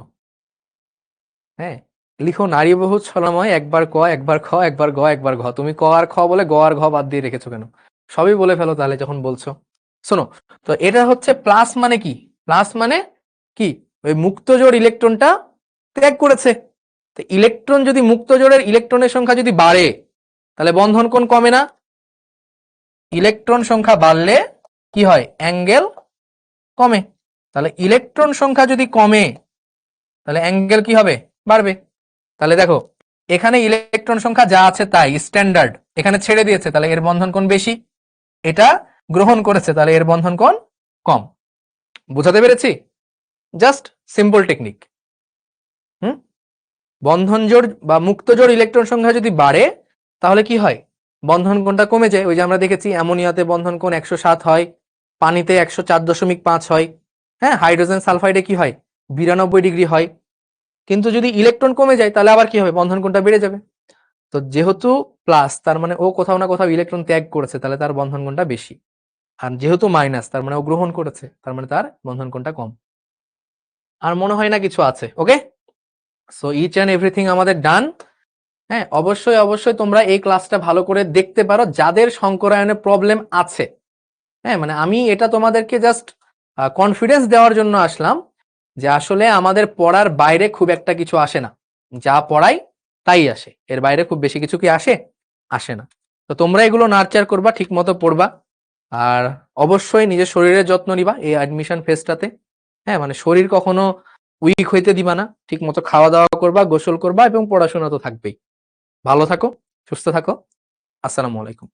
হ্যাঁ, লিখো নারী বহু ছলনাময়, একবার ক একবার খ একবার গ একবার ঘ। তুমি ক আর খ বলে গ আর ঘ বাদ দিয়ে রেখেছো কেন? সবই বলে ফেলো তাহলে যখন বলছো। শোনো, তো এটা হচ্ছে প্লাস মানে কি? প্লাস মানে কি? ওই মুক্ত জোড় ইলেকট্রনটা ত্যাগ করেছে। তো ইলেকট্রন যদি, মুক্ত জোড়ের ইলেকট্রনের সংখ্যা যদি বাড়ে, তাহলে বন্ধন কোণ কমে না? ইলেকট্রন সংখ্যা বাড়লে কি হয়? অ্যাঙ্গেল কমে। তাহলে ইলেকট্রন সংখ্যা যদি কমে, তাহলে অ্যাঙ্গেল কি হবে? বাড়বে। তাহলে দেখো, এখানে ইলেকট্রন সংখ্যা যা আছে তাই স্ট্যান্ডার্ড, এখানে ছেড়ে দিয়েছে, তাহলে এর বন্ধন কোণ বেশি। এটা গ্রহণ করেছে, তাহলে এর বন্ধন কোণ কম। বুঝাতে পেরেছি? Just simple technique. হুম, বন্ধন জোড় বা মুক্ত জোড় ইলেকট্রন সংখ্যা যদি বাড়ে, তাহলে কি হয়? বন্ধন কোণটা কমে যায়। ওই যে আমরা দেখেছি অ্যামোনিয়াতে বন্ধন কোণ 107 হয়, পানিতে 104.5 হয়, হ্যাঁ, হাইড্রোজেন সালফাইডে কি হয়? 92 ডিগ্রি হয়। কিন্তু যদি ইলেকট্রন কমে যায় তাহলে আবার কি হবে, বন্ধন কোণটা বেড়ে যাবে। তো যেহেতু প্লাস তার মানে ও কোথাও না কোথাও ইলেকট্রন ত্যাগ করেছে, তাহলে তার বন্ধন কোণটা বেশি। আর যেহেতু মাইনাস তার মানে ও গ্রহণ করেছে, তার মানে তার বন্ধন কোণটা কম। আর মনে হয় না কিছু আছে। ওকে, সো ইচ অ্যান্ড এভরিথিং আমাদের ডান। হ্যাঁ, অবশ্যই অবশ্যই তোমরা এই ক্লাসটা ভালো করে দেখতে পারো যাদের সংকরায়নে প্রবলেম আছে। হ্যাঁ, মানে আমি এটা তোমাদেরকে জাস্ট কনফিডেন্স দেওয়ার জন্য আসলাম যে আসলে আমাদের পড়ার বাইরে খুব একটা কিছু আসে না, যা পড়াই তাই আসে, এর বাইরে খুব বেশি কিছু কি আসে, আসে না। তো তোমরা এগুলো নার্চার করবা, ঠিক মতো পড়বা, আর অবশ্যই নিজের শরীরের যত্ন নিবা এই অ্যাডমিশন ফেজটাতে। হ্যাঁ, মানে শরীর কখনো উইক হইতে দিবা না, ঠিক মতো খাওয়া দাওয়া করবা, গোসল করবা এবং পড়াশোনা তো থাকবেই। ভালো থাকো, সুস্থ থাকো, আসসালামু আলাইকুম।